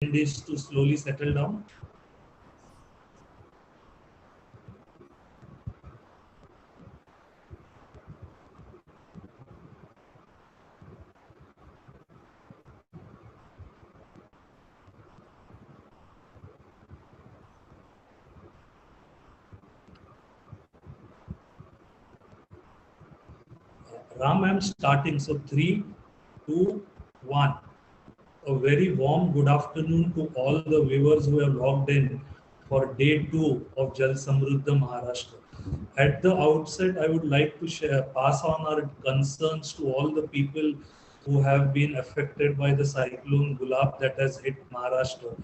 attendees to slowly settle down. Ram, I'm starting. So 3, 2, 1. A very warm good afternoon to all the viewers who have logged in for day 2 of Jal Samrudh Maharashtra. At the outset, I would like to pass on our concerns to all the people who have been affected by the cyclone Gulab that has hit Maharashtra.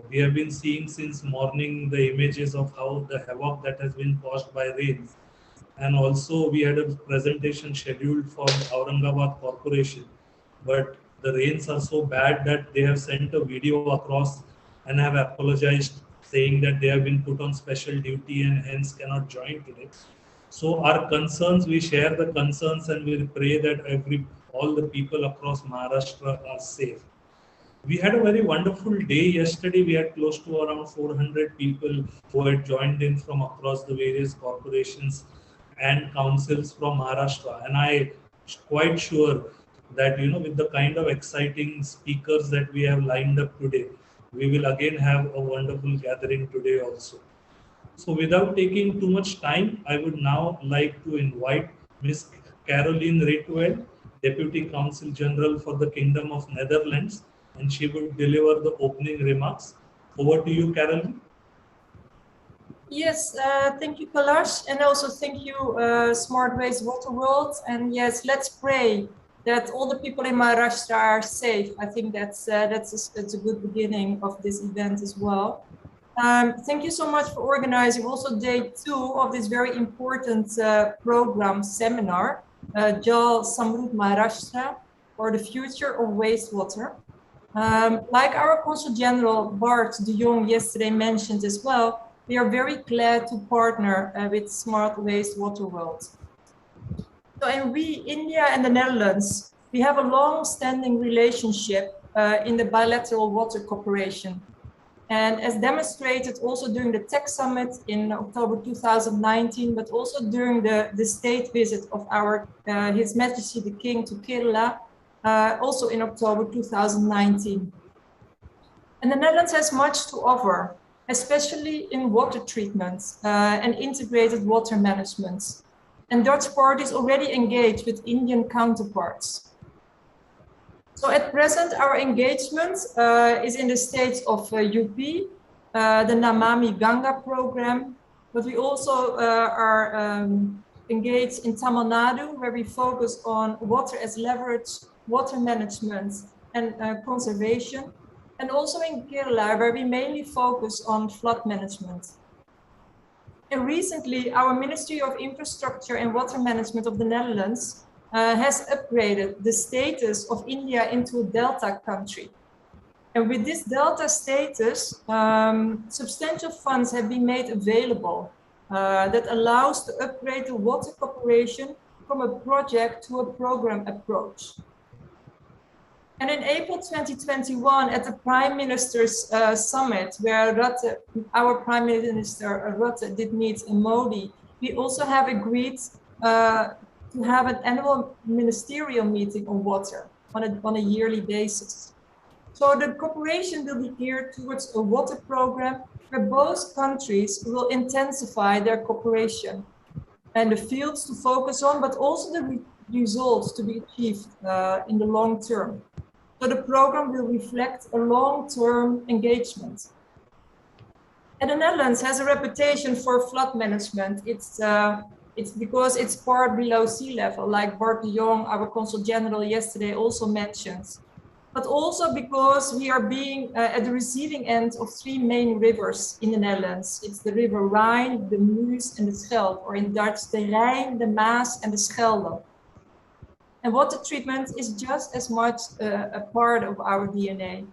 We have been seeing since morning the images of how the havoc that has been caused by rains. And also we had a presentation scheduled for Aurangabad Corporation, but the rains are so bad that they have sent a video across and have apologized, saying that they have been put on special duty and hence cannot join today. So our concerns, we share the concerns and we pray that all the people across Maharashtra are safe. We had a very wonderful day yesterday. We had close to around 400 people who had joined in from across the various corporations and councils from Maharashtra. And I quite sure that, with the kind of exciting speakers that we have lined up today, we will again have a wonderful gathering today also. So without taking too much time, I would now like to invite Ms. Caroline Rituel, Deputy Consul General for the Kingdom of Netherlands, and she would deliver the opening remarks. Over to you, Caroline. Yes, thank you, Kailash, and also thank you, Smart Wastewater World. And yes, let's pray that all the people in Maharashtra are safe. I think that's a good beginning of this event as well. Thank you so much for organizing also day 2 of this very important program seminar, Jal Samrudh Maharashtra for the future of wastewater. Like our Consul General Bart de Jong yesterday mentioned as well, we are very glad to partner with Smart Wastewater World. So, and we, India and the Netherlands, we have a long-standing relationship in the bilateral water cooperation. And as demonstrated also during the Tech Summit in October 2019, but also during the state visit of our His Majesty the King to Kerala, also in October 2019. And the Netherlands has much to offer, especially in water treatment and integrated water management. And Dutch parties already engaged with Indian counterparts. So at present, our engagement is in the states of UP, the Namami Ganga program, but we also are engaged in Tamil Nadu, where we focus on water as leverage, water management, and conservation. And also in Kerala, where we mainly focus on flood management. And recently, our Ministry of Infrastructure and Water Management of the Netherlands has upgraded the status of India into a Delta country. And with this Delta status, substantial funds have been made available that allows to upgrade the water cooperation from a project to a program approach. And in April 2021, at the Prime Minister's Summit, where Rutte, our Prime Minister Rutte did meet Modi, we also have agreed to have an annual ministerial meeting on water on a yearly basis. So the cooperation will be geared towards a water program where both countries will intensify their cooperation and the fields to focus on, but also the results to be achieved in the long term. So the program will reflect a long-term engagement. And the Netherlands has a reputation for flood management. It's because it's far below sea level, like Bart de Jong, our Consul General yesterday also mentioned. But also because we are being at the receiving end of 3 main rivers in the Netherlands. It's the River Rhine, the Meuse and the Scheldt, or in Dutch, the Rijn, the Maas and the Schelde. And water treatment is just as much a part of our DNA.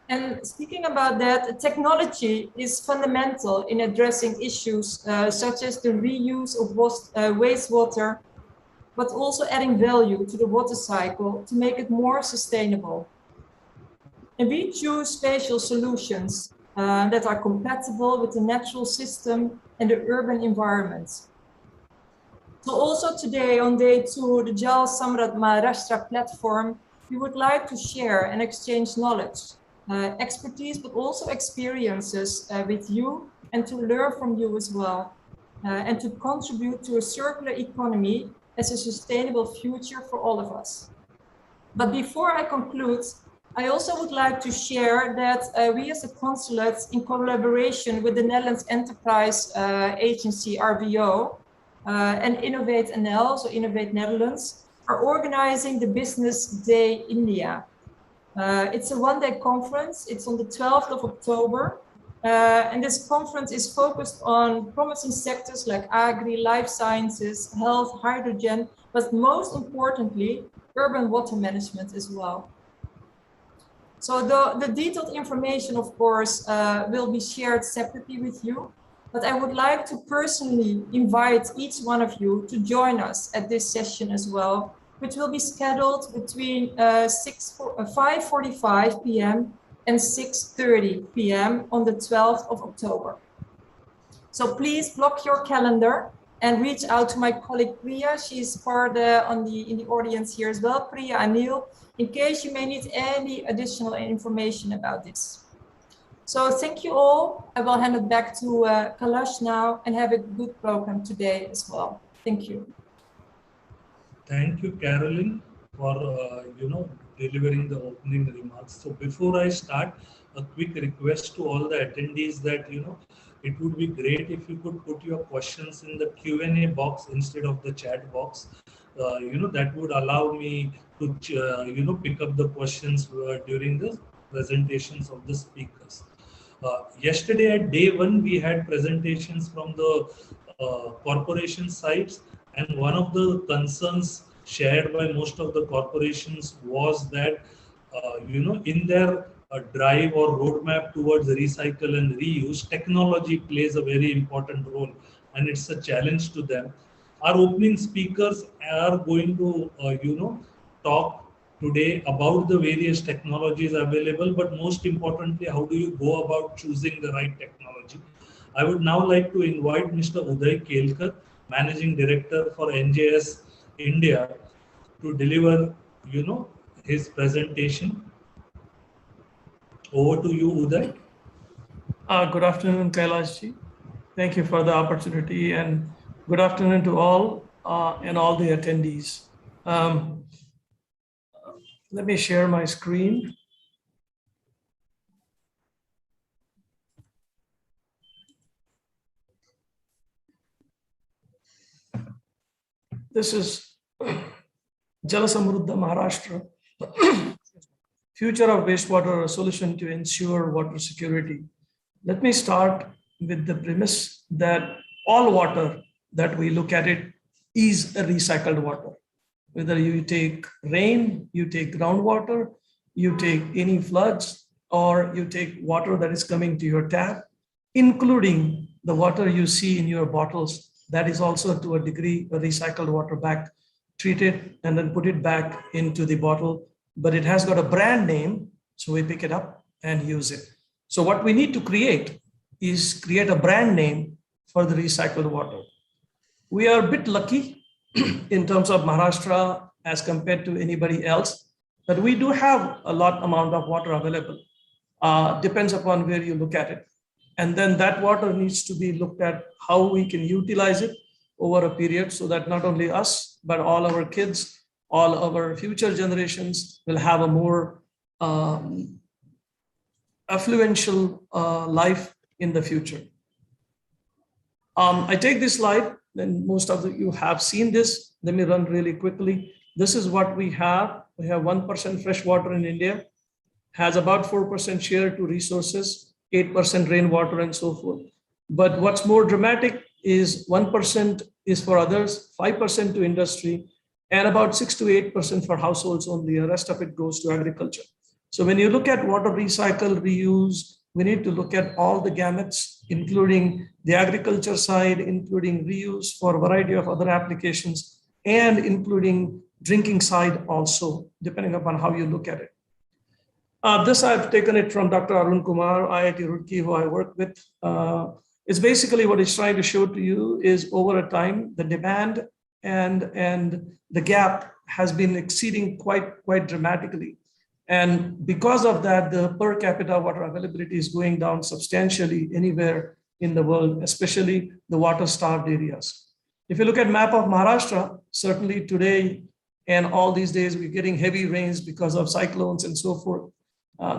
And speaking about that, technology is fundamental in addressing issues such as the reuse of wastewater, but also adding value to the water cycle to make it more sustainable. And we choose spatial solutions that are compatible with the natural system and the urban environment. So also today on day 2, the Jal Samrudh Maharashtra platform, we would like to share and exchange knowledge, expertise, but also experiences with you and to learn from you as well, and to contribute to a circular economy as a sustainable future for all of us. But before I conclude, I also would like to share that we as a consulate, in collaboration with the Netherlands Enterprise Agency, RVO, and Innovate NL, so Innovate Netherlands, are organizing the Business Day India. It's a one-day conference. It's on the 12th of October. And this conference is focused on promising sectors like agri, life sciences, health, hydrogen, but most importantly, urban water management as well. So the detailed information, of course, will be shared separately with you. But I would like to personally invite each one of you to join us at this session as well, which will be scheduled between 5:45 p.m. and 6:30 p.m. on the 12th of October. So please block your calendar and reach out to my colleague Priya. She's part in the audience here as well, Priya Anil, in case you may need any additional information about this. So thank you all. I will hand it back to Kailash now, and have a good program today as well. Thank you. Thank you, Carolyn, for delivering the opening remarks. So before I start, a quick request to all the attendees that it would be great if you could put your questions in the Q&A box instead of the chat box. That would allow me to pick up the questions during the presentations of the speakers. Yesterday at day 1, we had presentations from the corporation sides, and one of the concerns shared by most of the corporations was that in their drive or roadmap towards recycle and reuse, technology plays a very important role, and it's a challenge to them. Our opening speakers are going to talk today about the various technologies available, but most importantly, how do you go about choosing the right technology? I would now like to invite Mr. Uday Kelkar, Managing Director for NJS India, to deliver his presentation. Over to you, Uday. Good afternoon, Kailash ji. Thank you for the opportunity, and good afternoon to all and all the attendees. Let me share my screen. This is Jal Samrudh, Maharashtra. Future of wastewater, a solution to ensure water security. Let me start with the premise that all water that we look at it is a recycled water. Whether you take rain, you take groundwater, you take any floods, or you take water that is coming to your tap, including the water you see in your bottles, that is also to a degree a recycled water back, treated and then put it back into the bottle, but it has got a brand name, so we pick it up and use it. So what we need to create is create a brand name for the recycled water. We are a bit lucky in terms of Maharashtra as compared to anybody else, but we do have a lot amount of water available. Depends upon where you look at it. And then that water needs to be looked at how we can utilize it over a period so that not only us, but all our kids, all our future generations will have a more affluential life in the future. I take this slide, then most of you have seen this. Let me run really quickly. This is what we have. We have 1% fresh water in India, has about 4% share to resources, 8% rainwater and so forth. But what's more dramatic is 1% is for others, 5% to industry, and about 6 to 8% for households only. The rest of it goes to agriculture. So when you look at water recycle, reuse, we need to look at all the gamuts, including the agriculture side, including reuse for a variety of other applications, and including drinking side also, depending upon how you look at it. This I've taken it from Dr. Arun Kumar, IIT Roorkee, who I work with. It's basically what it's trying to show to you is over a time, the demand and the gap has been exceeding quite dramatically. And because of that, the per capita water availability is going down substantially anywhere in the world, especially the water-starved areas. If you look at map of Maharashtra, certainly today and all these days, we're getting heavy rains because of cyclones and so forth.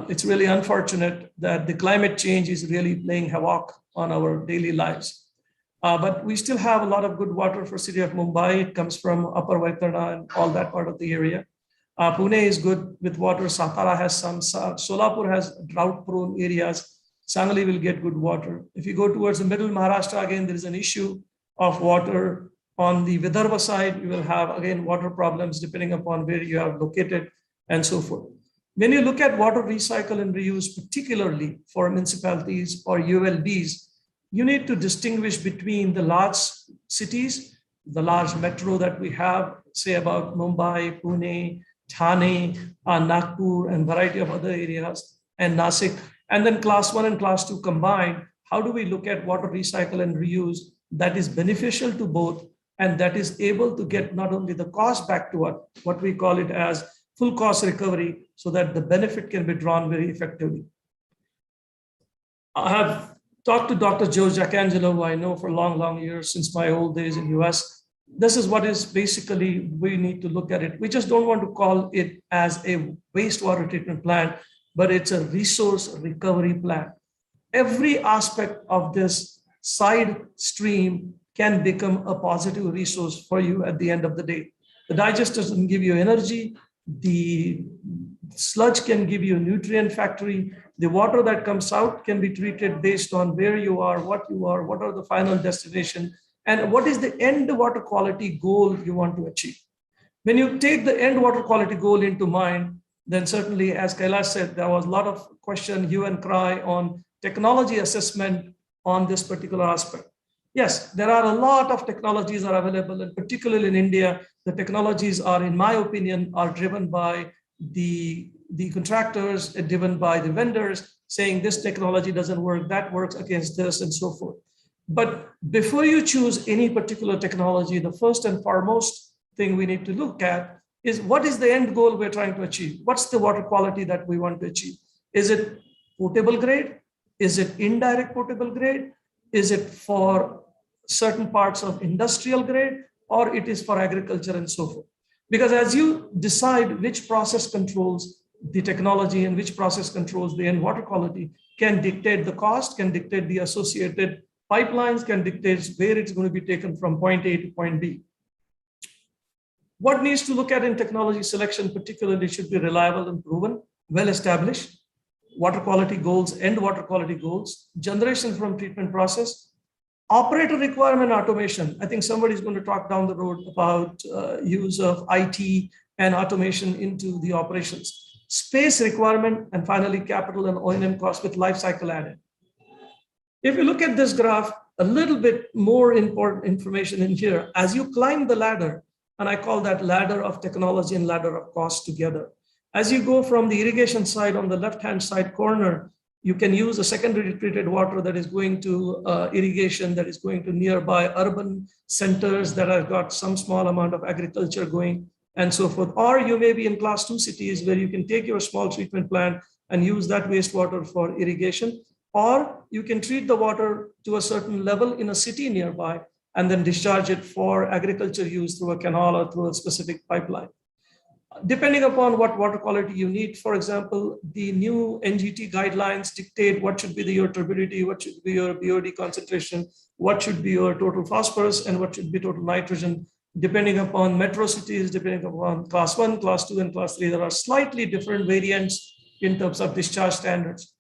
It's really unfortunate that the climate change is really playing havoc on our daily lives. But we still have a lot of good water for city of Mumbai. It comes from Upper Vaitana and all that part of the area. Pune is good with water. Satara has some. Solapur has drought-prone areas. Sangli will get good water. If you go towards the middle Maharashtra, again, there is an issue of water. On the Vidarbha side, you will have, again, water problems depending upon where you are located and so forth. When you look at water recycle and reuse, particularly for municipalities or ULBs, you need to distinguish between the large cities, the large metro that we have, say about Mumbai, Pune, Thane, Nagpur, and variety of other areas, and Nasik, and then class 1 and class 2 combined. How do we look at water recycle and reuse that is beneficial to both and that is able to get not only the cost back to what we call it as full cost recovery, so that the benefit can be drawn very effectively. I have talked to Dr. Joe Giacangelo, who I know for long years since my old days in US. This is what is basically we need to look at it. We just don't want to call it as a wastewater treatment plant, but it's a resource recovery plant. Every aspect of this side stream can become a positive resource for you at the end of the day. The digester doesn't give you energy. The sludge can give you a nutrient factory. The water that comes out can be treated based on where you are, what are the final destination, and what is the end water quality goal you want to achieve. When you take the end water quality goal into mind, then certainly, as Kailash said, there was a lot of question, hue and cry on technology assessment on this particular aspect. Yes, there are a lot of technologies are available, and particularly in India, the technologies are, in my opinion, are driven by the contractors, driven by the vendors, saying this technology doesn't work, that works against this, and so forth. But before you choose any particular technology, the first and foremost thing we need to look at is what is the end goal we're trying to achieve? What's the water quality that we want to achieve? Is it potable grade? Is it indirect potable grade? Is it for certain parts of industrial grade, or it is for agriculture and so forth? Because as you decide which process controls the technology and which process controls the end water quality can dictate the cost, can dictate the associated pipelines, can dictate where it's going to be taken from point A to point B. What needs to look at in technology selection particularly should be reliable and proven, well established, water quality goals, end water quality goals, generation from treatment process, operator requirement automation. I think somebody's going to talk down the road about use of IT and automation into the operations. Space requirement, and finally capital and O&M cost with life cycle added. If you look at this graph, a little bit more important information in here. As you climb the ladder, and I call that ladder of technology and ladder of cost together. As you go from the irrigation side on the left-hand side corner, you can use a secondary treated water that is going to irrigation, that is going to nearby urban centers that have got some small amount of agriculture going and so forth. Or you may be in class 2 cities where you can take your small treatment plant and use that wastewater for irrigation. Or you can treat the water to a certain level in a city nearby and then discharge it for agriculture use through a canal or through a specific pipeline. Depending upon what water quality you need, for example, the new NGT guidelines dictate what should be your turbidity, what should be your BOD concentration, what should be your total phosphorus, and what should be total nitrogen. Depending upon metro cities, depending upon class 1, class 2, and class 3, there are slightly different variants in terms of discharge standards.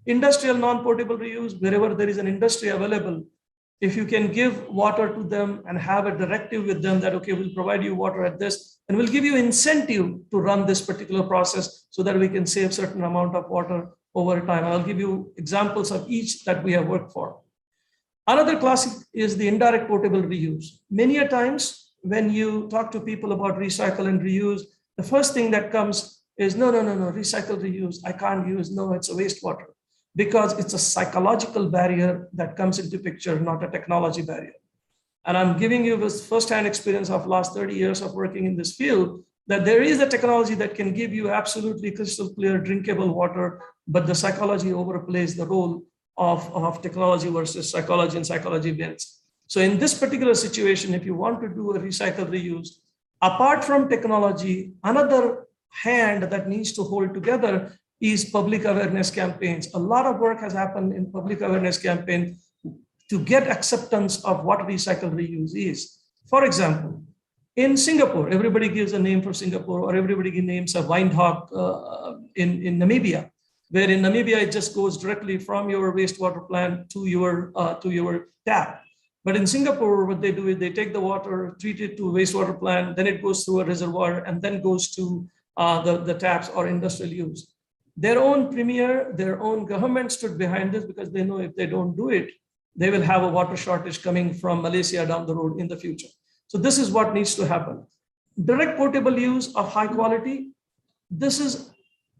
Industrial non-potable reuse, wherever there is an industry available, if you can give water to them and have a directive with them that, okay, we'll provide you water at this, and we'll give you incentive to run this particular process so that we can save certain amount of water over time. I'll give you examples of each that we have worked for. Another classic is the indirect potable reuse. Many a times when you talk to people about recycle and reuse, the first thing that comes is no, recycle, reuse, I can't use, no, it's a wastewater. Because it's a psychological barrier that comes into picture, not a technology barrier. And I'm giving you this firsthand experience of last 30 years of working in this field, that there is a technology that can give you absolutely crystal clear drinkable water, but the psychology overplays the role of technology versus psychology, and psychology wins. So in this particular situation, if you want to do a recycle, reuse, apart from technology, another hand that needs to hold together is public awareness campaigns. A lot of work has happened in public awareness campaign to get acceptance of what recycle, reuse is. For example, in Singapore, everybody gives a name for Singapore, or everybody names a windhog in Namibia, where in Namibia, it just goes directly from your wastewater plant to your tap. But in Singapore, what they do is they take the water, treat it to a wastewater plant, then it goes through a reservoir, and then goes to the taps or industrial use. Their own premier, their own government stood behind this, because they know if they don't do it, they will have a water shortage coming from Malaysia down the road in the future. So this is what needs to happen. Direct potable use of high quality, this is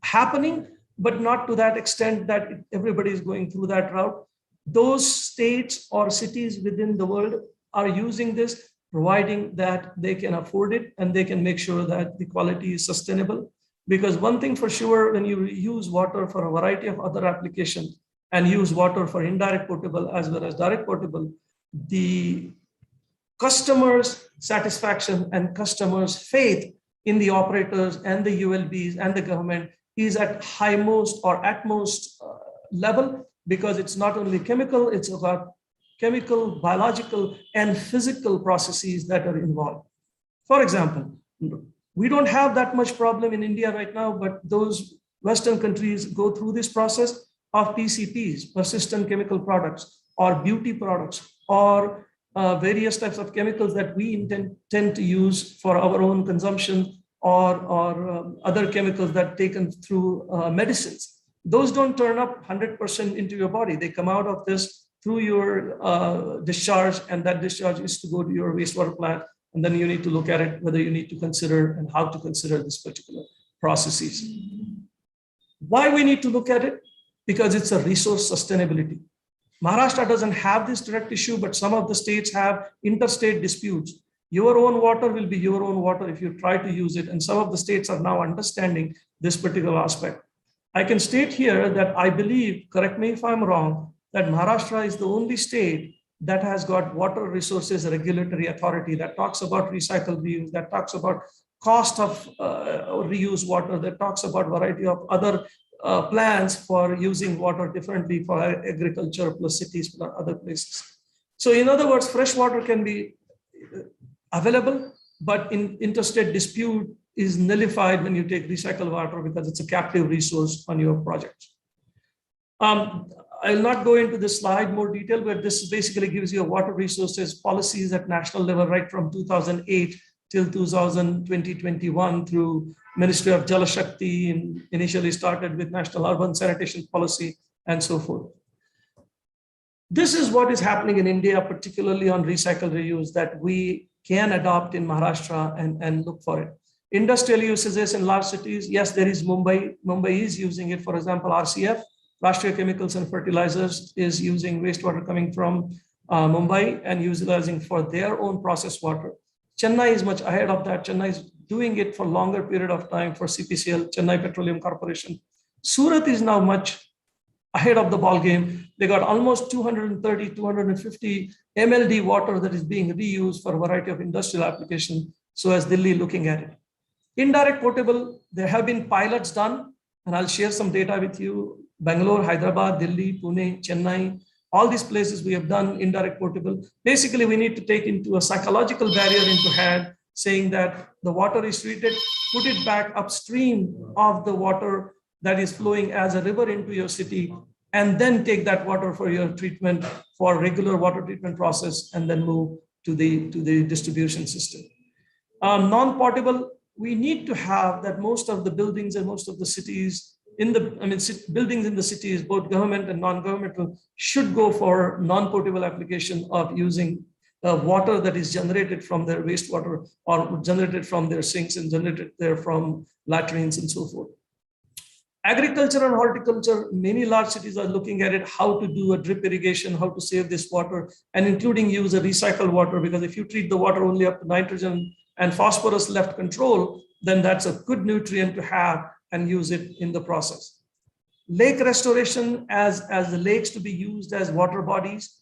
happening, but not to that extent that everybody is going through that route. Those states or cities within the world are using this, providing that they can afford it and they can make sure that the quality is sustainable. Because one thing for sure, when you use water for a variety of other applications and use water for indirect potable as well as direct potable, the customers' satisfaction and customers' faith in the operators and the ULBs and the government is at highmost or at most level, because it's not only chemical, it's about chemical, biological, and physical processes that are involved. For example, we don't have that much problem in India right now, but those Western countries go through this process of PCPs, persistent chemical products, or beauty products, or various types of chemicals that we tend to use for our own consumption, or other chemicals that are taken through medicines. Those don't turn up 100% into your body. They come out of this through your discharge, and that discharge is to go to your wastewater plant. And then you need to look at it, whether you need to consider and how to consider this particular processes. Why we need to look at it? Because it's a resource sustainability. Maharashtra doesn't have this direct issue, but some of the states have interstate disputes. Your own water will be your own water if you try to use it. And some of the states are now understanding this particular aspect. I can state here that I believe, correct me if I'm wrong, that Maharashtra is the only state that has got water resources regulatory authority that talks about recycle, reuse, that talks about cost of reuse water, that talks about variety of other plans for using water differently for agriculture plus cities plus other places. So in other words, fresh water can be available, but in interstate dispute is nullified when you take recycled water, because it's a captive resource on your project. I'll not go into this slide more detail, but this basically gives you a water resources policies at national level right from 2008 till 2021 through Ministry of Jal Shakti, and initially started with National Urban Sanitation Policy and so forth. This is what is happening in India, particularly on recycle reuse, that we can adopt in Maharashtra and look for it. Industrial usages in large cities, yes, there is Mumbai. Mumbai is using it. For example, RCF, Rashtriya Chemicals and Fertilizers, is using wastewater coming from Mumbai and utilizing for their own processed water. Chennai is much ahead of that. Chennai is doing it for longer period of time for CPCL, Chennai Petroleum Corporation. Surat is now much ahead of the ball game. They got almost 230, 250 MLD water that is being reused for a variety of industrial applications. So as Delhi looking at it. Indirect potable, there have been pilots done, and I'll share some data with you. Bangalore, Hyderabad, Delhi, Pune, Chennai, all these places we have done indirect potable. Basically, we need to take into a psychological barrier into hand, saying that the water is treated, put it back upstream of the water that is flowing as a river into your city, and then take that water for your treatment for regular water treatment process, and then move to the distribution system. Non-potable, we need to have that most of the buildings and most of the cities buildings in the cities, both government and non-governmental, should go for non-potable application of using water that is generated from their wastewater or generated from their sinks and generated there from latrines and so forth. Agriculture and horticulture, many large cities are looking at it, how to do a drip irrigation, how to save this water, and including use a recycled water, because if you treat the water only up to nitrogen and phosphorus left control, then that's a good nutrient to have and use it in the process. Lake restoration as the lakes to be used as water bodies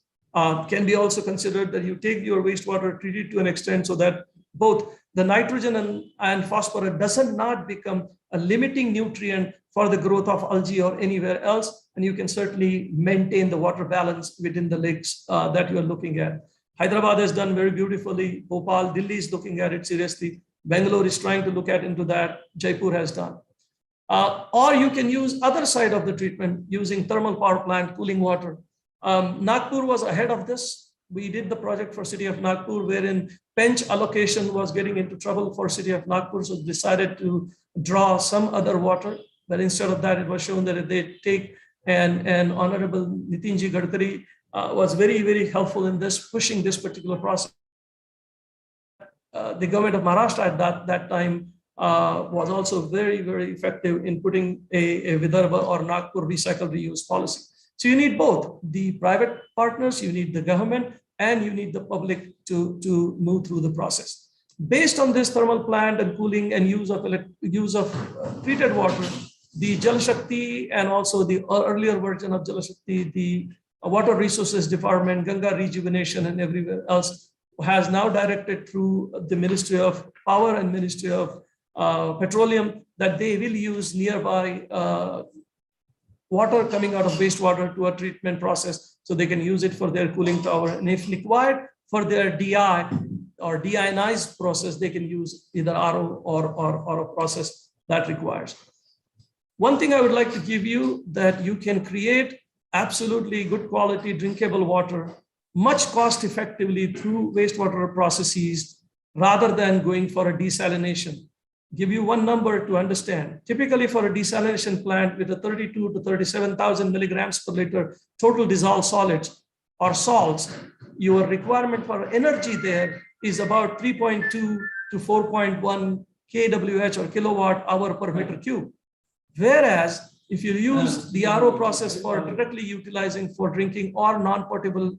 can be also considered, that you take your wastewater, treat it to an extent so that both the nitrogen and phosphorus doesn't not become a limiting nutrient for the growth of algae or anywhere else, and you can certainly maintain the water balance within the lakes that you are looking at. Hyderabad has done very beautifully. Bhopal, Delhi is looking at it seriously. Bangalore is trying to look at into that. Jaipur has done. Or you can use other side of the treatment using thermal power plant, cooling water. Nagpur was ahead of this. We did the project for city of Nagpur, wherein bench allocation was getting into trouble for city of Nagpur, so decided to draw some other water. But instead of that, it was shown that if they take, and Honorable Nitinji Gadkari was very, very helpful in this, pushing this particular process. The government of Maharashtra at that time was also very, very effective in putting a Vidarbha or Nagpur recycle reuse policy. So you need both the private partners, you need the government, and you need the public to move through the process. Based on this thermal plant and cooling and use of treated water, the Jal Shakti and also the earlier version of Jal Shakti, the Water Resources Department, Ganga Rejuvenation and everywhere else has now directed through the Ministry of Power and Ministry of Petroleum that they will use nearby water coming out of wastewater to a treatment process so they can use it for their cooling tower. And if required for their DI or deionized process, they can use either RO or a process that requires. One thing I would like to give you that you can create absolutely good quality drinkable water much cost effectively through wastewater processes rather than going for a desalination. Give you one number to understand. Typically for a desalination plant with a 32 to 37,000 milligrams per liter total dissolved solids or salts, your requirement for energy there is about 3.2 to 4.1 kWh or kilowatt hour per meter cube. Whereas if you use the RO process for directly utilizing for drinking or non-potable,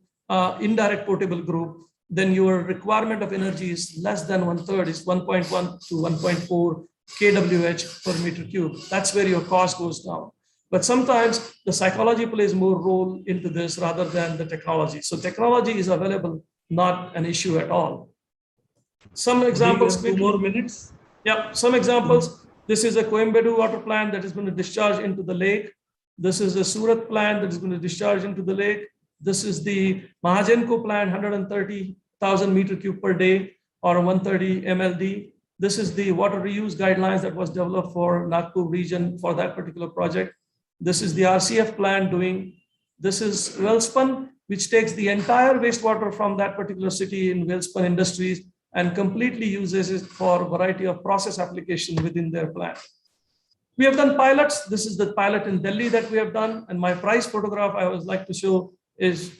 indirect potable group, then your requirement of energy is less than 1/3, is 1.1 to 1.4 kWh per meter cube. That's where your cost goes down. But sometimes the psychology plays more role into this rather than the technology. So technology is available, not an issue at all. Some examples. 2 more minutes. Yeah, some examples. This is a Coimbatore water plant that is going to discharge into the lake. This is a Surat plant that is going to discharge into the lake. This is the Mahajanko plant, 130,000 meter cube per day or 130 MLD. This is the water reuse guidelines that was developed for Nagpur region for that particular project. This is the RCF plant doing. This is Welspun, which takes the entire wastewater from that particular city in Welspun Industries and completely uses it for a variety of process application within their plant. We have done pilots. This is the pilot in Delhi that we have done. And my prize photograph I would like to show is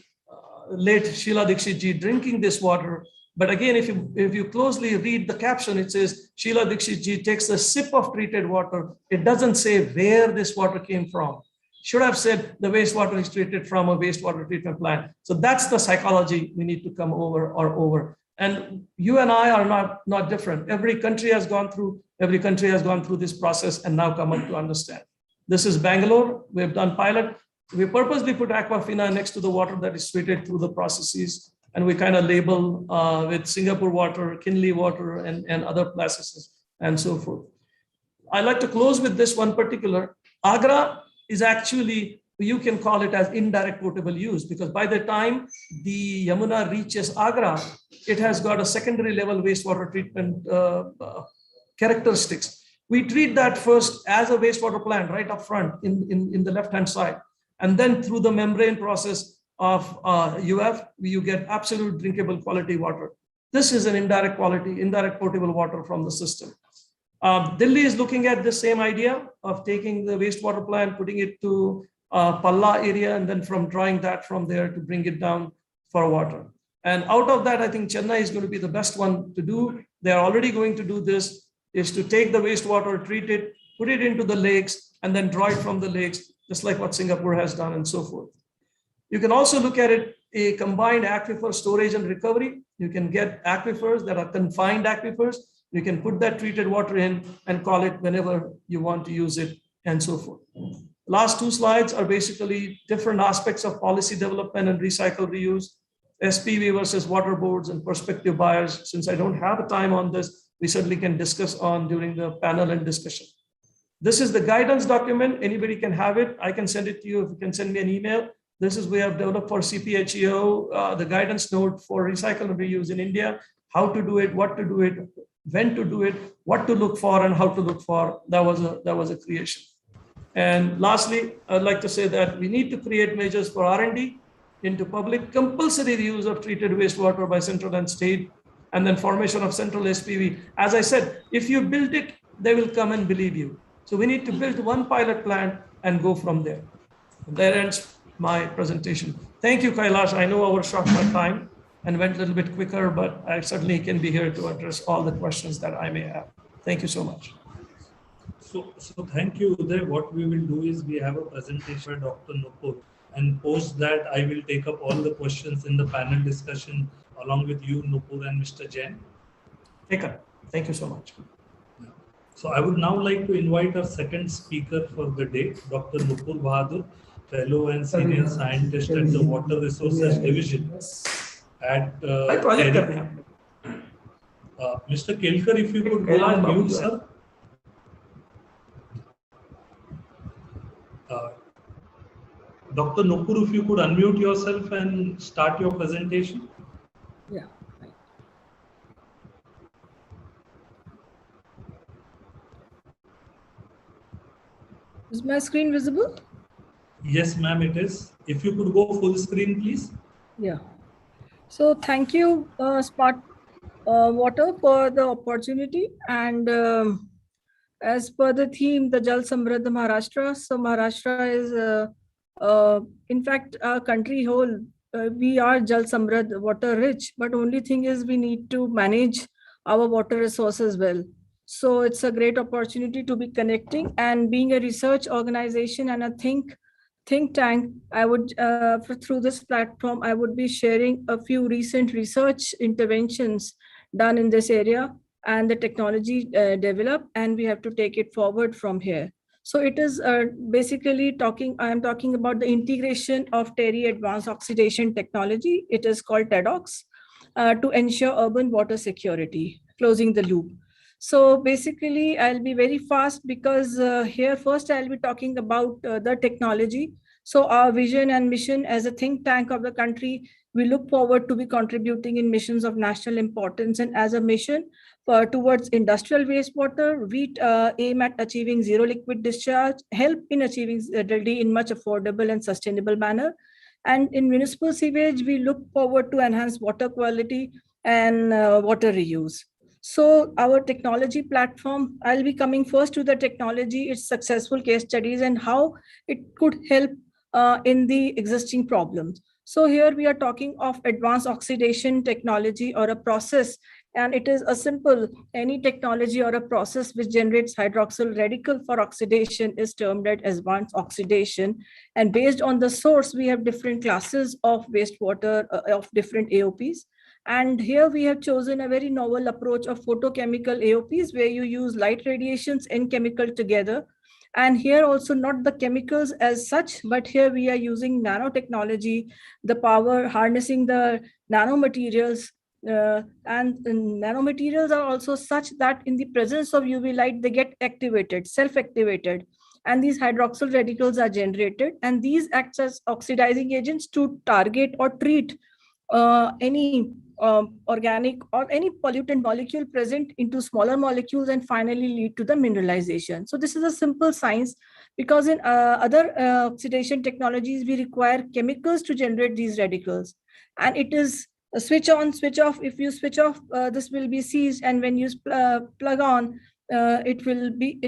late Sheila Dikshit ji drinking this water. But again, if you closely read the caption, it says Sheila Dikshit ji takes a sip of treated water. It doesn't say where this water came from. Should have said the wastewater is treated from a wastewater treatment plant. So that's the psychology we need to come over. And you and I are not different. Every country has gone through this process and now come up to understand. This is Bangalore. We have done pilot. We purposely put Aquafina next to the water that is treated through the processes. And we kind of label with Singapore water, Kinley water, and other places and so forth. I like to close with this one particular. Agra is actually, you can call it as indirect potable use, because by the time the Yamuna reaches Agra, it has got a secondary level wastewater treatment characteristics. We treat that first as a wastewater plant right up front in the left-hand side. And then through the membrane process of UF, you get absolute drinkable quality water. This is an indirect potable water from the system. Delhi is looking at the same idea of taking the wastewater plant, putting it to Palla area, and then from drawing that from there to bring it down for water. And out of that, I think Chennai is going to be the best one to do. They are already going to do this, is to take the wastewater, treat it, put it into the lakes, and then draw it from the lakes, just like what Singapore has done and so forth. You can also look at it, a combined aquifer storage and recovery. You can get aquifers that are confined aquifers. You can put that treated water in and call it whenever you want to use it and so forth. Last two slides are basically different aspects of policy development and recycle reuse, SPV versus water boards and prospective buyers. Since I don't have time on this, we certainly can discuss on during the panel and discussion. This is the guidance document. Anybody can have it. I can send it to you if you can send me an email. This is we have developed for CPHEO, the guidance note for recycle and reuse in India, how to do it, what to do it, when to do it, what to look for and how to look for. That was a creation. And lastly, I'd like to say that we need to create measures for R&D into public compulsory reuse of treated wastewater by central and state, and then formation of central SPV. As I said, if you build it, they will come and believe you. So we need to build one pilot plant and go from there. That ends my presentation. Thank you, Kailash. I know I overshot my time and went a little bit quicker, but I certainly can be here to address all the questions that I may have. Thank you so much. So thank you, Uday. What we will do is we have a presentation by Dr. Nupur, and post that I will take up all the questions in the panel discussion along with you, Nupur, and Mr. Jain. Thank you so much. So I would now like to invite our second speaker for the day, Dr. Nupur Bahadur, Fellow and Senior Scientist at the Water Resources Division at Mr. Kelkar, if you could go on mute, sir. Dr. Nupur, if you could unmute yourself and start your presentation. Yeah. Is my screen visible? Yes, ma'am, it is. If you could go full screen, please. Yeah. So thank you, Smart Water, for the opportunity. And as per the theme, the Jal Samrudh Maharashtra. So Maharashtra is, in fact, our country whole, we are Jal Samrudh, water rich, but only thing is we need to manage our water resources well. So it's a great opportunity to be connecting, and being a research organization and a think tank, I would, through this platform, I would be sharing a few recent research interventions done in this area and the technology developed, and we have to take it forward from here. So it is basically I am talking about the integration of TERI advanced oxidation technology. It is called TEDOX, to ensure urban water security, closing the loop. So basically, I'll be very fast because here first I'll be talking about the technology. So our vision and mission as a think tank of the country, we look forward to be contributing in missions of national importance, and as a mission towards industrial wastewater, we aim at achieving zero liquid discharge, help in achieving ZLD in much affordable and sustainable manner. And in municipal sewage, we look forward to enhance water quality and water reuse. So our technology platform, I'll be coming first to the technology, its successful case studies, and how it could help in the existing problems. So here we are talking of advanced oxidation technology or a process, and it is a simple, any technology or a process which generates hydroxyl radical for oxidation is termed as advanced oxidation. And based on the source, we have different classes of wastewater of different AOPs. And here we have chosen a very novel approach of photochemical AOPs, where you use light radiations and chemical together. And here also not the chemicals as such, but here we are using nanotechnology, the power harnessing the nanomaterials. And nanomaterials are also such that in the presence of UV light, they get activated, self-activated. And these hydroxyl radicals are generated, and these act as oxidizing agents to target or treat any organic or any pollutant molecule present into smaller molecules, and finally lead to the mineralization. So this is a simple science, because in other oxidation technologies, we require chemicals to generate these radicals. And it is a switch on, switch off. If you switch off, this will be seized, and when you plug on, it will be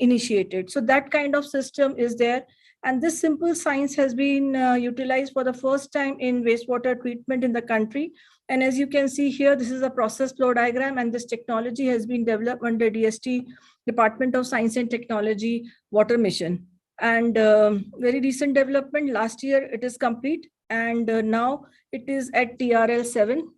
initiated. So that kind of system is there. And this simple science has been utilized for the first time in wastewater treatment in the country. And as you can see here, this is a process flow diagram, and this technology has been developed under DST, Department of Science and Technology Water Mission. And very recent development, last year it is complete, and now it is at TRL 7.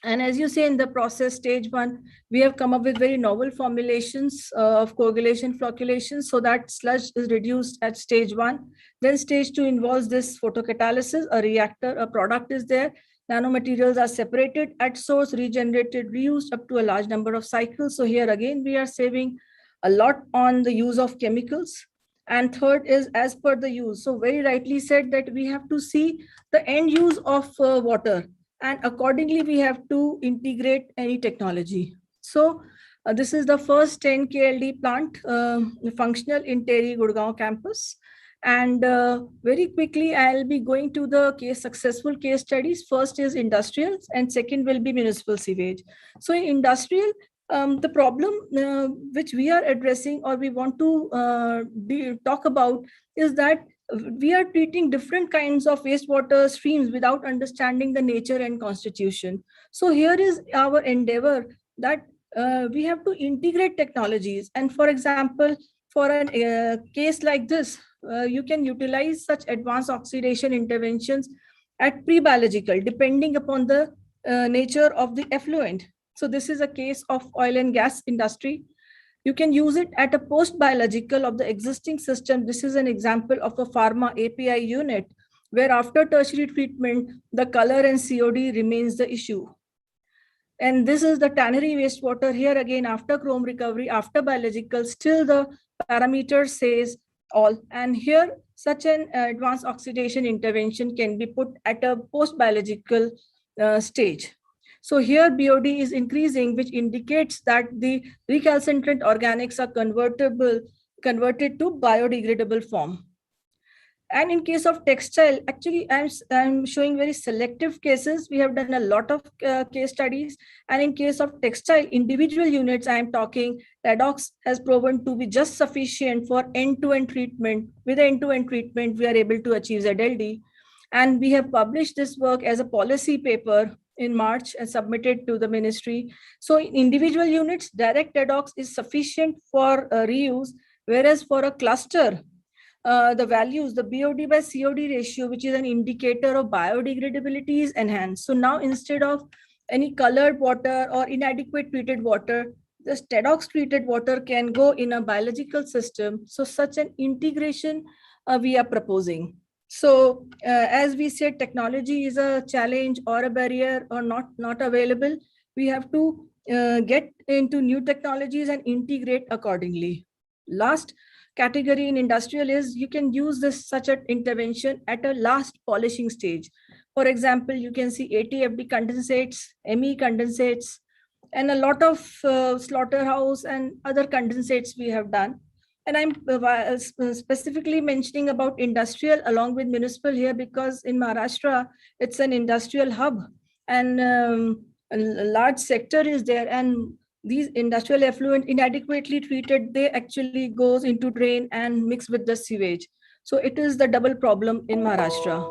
And as you say, in the process stage 1, we have come up with very novel formulations of coagulation flocculation so that sludge is reduced at stage 1. Then stage 2 involves this photocatalysis, a reactor, a product is there. Nanomaterials are separated at source, regenerated, reused up to a large number of cycles. So here again, we are saving a lot on the use of chemicals. And third is as per the use. So very rightly said that we have to see the end use of water. And accordingly, we have to integrate any technology. So this is the first 10 KLD plant, functional in Terry Gurgaon campus. And very quickly, I'll be going to the successful case studies. First is industrial, and second will be municipal sewage. So in industrial, the problem which we are addressing or we want to talk about is that we are treating different kinds of wastewater streams without understanding the nature and constitution. So here is our endeavor that we have to integrate technologies. And for example, for a case like this, you can utilize such advanced oxidation interventions at pre-biological, depending upon the nature of the effluent. So this is a case of oil and gas industry. You can use it at a post-biological of the existing system. This is an example of a pharma API unit, where after tertiary treatment, the color and COD remains the issue. And this is the tannery wastewater. Here again, after chrome recovery, after biological, still the parameter says all. And here, such an advanced oxidation intervention can be put at a post-biological stage. So here BOD is increasing, which indicates that the recalcitrant organics are converted to biodegradable form. And in case of textile, actually, I'm showing very selective cases. We have done a lot of case studies. And in case of textile individual units, I'm talking, redox has proven to be just sufficient for end-to-end treatment. With end-to-end treatment, we are able to achieve ZLD. And we have published this work as a policy paper in March and submitted to the ministry. So in individual units, direct redox is sufficient for reuse, whereas for a cluster, the values, the BOD by COD ratio, which is an indicator of biodegradability, is enhanced. So now instead of any colored water or inadequate treated water, the redox treated water can go in a biological system. So such an integration we are proposing. So as we said, technology is a challenge or a barrier or not available. We have to get into new technologies and integrate accordingly. Last category in industrial is you can use such an intervention at a last polishing stage. For example, you can see ATFD condensates, ME condensates, and a lot of slaughterhouse and other condensates we have done. And I'm specifically mentioning about industrial along with municipal here because in Maharashtra, it's an industrial hub and a large sector is there. And these industrial effluent inadequately treated, they actually goes into drain and mix with the sewage. So it is the double problem in Maharashtra.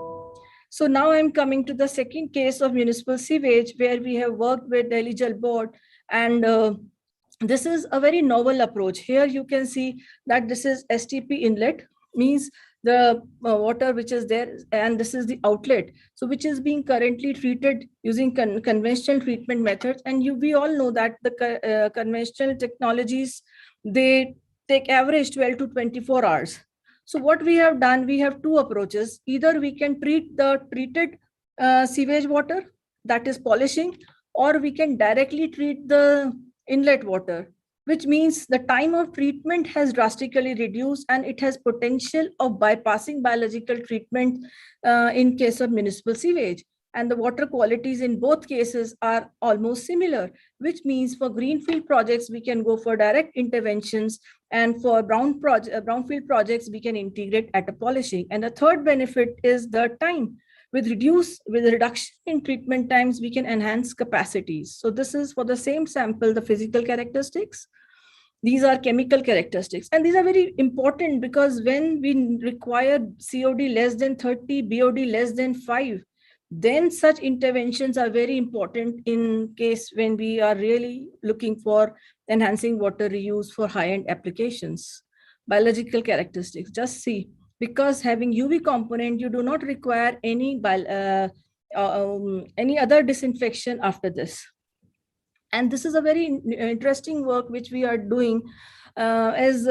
So now I'm coming to the second case of municipal sewage where we have worked with Delhi Jal Board, and this is a very novel approach. Here you can see that this is STP inlet, means the water which is there, and this is the outlet, so which is being currently treated using conventional treatment methods. And we all know that the conventional technologies, they take average 12 to 24 hours. So what we have done, we have two approaches. Either we can treat the treated sewage water, that is polishing, or we can directly treat the inlet water, which means the time of treatment has drastically reduced and it has potential of bypassing biological treatment in case of municipal sewage. And the water qualities in both cases are almost similar, which means for greenfield projects, we can go for direct interventions, and for brownfield projects, we can integrate at a polishing. And the third benefit is the time. With reduction in treatment times, we can enhance capacities. So this is for the same sample, the physical characteristics. These are chemical characteristics. And these are very important because when we require COD less than 30, BOD less than 5, then such interventions are very important in case when we are really looking for enhancing water reuse for high-end applications. Biological characteristics, just see, because having UV component, you do not require any other disinfection after this. And this is a very interesting work which we are doing. In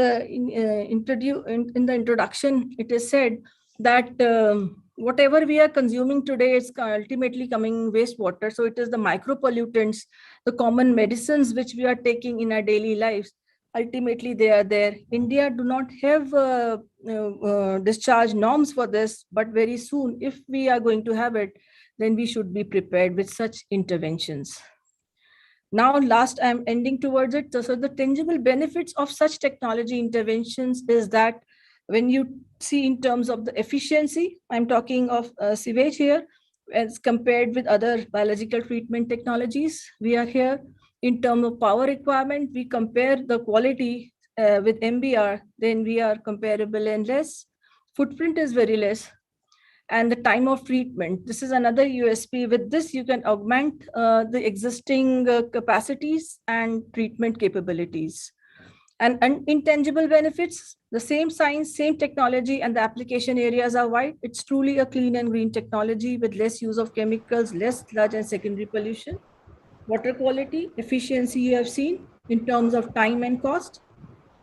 the introduction, it is said that whatever we are consuming today is ultimately coming wastewater. So it is the micropollutants, the common medicines which we are taking in our daily lives. Ultimately, they are there. India do not have discharge norms for this, but very soon, if we are going to have it, then we should be prepared with such interventions. Now, last, I'm ending towards it. So the tangible benefits of such technology interventions is that when you see in terms of the efficiency, I'm talking of sewage here, as compared with other biological treatment technologies, we are here. In terms of power requirement, we compare the quality with MBR, then we are comparable and less. Footprint is very less. And the time of treatment. This is another USP. With this, you can augment the existing capacities and treatment capabilities. And intangible benefits, the same science, same technology, and the application areas are wide. It's truly a clean and green technology with less use of chemicals, less sludge and secondary pollution. Water quality, efficiency you have seen in terms of time and cost.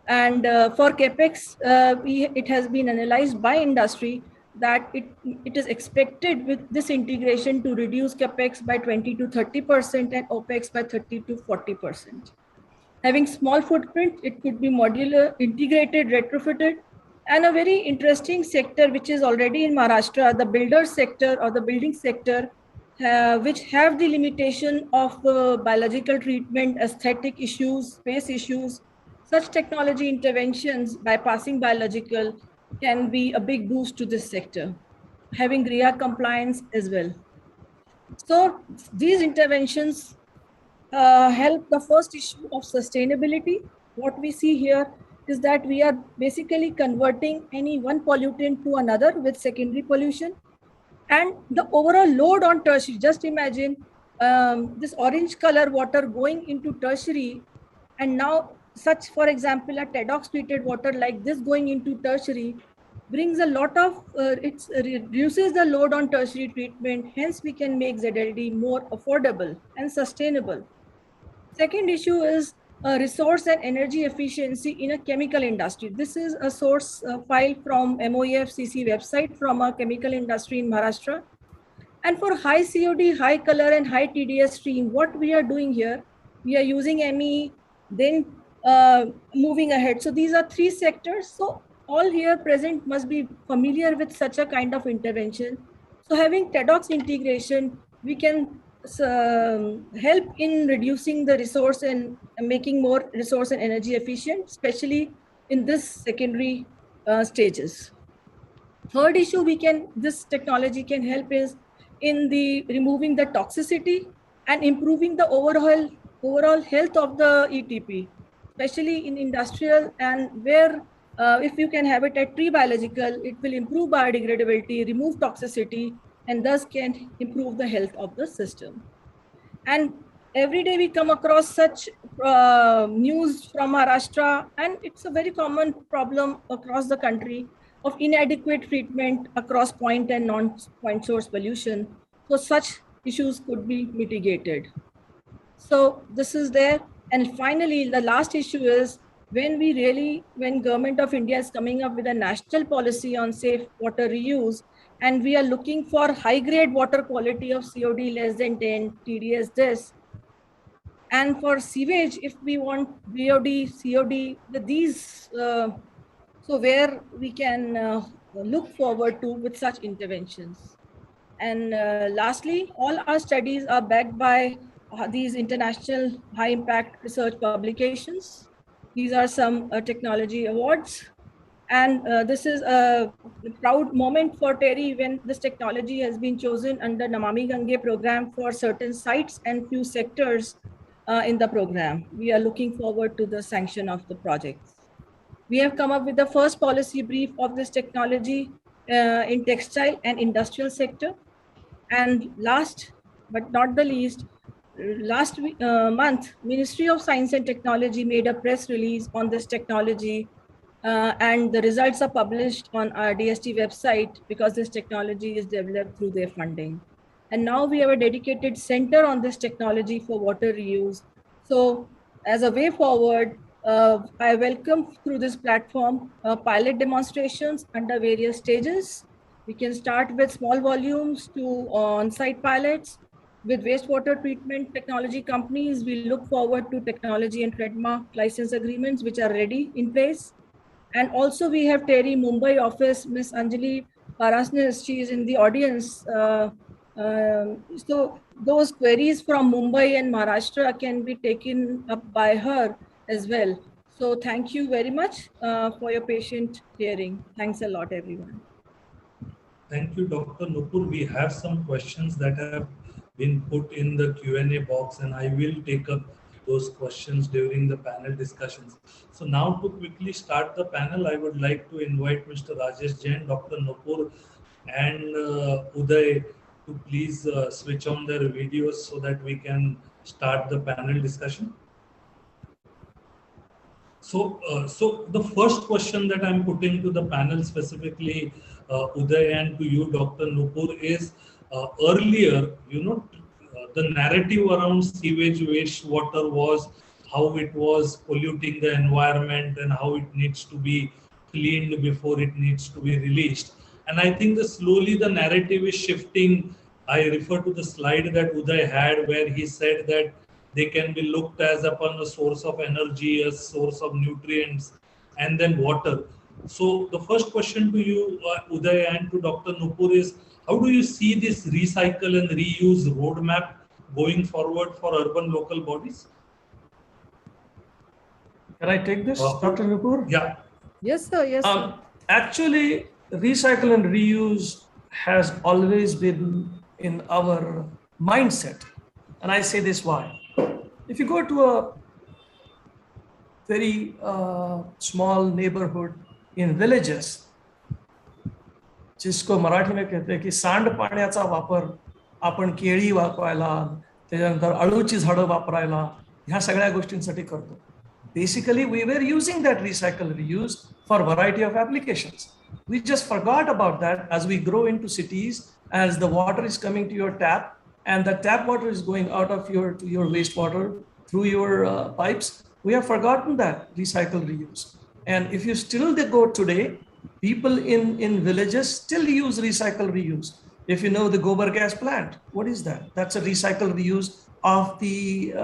And for CAPEX, it has been analyzed by industry that it is expected with this integration to reduce CAPEX by 20 to 30% and OPEX by 30 to 40%. Having small footprint, it could be modular, integrated, retrofitted, and a very interesting sector which is already in Maharashtra, the builder sector or the building sector, which have the limitation of biological treatment, aesthetic issues, space issues. Such technology interventions bypassing biological can be a big boost to this sector, having RIA compliance as well. So these interventions help the first issue of sustainability. What we see here is that we are basically converting any one pollutant to another with secondary pollution. And the overall load on tertiary, just imagine this orange color water going into tertiary, and now such, for example, a TEDx treated water like this going into tertiary brings a lot of, it reduces the load on tertiary treatment. Hence, we can make ZLD more affordable and sustainable. Second issue is resource and energy efficiency in a chemical industry. This is a source file from MOEFCC website from a chemical industry in Maharashtra. And for high COD, high color and high TDS stream, what we are doing here, we are using ME, then moving ahead. So these are three sectors. So all here present must be familiar with such a kind of intervention. So having TEDx integration, we can help in reducing the resource and making more resource and energy efficient, especially in this secondary stages. Third issue this technology can help is in the removing the toxicity and improving the overall health of the ETP, especially in industrial, and where if you can have it at pre-biological, it will improve biodegradability, remove toxicity, and thus can improve the health of the system. And every day we come across such news from Maharashtra, and it's a very common problem across the country of inadequate treatment across point and non-point source pollution. So such issues could be mitigated. So this is there. And finally, the last issue is when Government of India is coming up with a national policy on safe water reuse, and we are looking for high grade water quality of COD less than 10, TDS this. And for sewage, if we want BOD, COD, these, so where we can look forward to with such interventions. And lastly, all our studies are backed by these international high impact research publications. These are some technology awards. And this is a proud moment for Terry when this technology has been chosen under Namami Gange program for certain sites and few sectors in the program. We are looking forward to the sanction of the projects. We have come up with the first policy brief of this technology in textile and industrial sector. And last but not the least, month, Ministry of Science and Technology made a press release on this technology, and the results are published on our DST website because this technology is developed through their funding. And now we have a dedicated center on this technology for water reuse. So as a way forward, I welcome through this platform pilot demonstrations under various stages. We can start with small volumes to on-site pilots. With wastewater treatment technology companies, we look forward to technology and trademark license agreements which are ready in place. And also we have Terry Mumbai office, Miss Anjali Parasnis, she is in the audience. So those queries from Mumbai and Maharashtra can be taken up by her as well. So thank you very much for your patient hearing. Thanks a lot, everyone. Thank you, Dr. Nupur. We have some questions that have been put in the Q&A box, and I will take up those questions during the panel discussions. So now to quickly start the panel, I would like to invite Mr. Rajesh Jain, Dr. Nupur, and Uday to please switch on their videos so that we can start the panel discussion. So the first question that I'm putting to the panel specifically, Uday, and to you, Dr. Nupur, is earlier, the narrative around sewage wastewater was how it was polluting the environment and how it needs to be cleaned before it needs to be released. And I think that slowly the narrative is shifting. I refer to the slide that Uday had where he said that they can be looked as upon a source of energy, a source of nutrients, and then water. So the first question to you, Uday, and to Dr. Nupur is, how do you see this recycle and reuse roadmap going forward for urban local bodies? Can I take this, Dr. Nupur? Yeah. Yes, sir. Yes, sir. Actually, recycle and reuse has always been in our mindset. And I say this why. If you go to a very small neighborhood in villages, जिसको मराठी में कहते हैं की सांडपाण्याचा वापर आपण केळी वापरायला, त्याच्यानंतर अळूची झाडं वापरायला, ह्या सगळ्या गोष्टींसाठी करतो. Basically, we were using that recycle reuse for a variety of applications. We just forgot about that as we grow into cities, as the water is coming to your tap, and the tap water is going out of to your wastewater through your pipes. We have forgotten that recycle reuse. And if you still go today, people in villages still use recycle reuse. If you know the gobar gas plant, what is that? That's a recycle reuse of the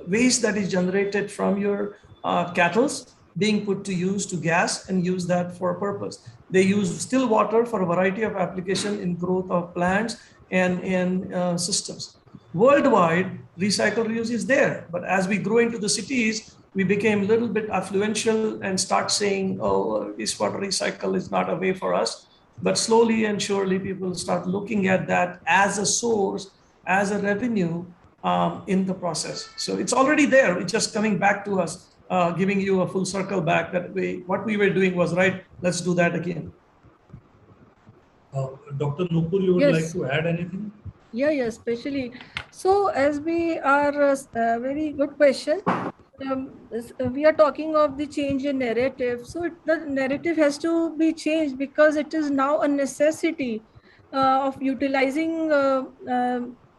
waste that is generated from your cattle being put to use to gas and use that for a purpose. They use still water for a variety of application in growth of plants and in systems. Worldwide, recycle reuse is there, but as we grow into the cities, we became a little bit affluential and start saying, oh, wastewater recycle is not a way for us. But slowly and surely, people start looking at that as a source, as a revenue in the process. So it's already there. It's just coming back to us, giving you a full circle back that what we were doing was right. Let's do that again. Dr. Nupur, you would like to add anything? Yeah, especially. So as we are, very good question. We are talking of the change in narrative. So the narrative has to be changed because it is now a necessity of utilizing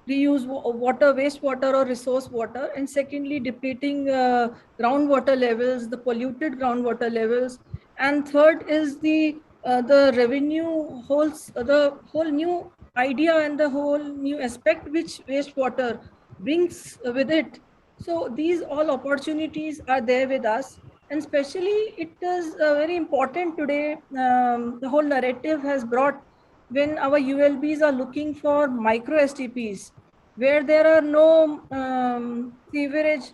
reuse water, wastewater or resource water, and secondly, depleting groundwater levels, the polluted groundwater levels, and third is the revenue holds the whole new idea and the whole new aspect which wastewater brings with it. So these all opportunities are there with us, and especially it is very important today. The whole narrative has brought when our ULBs are looking for micro STPs, where there are no sewerage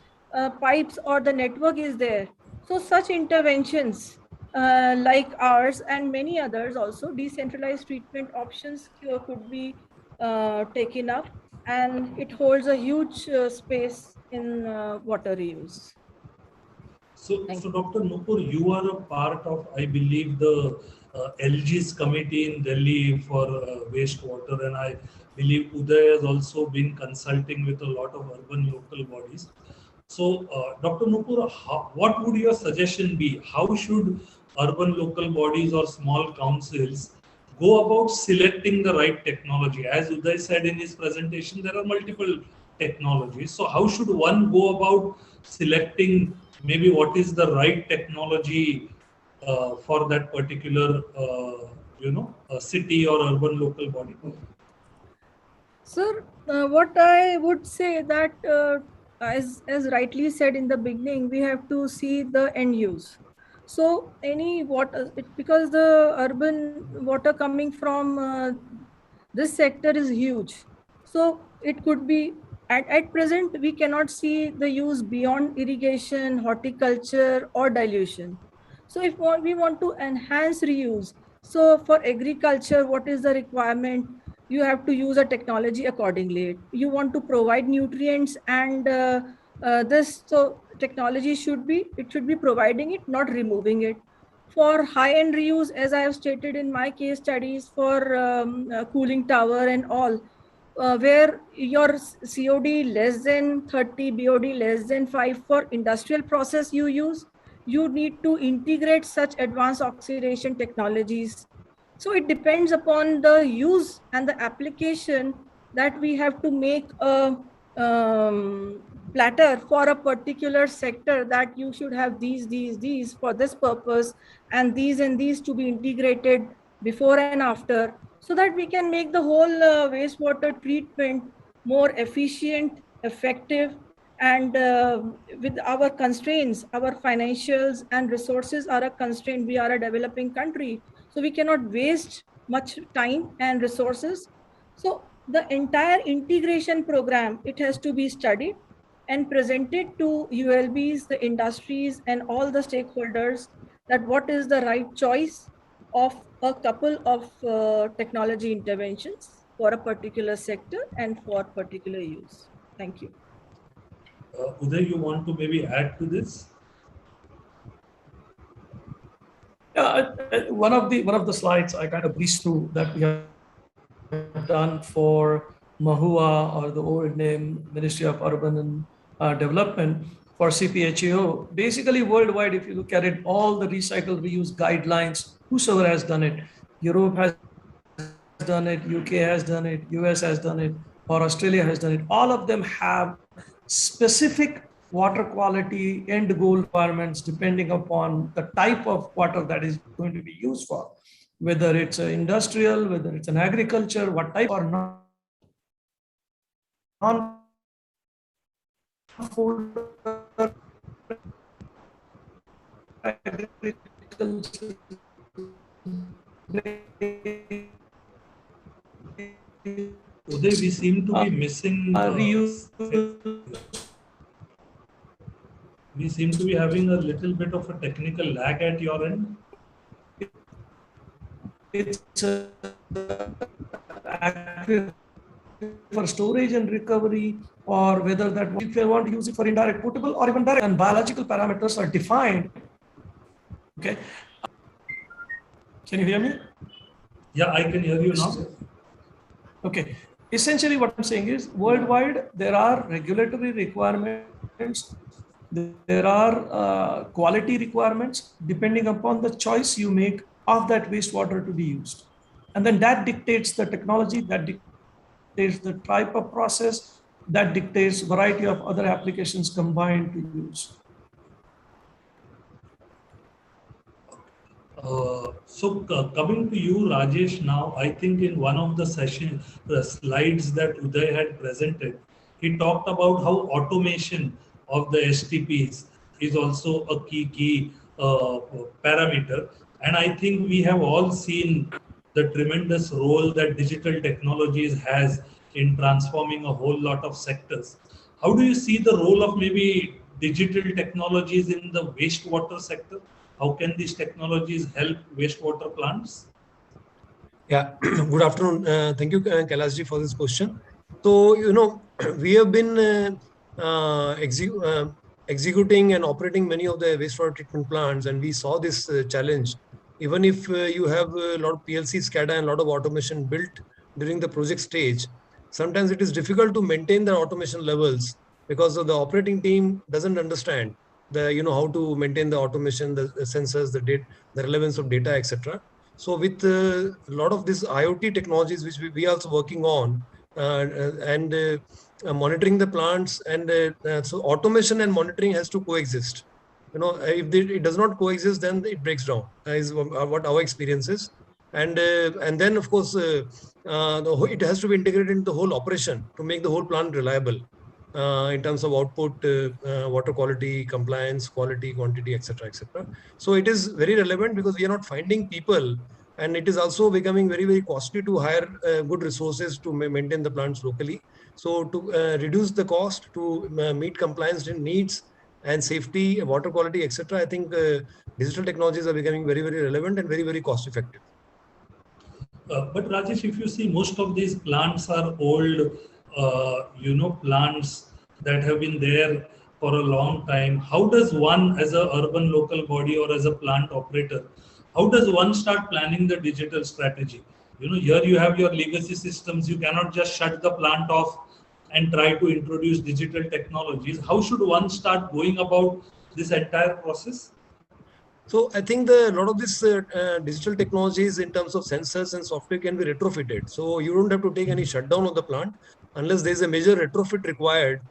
pipes or the network is there. So such interventions like ours and many others also, decentralized treatment options could be taken up, and it holds a huge space in water reuse. So, Thank you. Dr. Nupur, you are a part of, I believe, the LG's committee in Delhi for wastewater, and I believe Uday has also been consulting with a lot of urban local bodies. So, Dr. Nupur, what would your suggestion be? How should urban local bodies or small councils go about selecting the right technology? As Uday said in his presentation, there are multiple technologies. So, how should one go about selecting maybe what is the right technology for that particular, city or urban local body? Sir, what I would say that as rightly said in the beginning, we have to see the end use. So any water, because the urban water coming from this sector is huge. So it could be at present we cannot see the use beyond irrigation, horticulture, or dilution. So if we want to enhance reuse, so for agriculture, what is the requirement? You have to use a technology accordingly. You want to provide nutrients and this, so technology should be providing it, not removing it. For high end reuse, as I have stated in my case studies for cooling tower and all, where your COD less than 30, BOD less than 5 for industrial process you use, you need to integrate such advanced oxidation technologies. So it depends upon the use and the application that we have to make a platter for a particular sector, that you should have these for this purpose, and these to be integrated before and after, so that we can make the whole wastewater treatment more efficient, effective, and with our constraints, our financials and resources are a constraint. We are a developing country, so we cannot waste much time and resources. So the entire integration program, it has to be studied and presented to ULBs, the industries, and all the stakeholders, that what is the right choice of a couple of technology interventions for a particular sector and for particular use. Thank you. Uday, you want to maybe add to this? Yeah, one of the slides I kind of breezed through that we have done for Mahua, or the old name Ministry of Urban and Development, for CPHEO. Basically, worldwide, if you look at it, all the recycle reuse guidelines, whosoever has done it, Europe has done it, UK has done it, US has done it, or Australia has done it. All of them have specific water quality end goal requirements depending upon the type of water that is going to be used for, whether it's industrial, whether it's an agriculture, what type or non agriculture. Uday, we seem to be missing. We seem to be having a little bit of a technical lag at your end. It's for storage and recovery, or whether that if you want to use it for indirect potable or even direct, and biological parameters are defined. Okay. Can you hear me? Yeah, I can hear you now. Okay. Essentially, what I'm saying is, worldwide, there are regulatory requirements, there are quality requirements depending upon the choice you make of that wastewater to be used. And then that dictates the technology, that dictates the type of process, that dictates variety of other applications combined to use. Coming to you, Rajesh, now, I think in one of the slides that Uday had presented, he talked about how automation of the STPs is also a key parameter. And I think we have all seen the tremendous role that digital technologies has in transforming a whole lot of sectors. How do you see the role of maybe digital technologies in the wastewater sector? How can these technologies help wastewater plants? Yeah, good afternoon. Thank you, Kailasji, for this question. So, we have been executing and operating many of the wastewater treatment plants, and we saw this challenge. Even if you have a lot of PLC, SCADA, and a lot of automation built during the project stage, sometimes it is difficult to maintain the automation levels because of the operating team doesn't understand how to maintain the automation, the sensors, the relevance of data, etc. So with a lot of these IoT technologies, which we are also working on, and monitoring the plants, and so automation and monitoring has to coexist. If it does not coexist, then it breaks down, is what our experience is. And then of course it has to be integrated into the whole operation to make the whole plant reliable in terms of output, water quality, compliance, quality, quantity, etc., etc. So it is very relevant because we are not finding people, and it is also becoming very, very costly to hire good resources to maintain the plants locally. So to reduce the cost, to meet compliance needs and safety, water quality, etc., I think digital technologies are becoming very, very relevant and very, very cost effective. But Rajesh, if you see, most of these plants are old, plants that have been there for a long time. How does one, as a urban local body or as a plant operator, how does one start planning the digital strategy? Here you have your legacy systems. You cannot just shut the plant off and try to introduce digital technologies. How should one start going about this entire process? So I think a lot of this digital technologies in terms of sensors and software can be retrofitted. So you don't have to take any shutdown of the plant unless there's a major retrofit required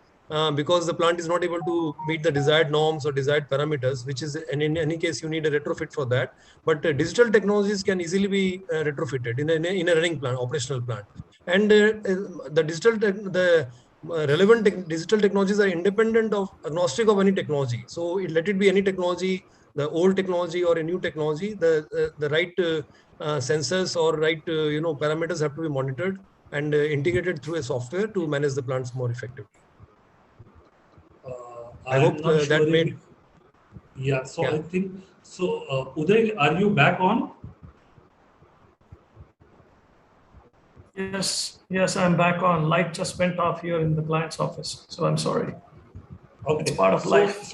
because the plant is not able to meet the desired norms or desired parameters, which is, and in any case, you need a retrofit for that. But digital technologies can easily be retrofitted in a running plant, operational plant. And the relevant digital technologies are independent of, agnostic of any technology. So let it be any technology, the old technology or a new technology, the right sensors or right parameters have to be monitored and integrated through a software to manage the plants more effectively. I hope that made. Yeah, so yeah. I think so. Uday, are you back on? Yes, I'm back on. Light just went off here in the client's office, so I'm sorry. Okay, it's part of life.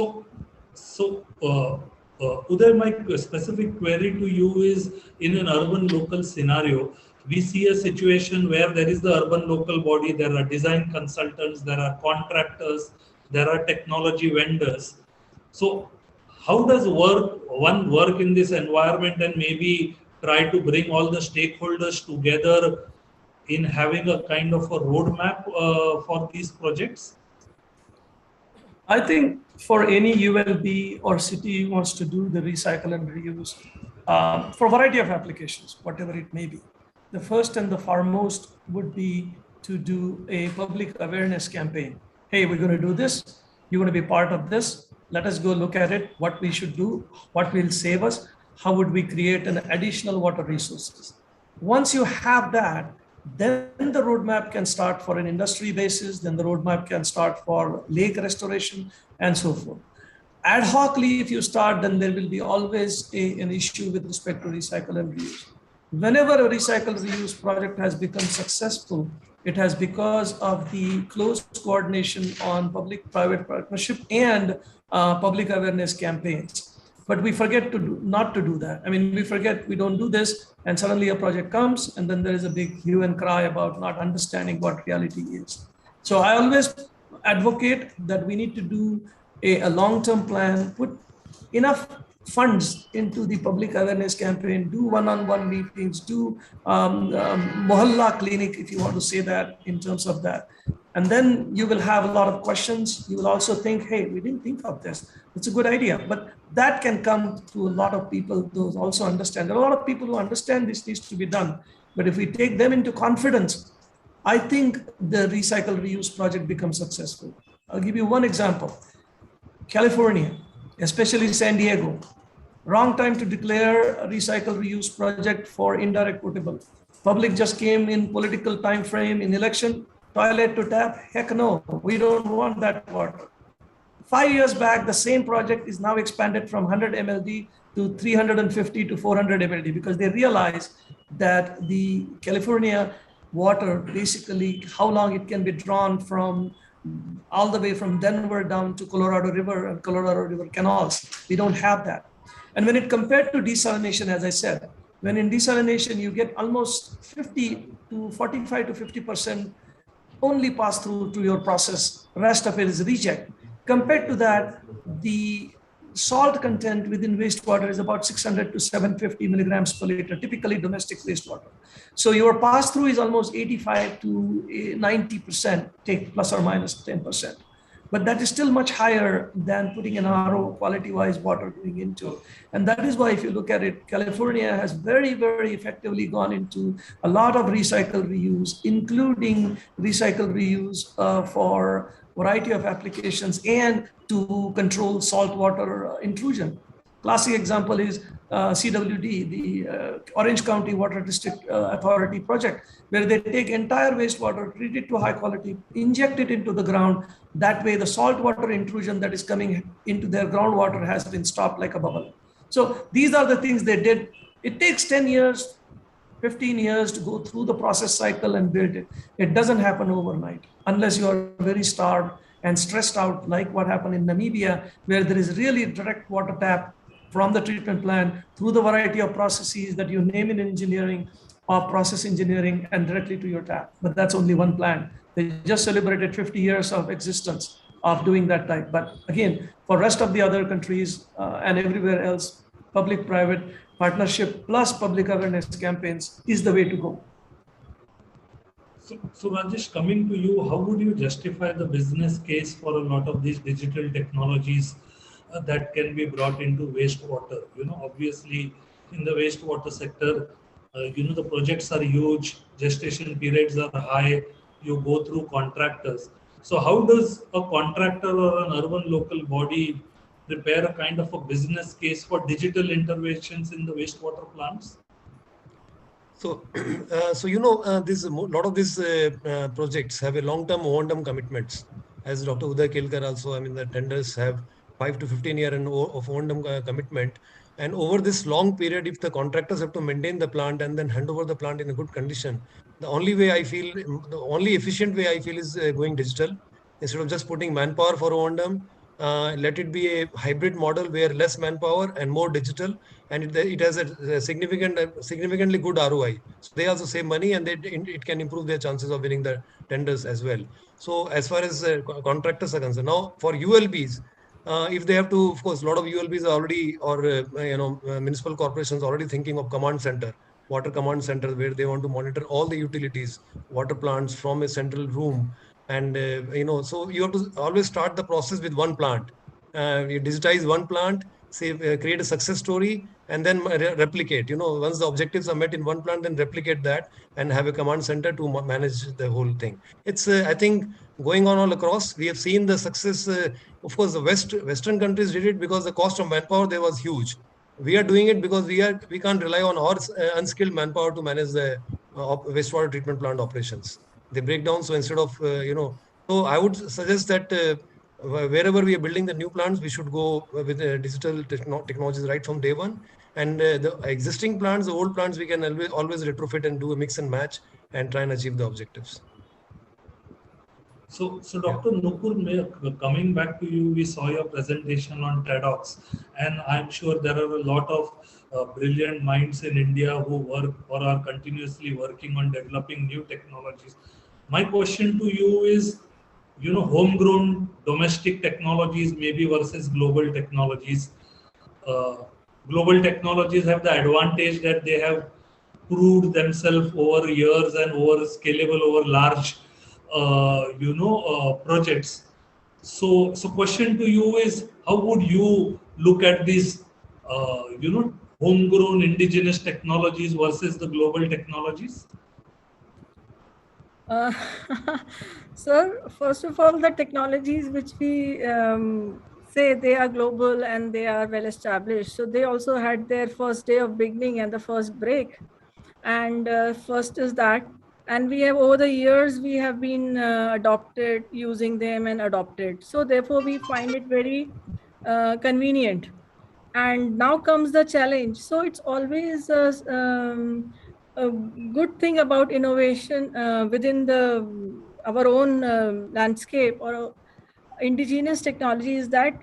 Uday, my specific query to you is, in an urban local scenario, we see a situation where there is the urban local body, there are design consultants, there are contractors, there are technology vendors. So how does one work in this environment and maybe try to bring all the stakeholders together in having a kind of a roadmap for these projects? I think for any ULB or city who wants to do the recycle and reuse for a variety of applications, whatever it may be, the first and the foremost would be to do a public awareness campaign. Hey, we're going to do this. You're going to be part of this. Let us go look at it, what we should do, what will save us, how would we create an additional water resources. Once you have that, then the roadmap can start for an industry basis, then the roadmap can start for lake restoration and so forth. Ad hocly, if you start, then there will be always an issue with respect to recycle and reuse. Whenever a recycle reuse project has become successful, it has because of the close coordination on public-private partnership and public awareness campaigns. But we forget not to do that. I mean, we forget, we don't do this, and suddenly a project comes, and then there is a big hue and cry about not understanding what reality is. So I always advocate that we need to do a long-term plan, put enough funds into the public awareness campaign, do one-on-one meetings, do mohalla clinic, if you want to say that in terms of that. And then you will have a lot of questions. You will also think, hey, we didn't think of this. It's a good idea. But that can come to a lot of people who also understand. There are a lot of people who understand this needs to be done. But if we take them into confidence, I think the recycle reuse project becomes successful. I'll give you one example. California, especially San Diego, wrong time to declare a recycle reuse project for indirect potable. Public just came in political time frame in election. Toilet to tap, heck no, we don't want that water. 5 years back, the same project is now expanded from 100 MLD to 350 to 400 MLD because they realize that the California water, basically how long it can be drawn from all the way from Denver down to Colorado River and Colorado River canals. We don't have that. And when it compared to desalination, as I said, when in desalination, you get almost 50 to 45 to 50% only pass through to your process. Rest of it is reject. Compared to that, the salt content within wastewater is about 600 to 750 milligrams per liter, typically domestic wastewater. So your pass through is almost 85 to 90%, take plus or minus 10%. But that is still much higher than putting an RO quality-wise water going into. And that is why if you look at it, California has very, very effectively gone into a lot of recycle reuse, including recycle reuse for a variety of applications and to control saltwater intrusion. Classic example is CWD, the Orange County Water District Authority project, where they take entire wastewater, treat it to high quality, inject it into the ground. That way the saltwater intrusion that is coming into their groundwater has been stopped like a bubble. So these are the things they did. It takes 10 years, 15 years to go through the process cycle and build it. It doesn't happen overnight unless you are very starved and stressed out, like what happened in Namibia, where there is really direct water tap from the treatment plant through the variety of processes that you name in engineering or process engineering and directly to your tap. But that's only one plant. They just celebrated 50 years of existence of doing that type. But again, for rest of the other countries and everywhere else, public-private partnership plus public awareness campaigns is the way to go. So Rajesh, coming to you, how would you justify the business case for a lot of these digital technologies that can be brought into wastewater? Obviously in the wastewater sector, the projects are huge, gestation periods are high, you go through contractors. So how does a contractor or an urban local body prepare a kind of a business case for digital interventions in the wastewater plants? So, this a lot of these projects have a long-term O&M commitments. As Dr. Uday Kelkar also, the tenders have 5 to 15 year of O&M commitment. And over this long period, if the contractors have to maintain the plant and then hand over the plant in a good condition, the only efficient way I feel is going digital. Instead of just putting manpower for O&M, let it be a hybrid model where less manpower and more digital, and it has a significantly good ROI. So they also save money, and it can improve their chances of winning the tenders as well. So as far as contractors are concerned, now for ULBs, if they have to, of course, a lot of ULBs are already, or municipal corporations already thinking of command center, water command center, where they want to monitor all the utilities, water plants from a central room. And so you have to always start the process with one plant. You digitize one plant, create a success story, and then replicate. Once the objectives are met in one plant, then replicate that and have a command center to manage the whole thing. It's I think going on all across. We have seen the success. Of course, the Western countries did it because the cost of manpower there was huge. We are doing it because we can't rely on our unskilled manpower to manage the wastewater treatment plant operations. They break down. So instead of so I would suggest that wherever we are building the new plants, we should go with digital technologies right from day one. And the existing plants, the old plants, we can always retrofit and do a mix and match and try and achieve the objectives. So Dr. Nupur, coming back to you, we saw your presentation on TEDx, and I'm sure there are a lot of brilliant minds in India who work or are continuously working on developing new technologies. My question to you is, homegrown domestic technologies maybe versus global technologies. Global technologies have the advantage that they have proved themselves over years and over scalable, over large projects. So question to you is, how would you look at these homegrown indigenous technologies versus the global technologies? Sir, first of all, the technologies which we say they are global and they are well established, so they also had their first day of beginning and the first break. And first is that, and we have over the years we have been adopted, using them and adopted. So therefore we find it very convenient. And now comes the challenge. So it's always a good thing about innovation within the our own landscape or indigenous technology is that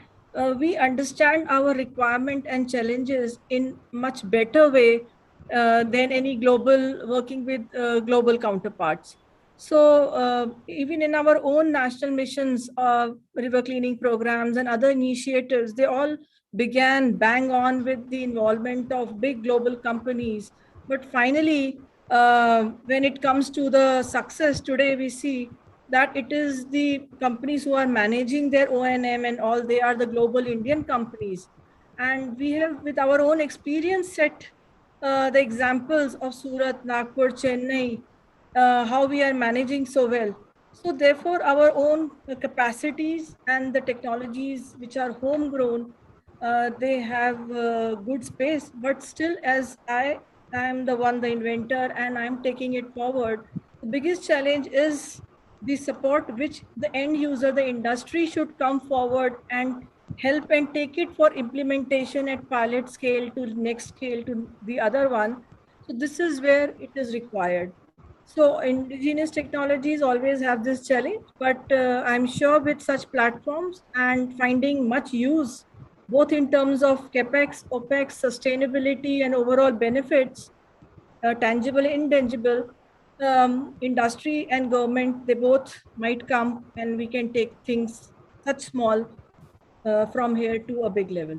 we understand our requirement and challenges in much better way than any global working with global counterparts. So even in our own national missions, river cleaning programs and other initiatives, they all began bang on with the involvement of big global companies. But finally, when it comes to the success today, we see that it is the companies who are managing their O&M and all, they are the global Indian companies. And we have, with our own experience, set the examples of Surat, Nagpur, Chennai, how we are managing so well. So therefore, our own capacities and the technologies which are homegrown, they have good space, but still as I am the one, the inventor, and I'm taking it forward, the biggest challenge is the support which the end user, the industry should come forward and help and take it for implementation at pilot scale to next scale to the other one. So this is where it is required. So indigenous technologies always have this challenge, but I'm sure with such platforms and finding much use, both in terms of CapEx, OpEx, sustainability, and overall benefits, tangible, intangible, industry and government, they both might come and we can take things such small from here to a big level.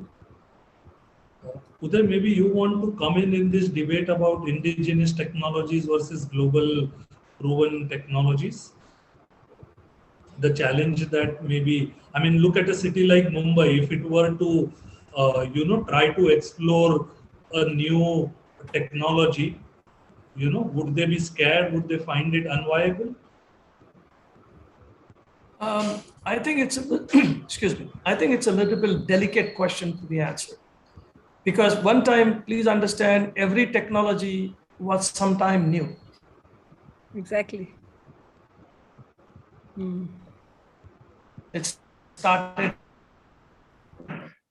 Uday, maybe you want to come in this debate about indigenous technologies versus global proven technologies. The challenge that maybe, I mean, look at a city like Mumbai. If it were to, try to explore a new technology, would they be scared? Would they find it unviable? I think it's excuse me. I think it's a little bit delicate question to be answered, because one time, please understand, every technology was sometime new. Exactly. It started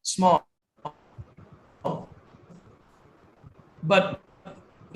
small, but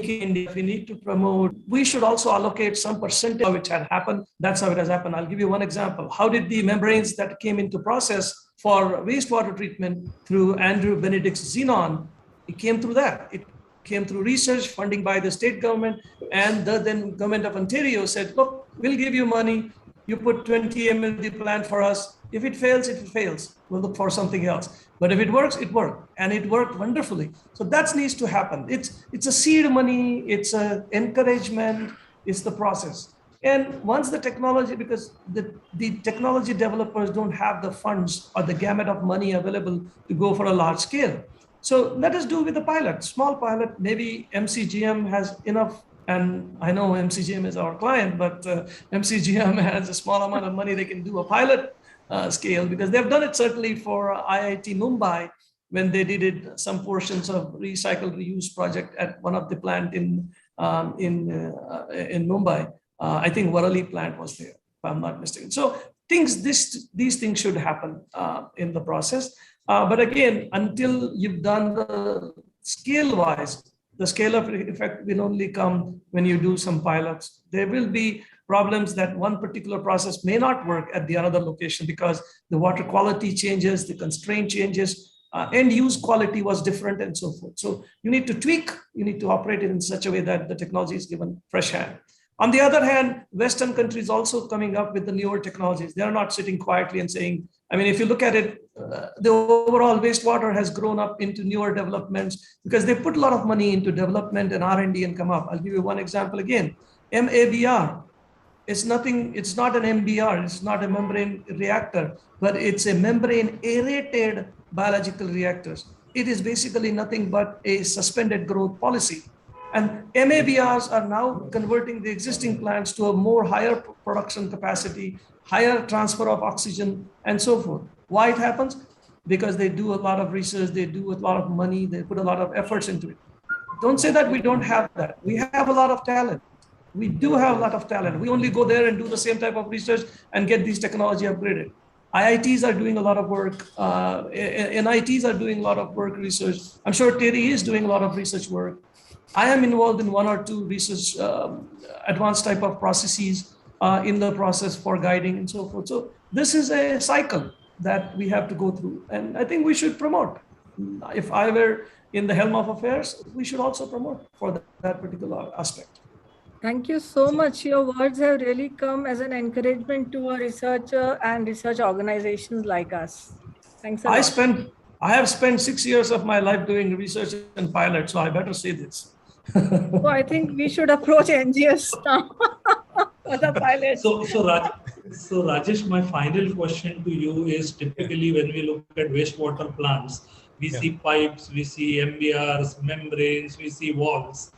if we need to promote, we should also allocate some percentage of which had happened. That's how it has happened. I'll give you one example. How did the membranes that came into process for wastewater treatment through Andrew Benedict's Xenon, it came through that. It came through research funding by the state government, and the then government of Ontario said, look, we'll give you money. You put 20 ml the plant for us. If it fails, it fails. We'll look for something else. But if it works, it worked. And it worked wonderfully. So that needs to happen. It's a seed money. It's an encouragement. It's the process. And once the technology, because the technology developers don't have the funds or the gamut of money available to go for a large scale. So let us do with a pilot, small pilot. Maybe MCGM has enough. And I know MCGM is our client, but MCGM has a small amount of money. They can do a pilot scale, because they've done it certainly for IIT Mumbai when they did some portions of recycle reuse project at one of the plant in Mumbai. I think Warali plant was there, if I'm not mistaken. So these things should happen in the process. But again, until you've done the scale-wise, the scale of effect will only come when you do some pilots. There will be problems that one particular process may not work at the another location because the water quality changes, the constraint changes, end use quality was different, and so forth. So you need to tweak, you need to operate it in such a way that the technology is given fresh hand. On the other hand, Western countries also coming up with the newer technologies. They're not sitting quietly and saying, I mean, if you look at it, the overall wastewater has grown up into newer developments because they put a lot of money into development and R&D and come up. I'll give you one example again. MABR. It's nothing, it's not an MBR, it's not a membrane reactor, but it's a membrane aerated biological reactors. It is basically nothing but a suspended growth policy. And MABRs are now converting the existing plants to a more higher production capacity, higher transfer of oxygen, and so forth. Why it happens? Because they do a lot of research, they do a lot of money, they put a lot of efforts into it. Don't say that we don't have that. We have a lot of talent. We do have a lot of talent. We only go there and do the same type of research and get these technology upgraded. IITs are doing a lot of work. NITs are doing a lot of work research. I'm sure Terry is doing a lot of research work. I am involved in one or two research advanced type of processes. in the process for guiding and so forth. So this is a cycle that we have to go through. And I think we should promote. If I were in the helm of affairs, we should also promote for that particular aspect. Thank you so much. Your words have really come as an encouragement to a researcher and research organizations like us. Thanks a lot. I have spent 6 years of my life doing research and pilot, so I better say this. So I think we should approach NGS now for the pilot. So Rajesh, my final question to you is, typically when we look at wastewater plants, we see pipes, we see MBRs, membranes, we see walls.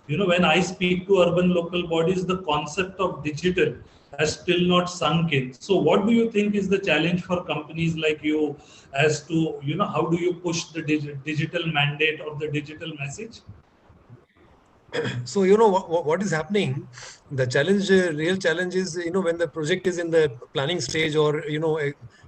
You know, when I speak to urban local bodies, the concept of digital has still not sunk in. So what do you think is the challenge for companies like you as to, you know, how do you push the digital mandate or the digital message? So, you know, what is happening, the challenge, real challenge is, you know, when the project is in the planning stage or, you know,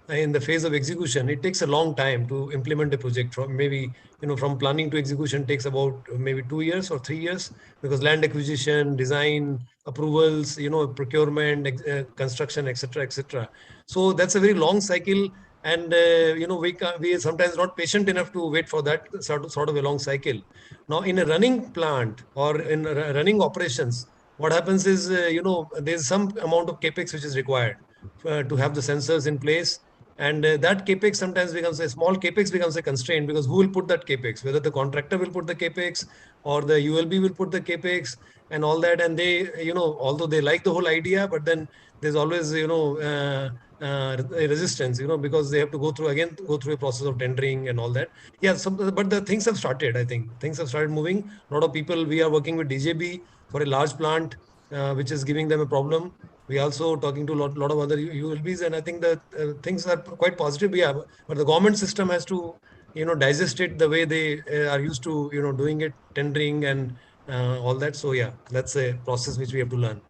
in the phase of execution, it takes a long time to implement a project. From maybe, you know, from planning to execution takes about maybe 2 years or 3 years, because land acquisition, design, approvals, you know, procurement, construction, etc., etc. So that's a very long cycle. And, you know, we are sometimes not patient enough to wait for that sort of a long cycle. Now, in a running plant or in running operations, what happens is, you know, there's some amount of capex which is required to have the sensors in place. And that capex sometimes becomes a small capex becomes a constraint, because who will put that capex? Whether the contractor will put the capex or the ULB will put the capex and all that. And they, you know, although they like the whole idea, but then there's always, you know, a resistance, you know, because they have to go through a process of tendering and all that. Yeah, but the things have started. I think things have started moving. A lot of people, we are working with DJB for a large plant, which is giving them a problem. We also talking to a lot of other ULBs, and I think that things are quite positive. Yeah, but the government system has to, you know, digest it the way they are used to, you know, doing it, tendering and all that. So yeah, that's a process which we have to learn.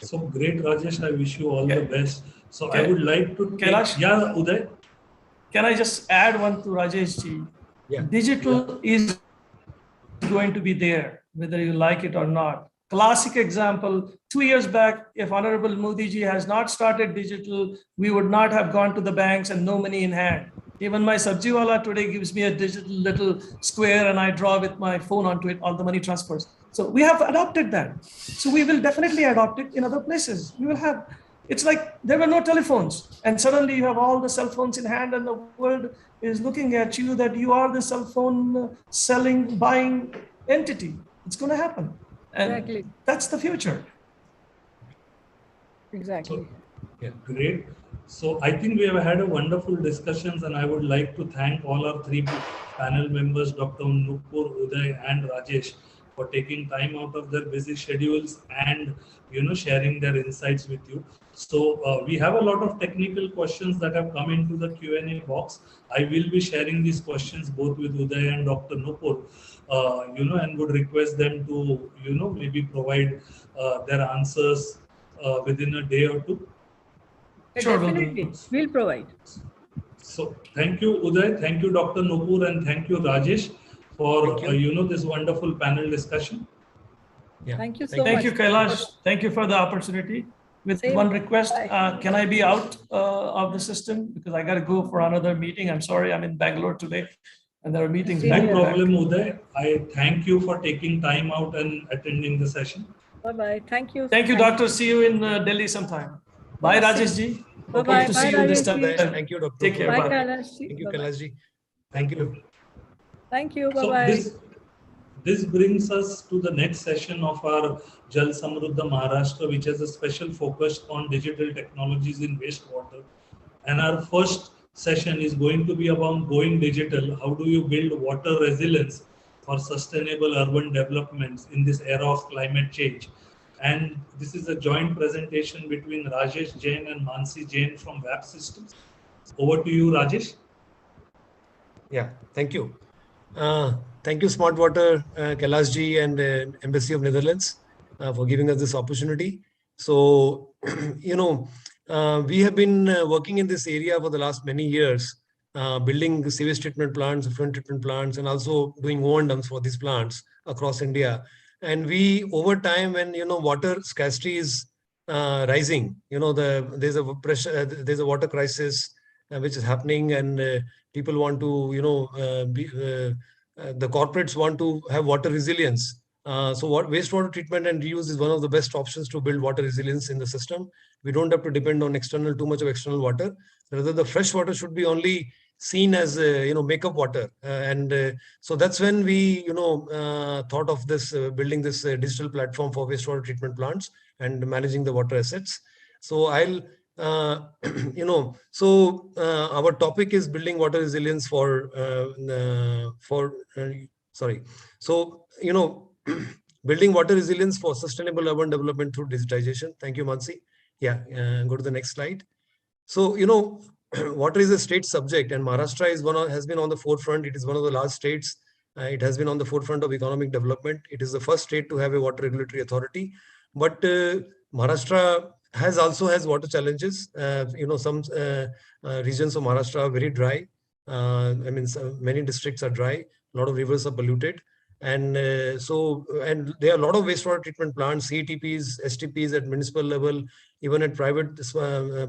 So great, Rajesh. I wish you all the best. So I would like to Uday. Can I just add one to Rajesh ji? Yeah. Digital is going to be there, whether you like it or not. Classic example, 2 years back, if Honorable Modi ji has not started digital, we would not have gone to the banks and no money in hand. Even my sabjiwala today gives me a digital little square and I draw with my phone onto it, all the money transfers. So we have adopted that. So we will definitely adopt it in other places. We will have, it's like there were no telephones and suddenly you have all the cell phones in hand and the world is looking at you that you are the cell phone selling, buying entity. It's going to happen. And exactly. That's the future. Exactly. So, yeah, great. So I think we have had a wonderful discussions, and I would like to thank all our 3 panel members, Dr. Nupur, Uday and Rajesh, for taking time out of their busy schedules and, you know, sharing their insights with you. So we have a lot of technical questions that have come into the Q&A box. I will be sharing these questions both with Uday and Dr. Nupur, you know, and would request them to, you know, maybe provide their answers within a day or two. Sure, definitely, we'll provide. So thank you, Uday, thank you, Dr. Nupur, and thank you, Rajesh, for you know, this wonderful panel discussion. Yeah. Thank you so much. Thank you, Kailash. Thank you for the opportunity. With one request, can I be out of the system because I got to go for another meeting? I'm sorry, I'm in Bangalore today, and there are meetings. No problem, Uday. I thank you for taking time out and attending the session. Bye-bye. Thank you. Thank you, doctor. See you in Delhi sometime. Bye, Rajesh ji. Bye-bye. To see you this time. Thank you, doctor. Take care. Bye, Bye. Kailash ji. Thank you, Kailash ji. Thank you. Thank you. Bye-bye. So this brings us to the next session of our Jal Samrudh Maharashtra, which has a special focus on digital technologies in wastewater. And our first session is going to be about going digital. How do you build water resilience for sustainable urban developments in this era of climate change? And this is a joint presentation between Rajesh Jain and Mansi Jain from WAP Systems. Over to you, Rajesh. Yeah, thank you. Thank you, Smarudh, Kailash ji and Embassy of Netherlands for giving us this opportunity. So, you know, we have been working in this area for the last many years, building sewage treatment plants, effluent treatment plants, and also doing O&Ms for these plants across India. And we, over time, when, you know, water scarcity is rising. There's a pressure, there's a water crisis which is happening, and people want to, the corporates want to have water resilience. So wastewater treatment and reuse is one of the best options to build water resilience in the system. We don't have to depend on too much of external water. Rather, the fresh water should be only seen as makeup water, so that's when we thought of this building this digital platform for wastewater treatment plants and managing the water assets. So I'll our topic is building water resilience building water resilience for sustainable urban development through digitization. Thank you, Mansi. Yeah, go to the next slide. So, water is a state subject, and Maharashtra has been on the forefront. It is one of the large states. It has been on the forefront of economic development. It is the first state to have a water regulatory authority. But Maharashtra also has water challenges. Some regions of Maharashtra are very dry. Many districts are dry. A lot of rivers are polluted. And there are a lot of wastewater treatment plants, CETPs, STPs at municipal level, even at private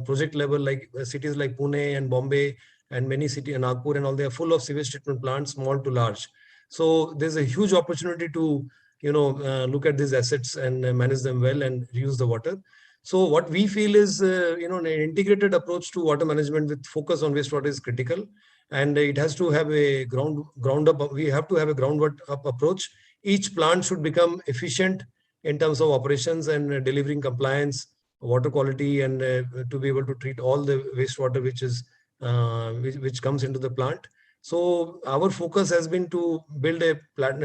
project level, like cities like Pune and Bombay and many cities, and Nagpur and all, they are full of sewage treatment plants, small to large. So there's a huge opportunity to, look at these assets and manage them well and reuse the water. So what we feel is, an integrated approach to water management with focus on wastewater is critical. And it has to have a ground up. We have to have a ground up approach. Each plant should become efficient in terms of operations and delivering compliance, water quality, and to be able to treat all the wastewater which comes into the plant. So our focus has been to build a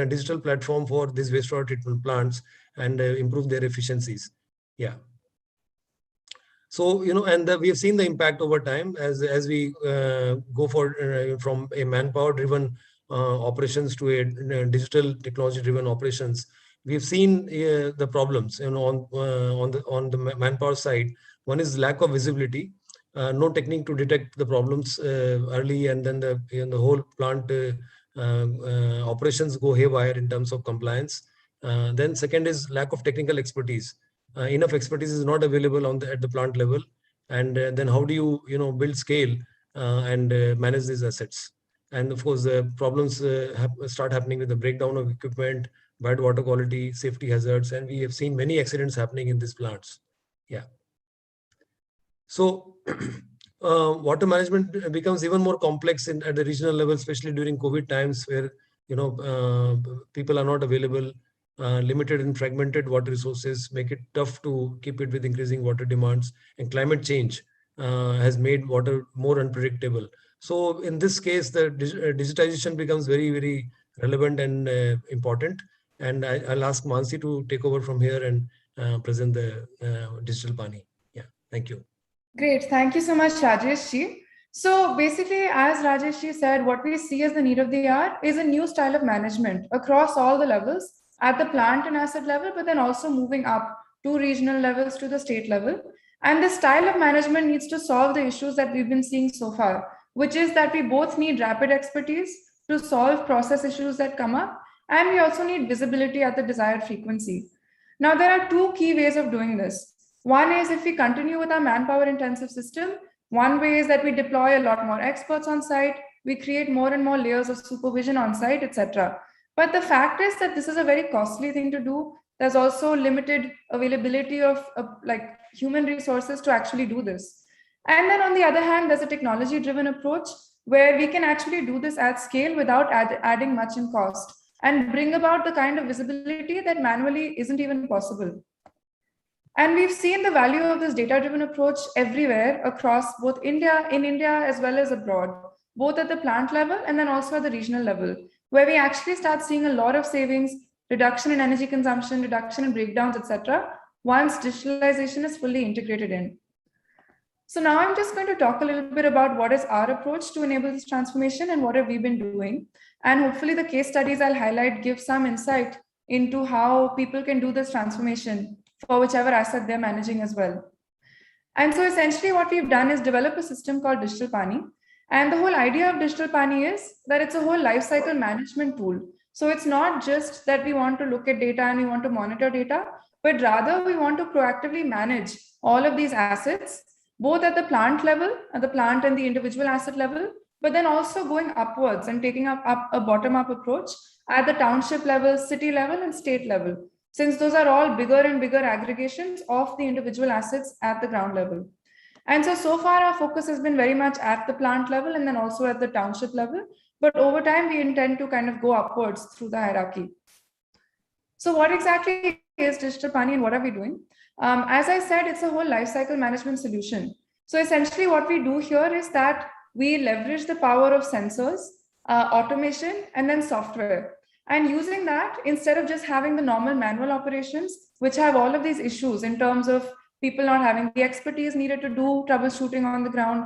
digital platform for these wastewater treatment plants and improve their efficiencies. Yeah. So, and we have seen the impact over time as we go from a manpower-driven operations to a digital technology-driven operations. We have seen the problems, on the manpower side. One is lack of visibility, no technique to detect the problems early, and then the whole plant operations go haywire in terms of compliance. Then second is lack of technical expertise. Enough expertise is not available at the plant level, and then how do you build scale and manage these assets? And of course, the problems start happening with the breakdown of equipment, bad water quality, safety hazards, and we have seen many accidents happening in these plants. Yeah. So water management becomes even more complex at the regional level, especially during COVID times, where people are not available. Limited and fragmented water resources make it tough to keep it with increasing water demands, and climate change has made water more unpredictable. So in this case, the digitization becomes very, very relevant and important. And I'll ask Mansi to take over from here and present the digital Pani. Yeah, thank you. Great, thank you so much, Rajesh Ji. So basically, as Rajesh Ji said, what we see as the need of the hour is a new style of management across all the levels, at the plant and asset level, but then also moving up to regional levels, to the state level. And this style of management needs to solve the issues that we've been seeing so far, which is that we both need rapid expertise to solve process issues that come up, and we also need visibility at the desired frequency. Now, there are two key ways of doing this. One is, if we continue with our manpower intensive system, one way is that we deploy a lot more experts on site, we create more and more layers of supervision on site, etc. But the fact is that this is a very costly thing to do. There's also limited availability of human resources to actually do this. And then on the other hand, there's a technology-driven approach where we can actually do this at scale without adding much in cost and bring about the kind of visibility that manually isn't even possible. And we've seen the value of this data-driven approach everywhere across both in India as well as abroad, both at the plant level and then also at the regional level, where we actually start seeing a lot of savings, reduction in energy consumption, reduction in breakdowns, etc., once digitalization is fully integrated in. So now I'm just going to talk a little bit about what is our approach to enable this transformation and what have we been doing. And hopefully the case studies I'll highlight give some insight into how people can do this transformation for whichever asset they're managing as well. And so essentially what we've done is develop a system called Digital Pani. And the whole idea of Digital Pani is that it's a whole lifecycle management tool. So it's not just that we want to look at data and we want to monitor data, but rather we want to proactively manage all of these assets, both at the plant level, at the plant and the individual asset level, but then also going upwards and taking up a bottom-up approach at the township level, city level, and state level, since those are all bigger and bigger aggregations of the individual assets at the ground level. And so far our focus has been very much at the plant level and then also at the township level, but over time we intend to kind of go upwards through the hierarchy. So what exactly is Digital Pani and what are we doing? As I said, it's a whole life cycle management solution. So essentially what we do here is that we leverage the power of sensors, automation, and then software. And using that, instead of just having the normal manual operations, which have all of these issues in terms of people not having the expertise needed to do troubleshooting on the ground,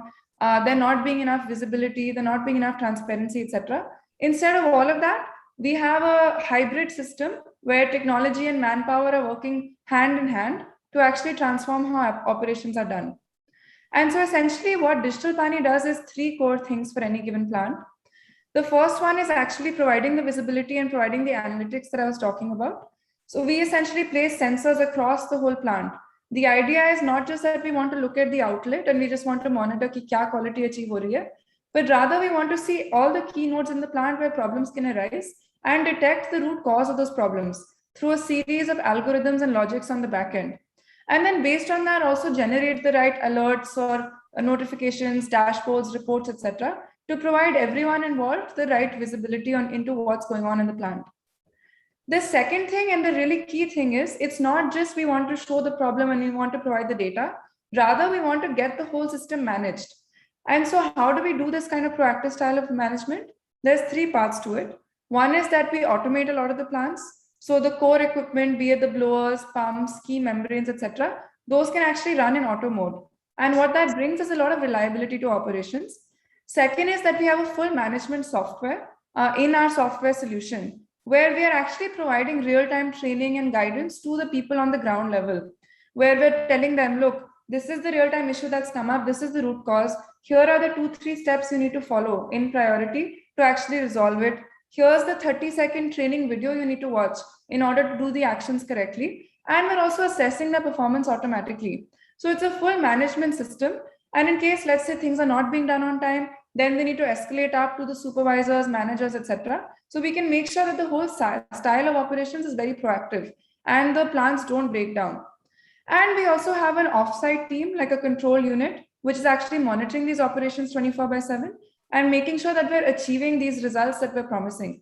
there not being enough visibility, there not being enough transparency, etc. Instead of all of that, we have a hybrid system where technology and manpower are working hand in hand to actually transform how operations are done. And so essentially what Digital Pani does is 3 core things for any given plant. The first one is actually providing the visibility and providing the analytics that I was talking about. So we essentially place sensors across the whole plant. The idea is not just that we want to look at the outlet and we just want to monitor ki kya quality achieve ho rahi hai, but rather we want to see all the key nodes in the plant where problems can arise and detect the root cause of those problems through a series of algorithms and logics on the back end. And then based on that, also generate the right alerts or notifications, dashboards, reports, etc., to provide everyone involved the right visibility into what's going on in the plant. The second thing and the really key thing is, it's not just we want to show the problem and we want to provide the data, rather we want to get the whole system managed. And so how do we do this kind of proactive style of management? There's 3 parts to it. One is that we automate a lot of the plants. So the core equipment, be it the blowers, pumps, key membranes, etc., those can actually run in auto mode. And what that brings is a lot of reliability to operations. Second is that we have a full management software in our software solution, where we are actually providing real-time training and guidance to the people on the ground level, where we're telling them, look, this is the real-time issue that's come up, this is the root cause, here are the 2-3 steps you need to follow in priority to actually resolve it. Here's the 30-second training video you need to watch in order to do the actions correctly. And we're also assessing the performance automatically. So it's a full management system. And in case, let's say things are not being done on time, then we need to escalate up to the supervisors, managers, etc. So we can make sure that the whole style of operations is very proactive and the plants don't break down. And we also have an offsite team, like a control unit, which is actually monitoring these operations 24/7 and making sure that we're achieving these results that we're promising.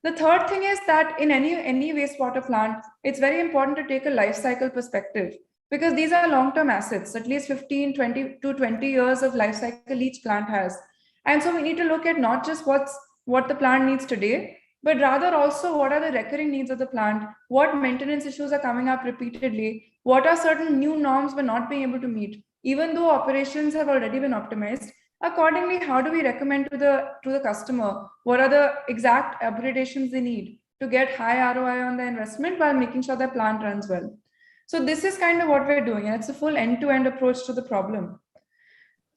The third thing is that in any wastewater plant, it's very important to take a life cycle perspective, because these are long-term assets, at least 15, 20 to 20 years of life cycle each plant has. And so we need to look at not just what the plant needs today, but rather also what are the recurring needs of the plant, what maintenance issues are coming up repeatedly, what are certain new norms we're not being able to meet, even though operations have already been optimized. Accordingly, how do we recommend to the customer what are the exact upgradations they need to get high ROI on their investment while making sure their plant runs well? So this is kind of what we're doing, and it's a full end-to-end approach to the problem.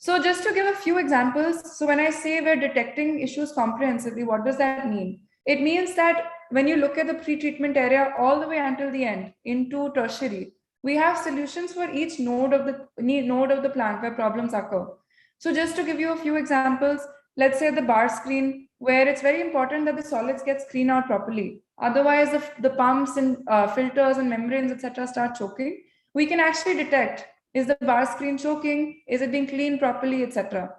So just to give a few examples, so when I say we're detecting issues comprehensively, what does that mean? It means that when you look at the pre-treatment area all the way until the end into tertiary, we have solutions for each node of the plant where problems occur. So just to give you a few examples, let's say the bar screen, where it's very important that the solids get screened out properly. Otherwise, if the pumps and filters and membranes, etc., start choking, we can actually detect, is the bar screen choking? Is it being cleaned properly, etc.?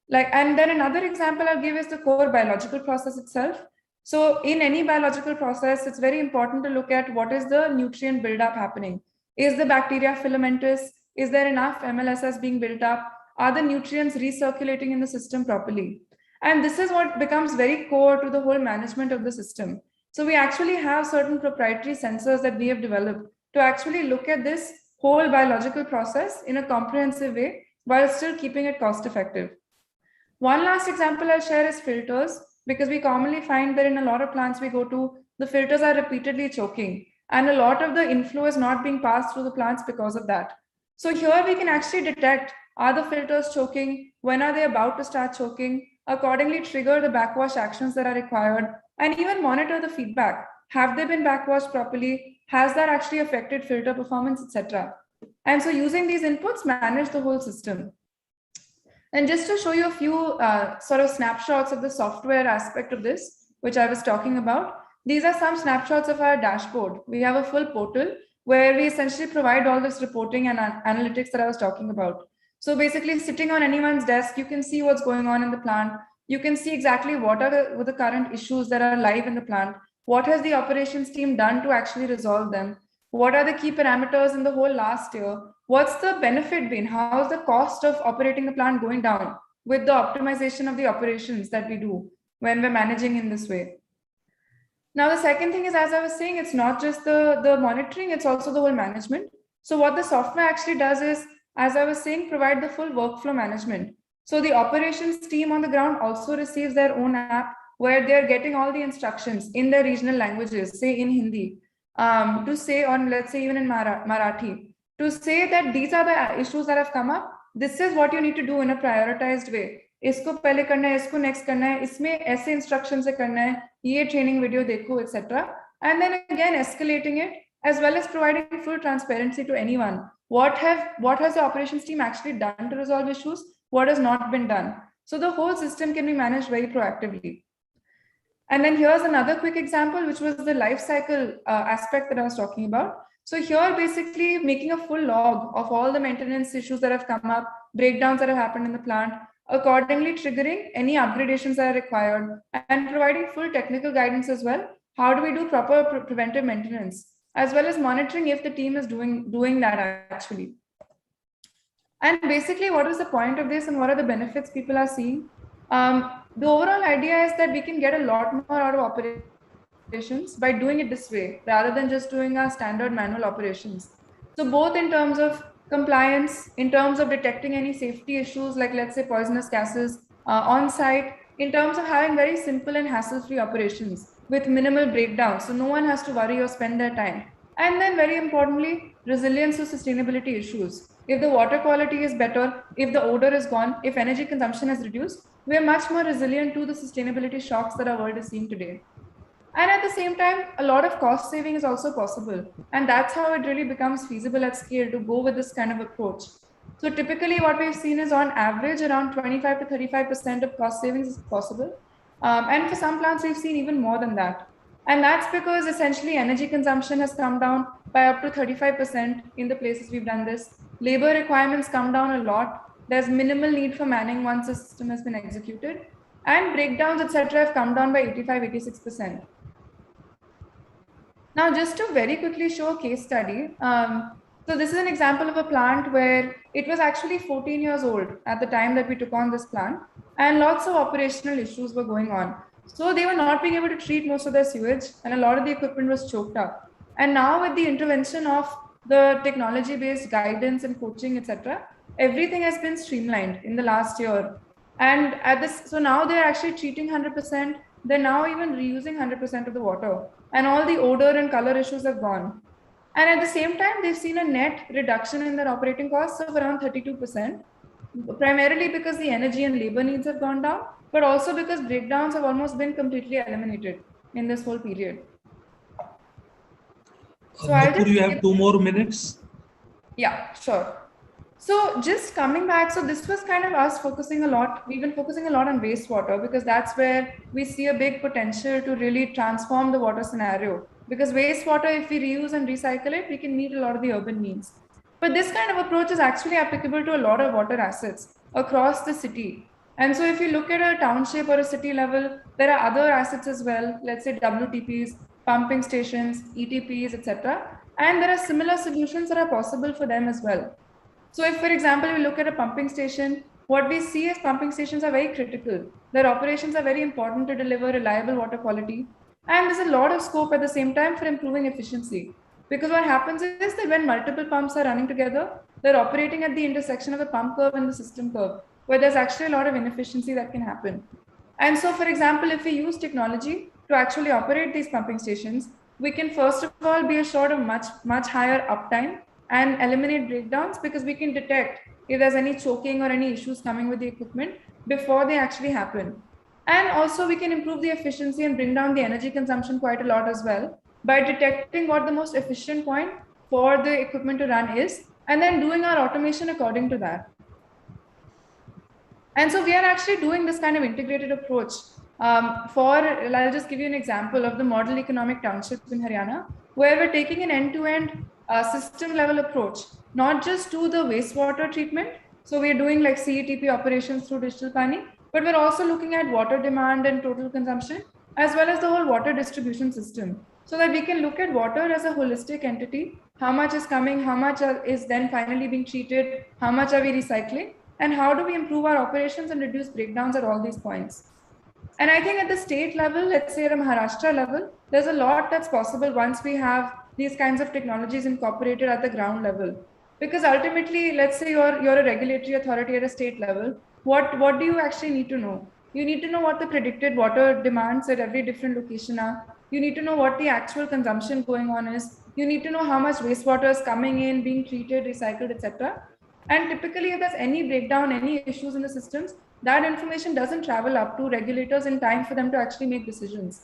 And then another example I'll give is the core biological process itself. So in any biological process, it's very important to look at what is the nutrient buildup happening. Is the bacteria filamentous? Is there enough MLSS being built up? Are the nutrients recirculating in the system properly? And this is what becomes very core to the whole management of the system. So we actually have certain proprietary sensors that we have developed to actually look at this whole biological process in a comprehensive way while still keeping it cost effective. One last example I'll share is filters, because we commonly find that in a lot of plants we go to, the filters are repeatedly choking and a lot of the inflow is not being passed through the plants because of that. So here we can actually detect, are the filters choking? When are they about to start choking? Accordingly, trigger the backwash actions that are required and even monitor the feedback. Have they been backwashed properly? has that actually affected filter performance, etc. And so using these inputs, manage the whole system. And just to show you a few sort of snapshots of the software aspect of this, which I was talking about, these are some snapshots of our dashboard. We have a full portal where we essentially provide all this reporting and analytics that I was talking about. So basically sitting on anyone's desk, you can see what's going on in the plant. You can see exactly what are the current issues that are live in the plant. What has the operations team done to actually resolve them? What are the key parameters in the whole last year? What's the benefit been? How is the cost of operating the plant going down with the optimization of the operations that we do when we're managing in this way? Now, the second thing is, as I was saying, it's not just the monitoring, it's also the whole management. So what the software actually does is, as I was saying, provide the full workflow management. So the operations team on the ground also receives their own app where they're getting all the instructions in their regional languages, say in Hindi, to say on, let's say even in Marathi, to say that these are the issues that have come up. This is what you need to do in a prioritized way. इसको पहले करना है, इसको next करना है, इसमें ऐसे instructions से करना है, ये training video देखो, etc. And then again escalating it, as well as providing full transparency to anyone. What has the operations team actually done to resolve issues? What has not been done? So the whole system can be managed very proactively. And then here's another quick example, which was the life cycle aspect that I was talking about. So here, basically making a full log of all the maintenance issues that have come up, breakdowns that have happened in the plant, accordingly triggering any upgradations that are required, and providing full technical guidance as well. How do we do proper preventive maintenance, as well as monitoring if the team is doing that actually. And basically, what is the point of this and what are the benefits people are seeing? The overall idea is that we can get a lot more out of operations by doing it this way, rather than just doing our standard manual operations. So both in terms of compliance, in terms of detecting any safety issues, like let's say poisonous gases on site, in terms of having very simple and hassle-free operations with minimal breakdowns. So no one has to worry or spend their time. And then very importantly, resilience to sustainability issues. If the water quality is better, if the odor is gone, if energy consumption is reduced, we are much more resilient to the sustainability shocks that our world is seeing today. And at the same time, a lot of cost saving is also possible. And that's how it really becomes feasible at scale to go with this kind of approach. So typically what we've seen is on average around 25 to 35% of cost savings is possible. And for some plants, we've seen even more than that. And that's because essentially energy consumption has come down by up to 35% in the places we've done this. Labor requirements come down a lot. There's minimal need for manning once the system has been executed. And breakdowns, etc., have come down by 85-86%. Now, just to very quickly show a case study. So this is an example of a plant where it was actually 14 years old at the time that we took on this plant, and lots of operational issues were going on. So they were not being able to treat most of their sewage, and a lot of the equipment was choked up. And now with the intervention of the technology-based guidance and coaching, etc., everything has been streamlined in the last year. And so now they're actually treating 100%. They're now even reusing 100% of the water, and all the odor and color issues have gone. And at the same time, they've seen a net reduction in their operating costs of around 32%, primarily because the energy and labor needs have gone down, but also because breakdowns have almost been completely eliminated in this whole period. So Nupur, you have 2 more minutes. Yeah, sure. So just coming back, so this was kind of us focusing a lot. We've been focusing a lot on wastewater because that's where we see a big potential to really transform the water scenario. Because wastewater, if we reuse and recycle it, we can meet a lot of the urban needs. But this kind of approach is actually applicable to a lot of water assets across the city. And so if you look at a township or a city level, there are other assets as well, let's say WTPs, pumping stations, ETPs, etc. And there are similar solutions that are possible for them as well. So if, for example, we look at a pumping station, what we see is pumping stations are very critical. Their operations are very important to deliver reliable water quality. And there's a lot of scope at the same time for improving efficiency. Because what happens is that when multiple pumps are running together, they're operating at the intersection of the pump curve and the system curve, where there's actually a lot of inefficiency that can happen. And so, for example, if we use technology to actually operate these pumping stations, we can first of all be assured of much higher uptime and eliminate breakdowns because we can detect if there's any choking or any issues coming with the equipment before they actually happen. And also we can improve the efficiency and bring down the energy consumption quite a lot as well, by detecting what the most efficient point for the equipment to run is, and then doing our automation according to that. And so we are actually doing this kind of integrated approach. I'll just give you an example of the model economic township in Haryana, where we're taking an end-to-end system level approach, not just to the wastewater treatment. So we're doing like CETP operations through digital pani, but we're also looking at water demand and total consumption, as well as the whole water distribution system, so that we can look at water as a holistic entity. How much is coming, how much is then finally being treated, how much are we recycling, and how do we improve our operations and reduce breakdowns at all these points. And I think at the state level, let's say at a Maharashtra level, there's a lot that's possible once we have these kinds of technologies incorporated at the ground level. Because ultimately, let's say you're a regulatory authority at a state level, what do you actually need to know? You need to know what the predicted water demands at every different location are. You need to know what the actual consumption going on is. You need to know how much wastewater is coming in, being treated, recycled, etc. And typically, if there's any breakdown, any issues in the systems, that information doesn't travel up to regulators in time for them to actually make decisions.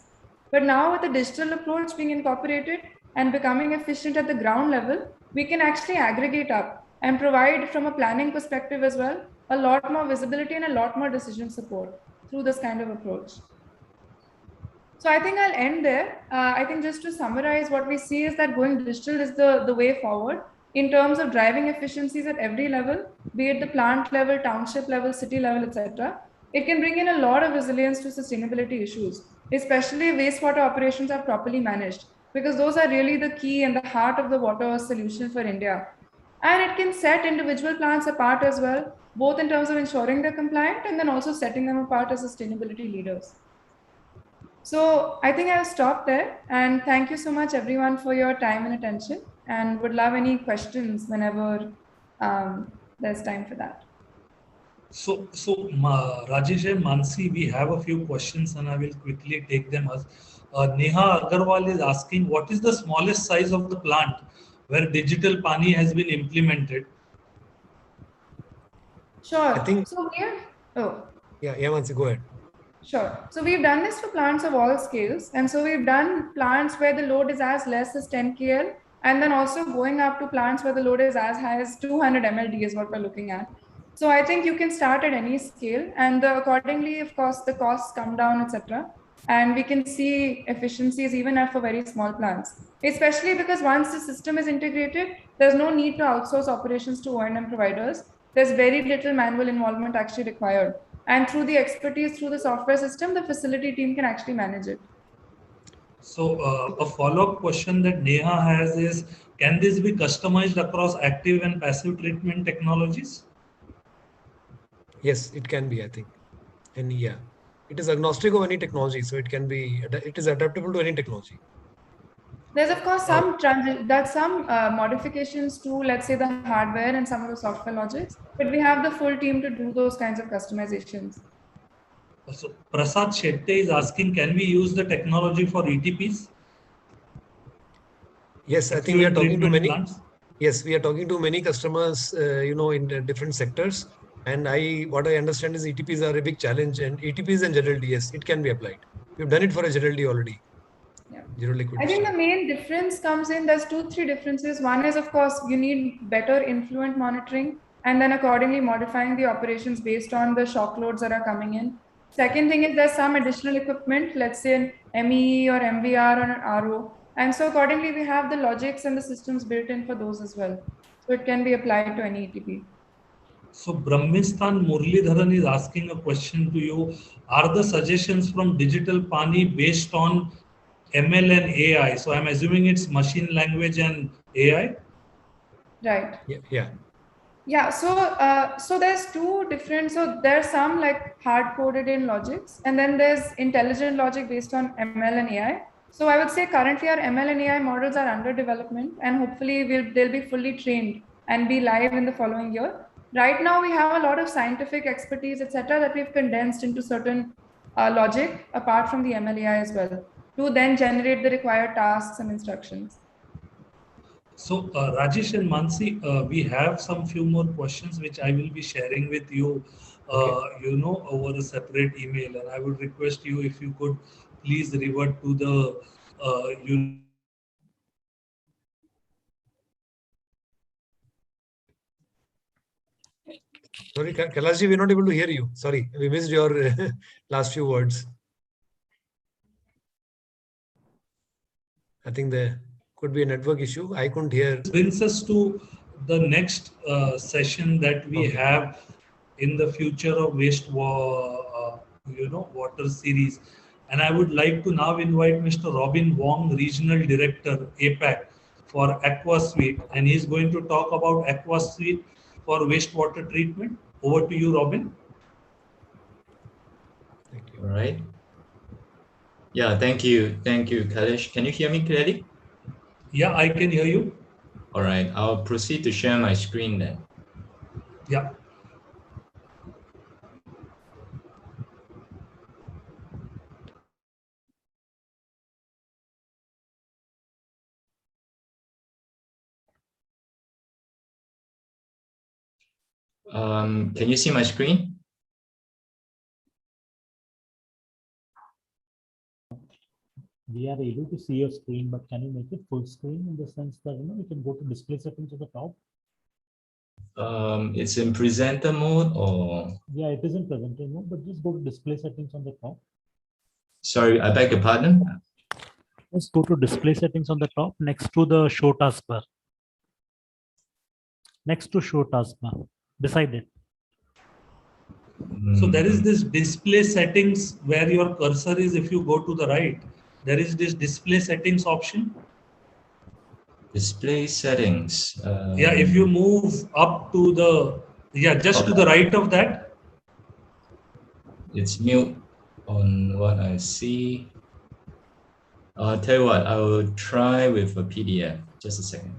But now with the digital approach being incorporated and becoming efficient at the ground level, we can actually aggregate up and provide, from a planning perspective as well, a lot more visibility and a lot more decision support through this kind of approach. So I think I'll end there. I think just to summarize, what we see is that going digital is the way forward in terms of driving efficiencies at every level, be it the plant level, township level, city level, etc. It can bring in a lot of resilience to sustainability issues, especially if wastewater operations are properly managed, because those are really the key and the heart of the water solution for India. And it can set individual plants apart as well, both in terms of ensuring they're compliant and then also setting them apart as sustainability leaders. So I think I'll stop there, and thank you so much everyone for your time and attention, and would love any questions whenever there's time for that. So Rajesh and Mansi, we have a few questions and I will quickly take them. As Neha Agarwal is asking, what is the smallest size of the plant where digital pani has been implemented? Sure. I think. So Yeah, Mansi, go ahead. Sure. So we've done this for plants of all scales. And so we've done plants where the load is as less as 10 KL, and then also going up to plants where the load is as high as 200 MLD is what we're looking at. So I think you can start at any scale, and accordingly, of course, the costs come down, etc. And we can see efficiencies even for very small plants, especially because once the system is integrated, there's no need to outsource operations to O&M providers. There's very little manual involvement actually required. And through the expertise, through the software system, the facility team can actually manage it. So a follow-up question that Neha has is, can this be customized across active and passive treatment technologies? Yes, it can be, I think. And yeah, it is agnostic of any technology. So it is adaptable to any technology. There's of course some modifications to, let's say, the hardware and some of the software logics, but we have the full team to do those kinds of customizations. So Prasad Shetty is asking, can we use the technology for ETPs? Yes, I think we are talking to many. Plants? Yes, we are talking to many customers, in different sectors. And what I understand is ETPs are a big challenge, and ETPs and ZLD, yes, it can be applied. We've done it for a ZLD already. Yeah. Zero liquid. I think the main difference comes in, there's 2-3 differences. One is, of course, you need better influent monitoring and then accordingly modifying the operations based on the shock loads that are coming in. Second thing is there's some additional equipment, let's say an ME or MVR or an RO. And so accordingly, we have the logics and the systems built in for those as well. So it can be applied to any ETP. So Brahmistan Murlidharan is asking a question to you. Are the suggestions from Digital Pani based on ML and AI? So I'm assuming it's machine language and AI? Right. Yeah. Yeah, so there's two different, so there's some like hard coded in logics, and then there's intelligent logic based on ML and AI. So I would say currently our ML and AI models are under development, and hopefully they'll be fully trained and be live in the following year. Right now we have a lot of scientific expertise, etc., that we've condensed into certain logic apart from the ML AI as well, to then generate the required tasks and instructions. So Rajesh and Mansi, we have some few more questions which I will be sharing with you, over a separate email, and I would request you if you could please revert to the, Sorry, Kailash, we're not able to hear you. Sorry, we missed your last few words. I think there could be a network issue. I couldn't hear. This brings us to the next session that we have in the future of water series. And I would like to now invite Mr. Robin Wong, Regional Director, APAC for Aqua Suite. And he's going to talk about Aqua Suite for wastewater treatment. Over to you, Robin. Thank you. All right. Yeah, thank you. Thank you, Kailash. Can you hear me clearly? Yeah, I can hear you. All right, I'll proceed to share my screen then. Yeah. Can you see my screen? We are able to see your screen, but can you make it full screen in the sense that you can go to display settings at the top? It's in presenter mode or? Yeah, it is in presenter mode, but just go to display settings on the top. Sorry, I beg your pardon? Just go to display settings on the top next to the show taskbar. Next to show taskbar, beside it. So there is this display settings where your cursor is. If you go to the right, there is this display settings option. Display settings. Yeah, if you move up to the, just to the right of that. It's mute on what I see. I'll tell you what, I will try with a PDF. Just a second.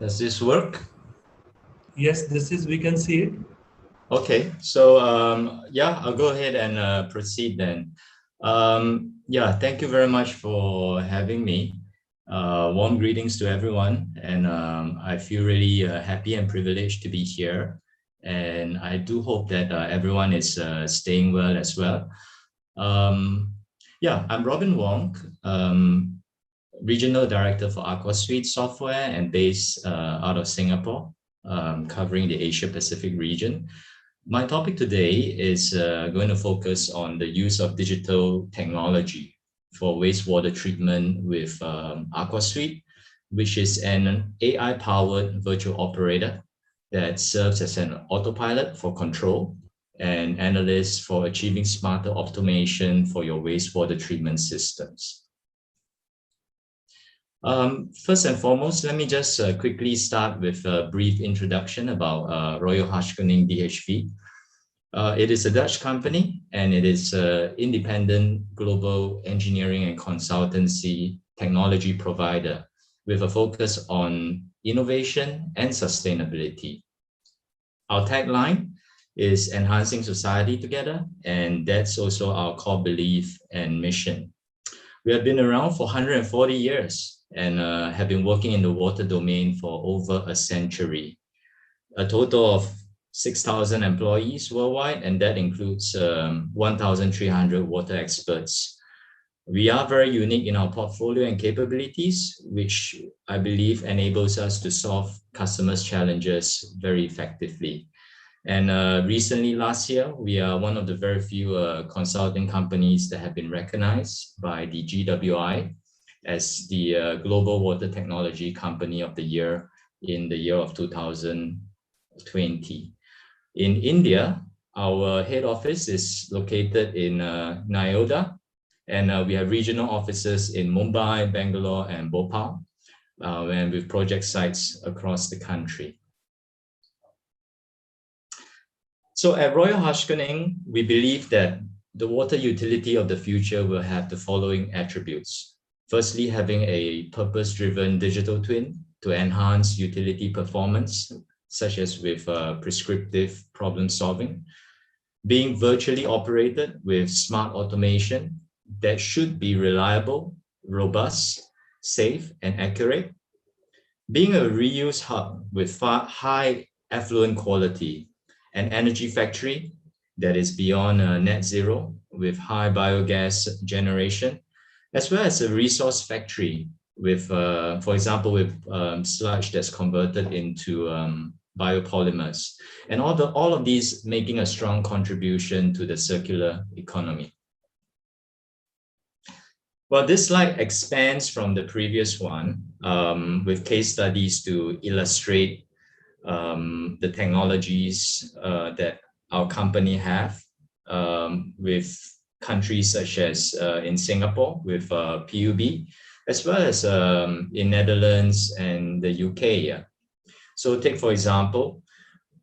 Does this work? Yes, we can see it. Okay, so yeah, I'll go ahead and proceed then. Yeah, thank you very much for having me. Warm greetings to everyone, and I feel really happy and privileged to be here. And I do hope that everyone is staying well as well. Yeah, I'm Robin Wong, Regional Director for Aqua Suite Software and based out of Singapore, covering the Asia Pacific region. My topic today is going to focus on the use of digital technology for wastewater treatment with Aqua Suite, which is an AI-powered virtual operator that serves as an autopilot for control and analyst for achieving smarter automation for your wastewater treatment systems. First and foremost, let me just quickly start with a brief introduction about Royal Haskoning DHV. It is a Dutch company, and it is an independent global engineering and consultancy technology provider with a focus on innovation and sustainability. Our tagline is enhancing society together, and that's also our core belief and mission. We have been around for 140 years and have been working in the water domain for over a century. A total of 6,000 employees worldwide, and that includes 1,300 water experts. We are very unique in our portfolio and capabilities, which I believe enables us to solve customers' challenges very effectively. And recently, last year, we are one of the very few consulting companies that have been recognized by the GWI as the Global Water Technology Company of the Year in the year of 2020. In India, our head office is located in Noida, and we have regional offices in Mumbai, Bangalore, and Bhopal, and with project sites across the country. So at Royal Haskoning, we believe that the water utility of the future will have the following attributes. Firstly, having a purpose-driven digital twin to enhance utility performance, such as with prescriptive problem solving. Being virtually operated with smart automation that should be reliable, robust, safe, and accurate. Being a reuse hub with high effluent quality, an energy factory that is beyond net zero with high biogas generation, as well as a resource factory with, for example, with sludge that's converted into biopolymers, and all of these making a strong contribution to the circular economy. Well, this slide expands from the previous one with case studies to illustrate the technologies that our company have with countries such as in Singapore with PUB, as well as in Netherlands and the UK. Yeah. So take, for example,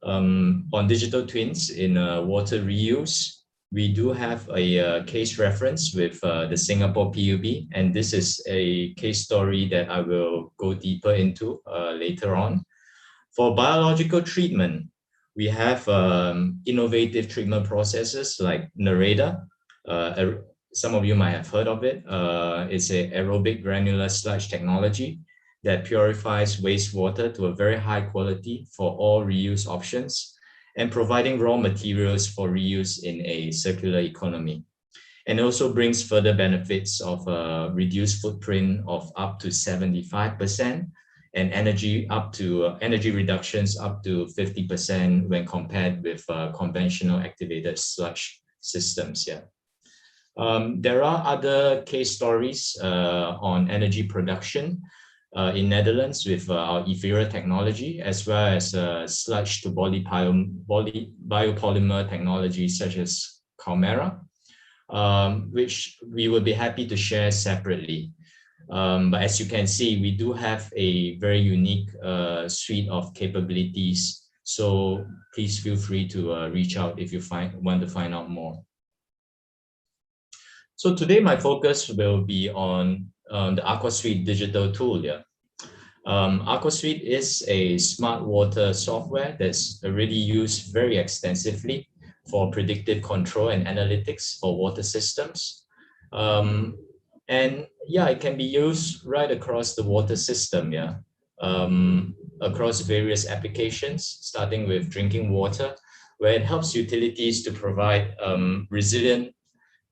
on digital twins in water reuse, we do have a case reference with the Singapore PUB, and this is a case story that I will go deeper into later on. For biological treatment, we have innovative treatment processes like Nareda. Some of you might have heard of it. It's an aerobic granular sludge technology that purifies wastewater to a very high quality for all reuse options, and providing raw materials for reuse in a circular economy. And also brings further benefits of a reduced footprint of up to 75% and energy reductions up to 50% when compared with conventional activated sludge systems. Yeah. There are other case stories on energy production in Netherlands with our Ethereal technology, as well as sludge to biopolymer technology such as Calmera, which we will be happy to share separately. But as you can see, we do have a very unique suite of capabilities. So please feel free to reach out if you want to find out more. So today my focus will be on the Aqua Suite digital tool. Yeah. Aqua Suite is a smart water software that's already used very extensively for predictive control and analytics for water systems. And yeah, it can be used right across the water system, yeah, across various applications, starting with drinking water, where it helps utilities to provide resilient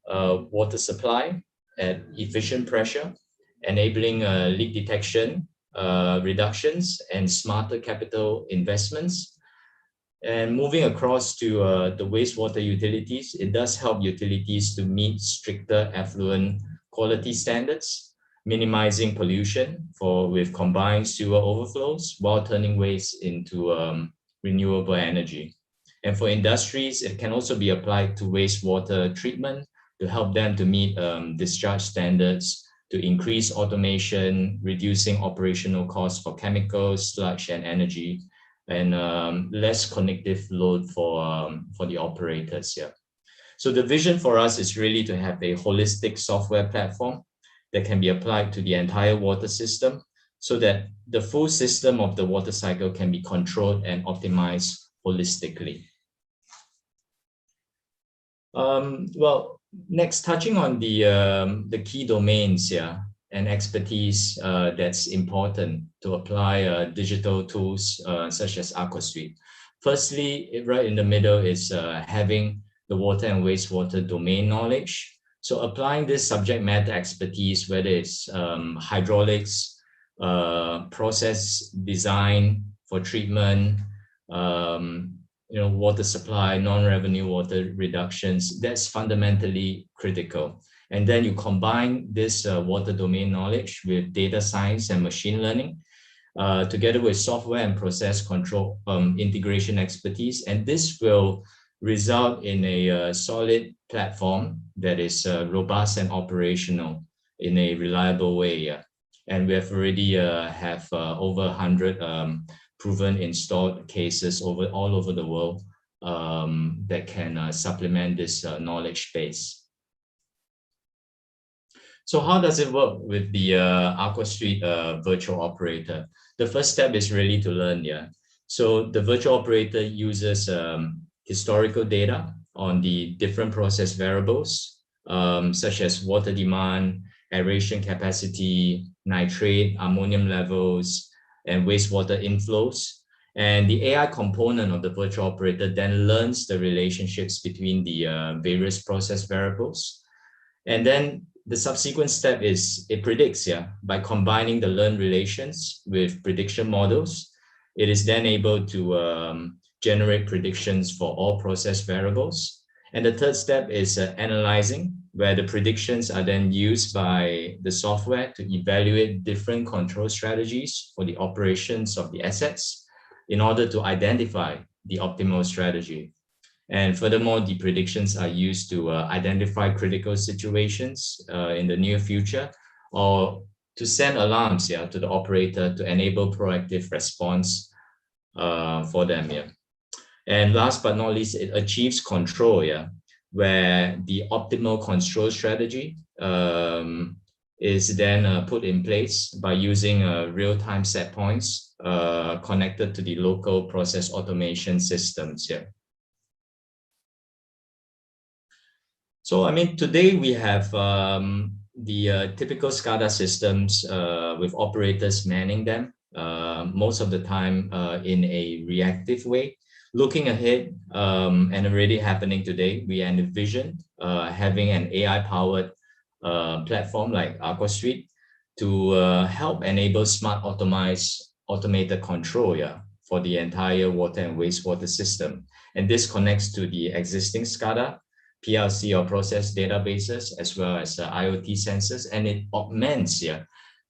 water supply at efficient pressure, enabling leak detection, reductions, and smarter capital investments. And moving across to the wastewater utilities, it does help utilities to meet stricter effluent quality standards, minimizing pollution with combined sewer overflows while turning waste into renewable energy. And for industries, it can also be applied to wastewater treatment to help them to meet discharge standards, to increase automation, reducing operational costs for chemicals, sludge, and energy, and less cognitive load for the operators. Yeah. So the vision for us is really to have a holistic software platform that can be applied to the entire water system so that the full system of the water cycle can be controlled and optimized holistically. Well, next, touching on the key domains here and expertise that's important to apply digital tools such as Aqua Suite. Firstly, right in the middle is having the water and wastewater domain knowledge. So applying this subject matter expertise, whether it's hydraulics, process design for treatment, water supply, non-revenue water reductions, that's fundamentally critical. And then you combine this water domain knowledge with data science and machine learning, together with software and process control integration expertise. And this will result in a solid platform that is robust and operational in a reliable way. Yeah. And we have already have over 100 proven installed cases all over the world that can supplement this knowledge base. So how does it work with the Aqua Suite virtual operator? The first step is really to learn. Yeah. So the virtual operator uses historical data on the different process variables, such as water demand, aeration capacity, nitrate, ammonium levels, and wastewater inflows. And the AI component of the virtual operator then learns the relationships between the various process variables. And then the subsequent step is it predicts, by combining the learned relations with prediction models. It is then able to generate predictions for all process variables. And the third step is analyzing, where the predictions are then used by the software to evaluate different control strategies for the operations of the assets in order to identify the optimal strategy. And furthermore, the predictions are used to identify critical situations in the near future, or to send alarms to the operator to enable proactive response for them. And last but not least, it achieves control, where the optimal control strategy is then put in place by using real-time set points connected to the local process automation systems. So, I mean, today we have the typical SCADA systems with operators manning them, most of the time in a reactive way. Looking ahead, and already happening today, we envision having an AI-powered platform like Aqua Suite to help enable smart automated control for the entire water and wastewater system. And this connects to the existing SCADA, PLC or process databases, as well as IoT sensors, and it augments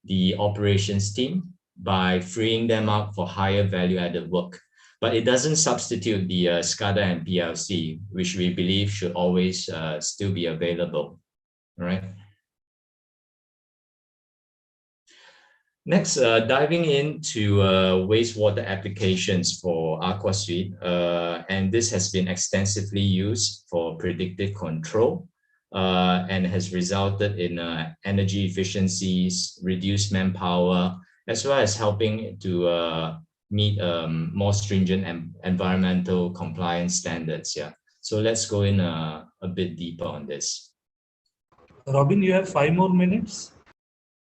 the operations team by freeing them up for higher value-added work. But it doesn't substitute the SCADA and PLC, which we believe should always still be available. All right. Next, diving into wastewater applications for Aqua Suite, and this has been extensively used for predictive control and has resulted in energy efficiencies, reduced manpower, as well as helping to meet more stringent environmental compliance standards. So let's go in a bit deeper on this. Robin, you have 5 more minutes.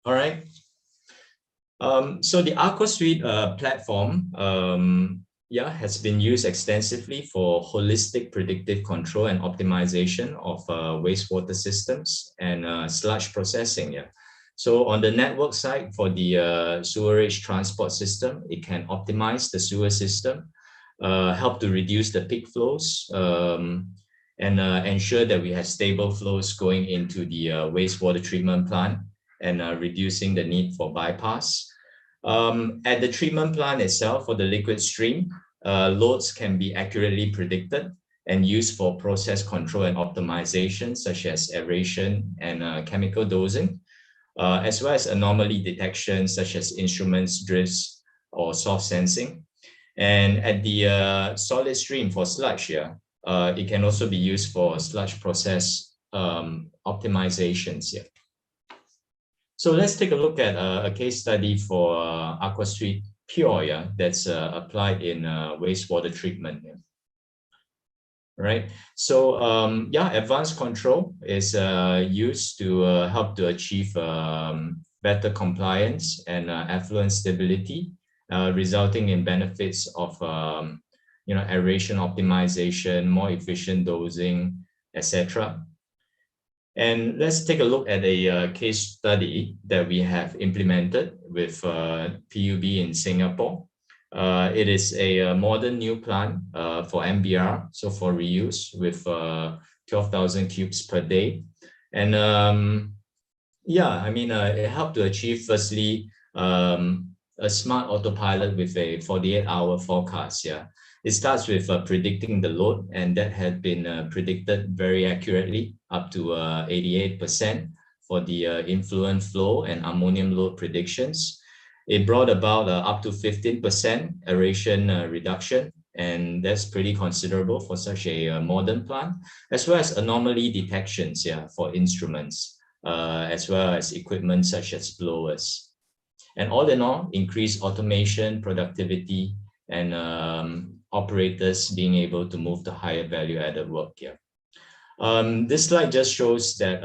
All right. So the Aqua Suite platform has been used extensively for holistic predictive control and optimization of wastewater systems and sludge processing. So on the network side, for the sewerage transport system, it can optimize the sewer system, help to reduce the peak flows, and ensure that we have stable flows going into the wastewater treatment plant and reducing the need for bypass. At the treatment plant itself, for the liquid stream, loads can be accurately predicted and used for process control and optimization, such as aeration and chemical dosing, as well as anomaly detection, such as instruments, drifts, or soft sensing. And at the solid stream for sludge, it can also be used for sludge process optimizations. So let's take a look at a case study for Aqua Suite Pure, that's applied in wastewater treatment. Right. So advanced control is used to help to achieve better compliance and effluent stability, resulting in benefits of aeration optimization, more efficient dosing, etc. And let's take a look at a case study that we have implemented with PUB in Singapore. It is a modern new plant for MBR, so for reuse with 12,000 cubes per day. And it helped to achieve, firstly, a smart autopilot with a 48-hour forecast. It starts with predicting the load, and that had been predicted very accurately, up to 88% for the influent flow and ammonium load predictions. It brought about up to 15% aeration reduction, and that's pretty considerable for such a modern plant, as well as anomaly detections for instruments, as well as equipment such as blowers. And all in all, increased automation, productivity, and operators being able to move to higher value-added work here. This slide just shows that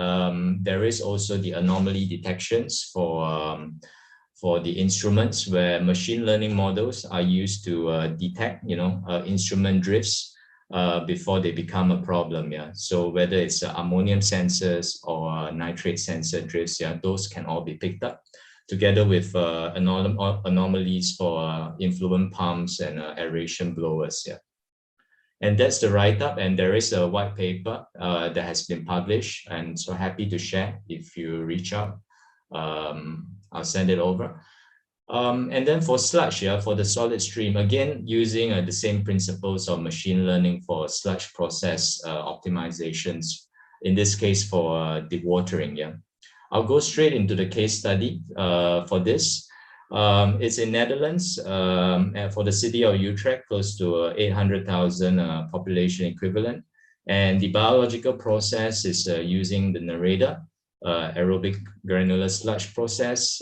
there is also the anomaly detections for the instruments where machine learning models are used to detect, instrument drifts before they become a problem. Yeah. So whether it's ammonium sensors or nitrate sensor drifts, yeah, those can all be picked up together with anomalies for influent pumps and aeration blowers. Yeah. And that's the write-up, and there is a white paper that has been published, and so happy to share. If you reach out, I'll send it over. And then for sludge, yeah, for the solid stream, again, using the same principles of machine learning for sludge process optimizations, in this case for dewatering. Yeah, I'll go straight into the case study for this. It's in Netherlands for the city of Utrecht, close to 800,000 population equivalent. And the biological process is using the Nareda aerobic granular sludge process.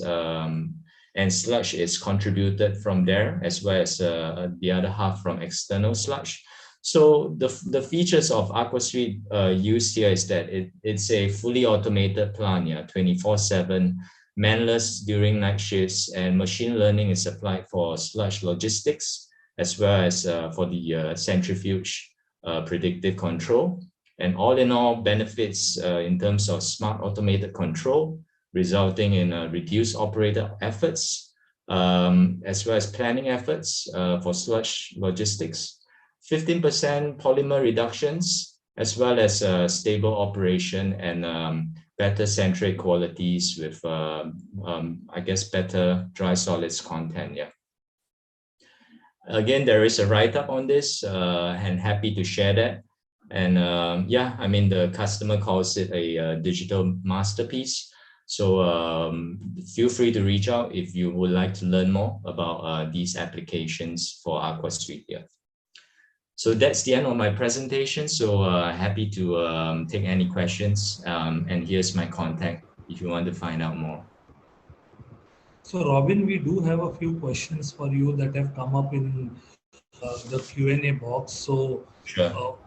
And sludge is contributed from there, as well as the other half from external sludge. So the features of Aqua Suite used here is that it's a fully automated plant, yeah, 24/7, manless during night shifts, and machine learning is applied for sludge logistics, as well as for the centrifuge predictive control. And all in all, benefits in terms of smart automated control, resulting in reduced operator efforts, as well as planning efforts for sludge logistics, 15% polymer reductions, as well as stable operation and better centric qualities with, I guess, better dry solids content. Yeah. Again, there is a write-up on this, and happy to share that. And yeah, I mean, the customer calls it a digital masterpiece. So feel free to reach out if you would like to learn more about these applications for Aqua Suite. Yeah. So that's the end of my presentation. So happy to take any questions. And here's my contact if you want to find out more. So Robin, we do have a few questions for you that have come up in the Q&A box. So sure.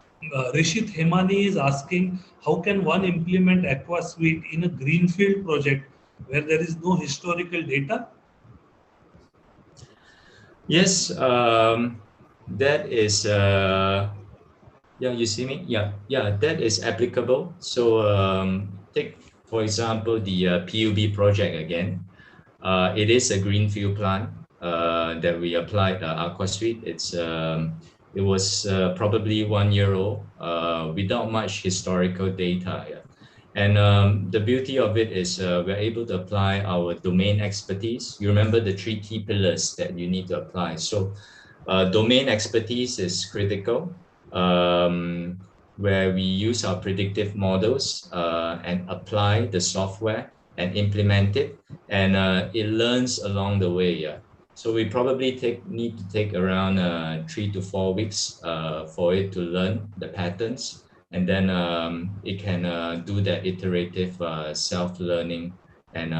Rishit Hemani is asking, how can one implement Aqua Suite in a greenfield project where there is no historical data? Yes, that is, yeah, you see me? Yeah, that is applicable. So take, for example, the PUB project again. It is a greenfield plant that we applied Aqua Suite. It was probably 1 year old without much historical data. Yeah. And the beauty of it is we're able to apply our domain expertise. You remember the 3 key pillars that you need to apply. So domain expertise is critical, where we use our predictive models and apply the software and implement it, and it learns along the way. Yeah. So we probably need to take around 3 to 4 weeks for it to learn the patterns, and then it can do that iterative self-learning, and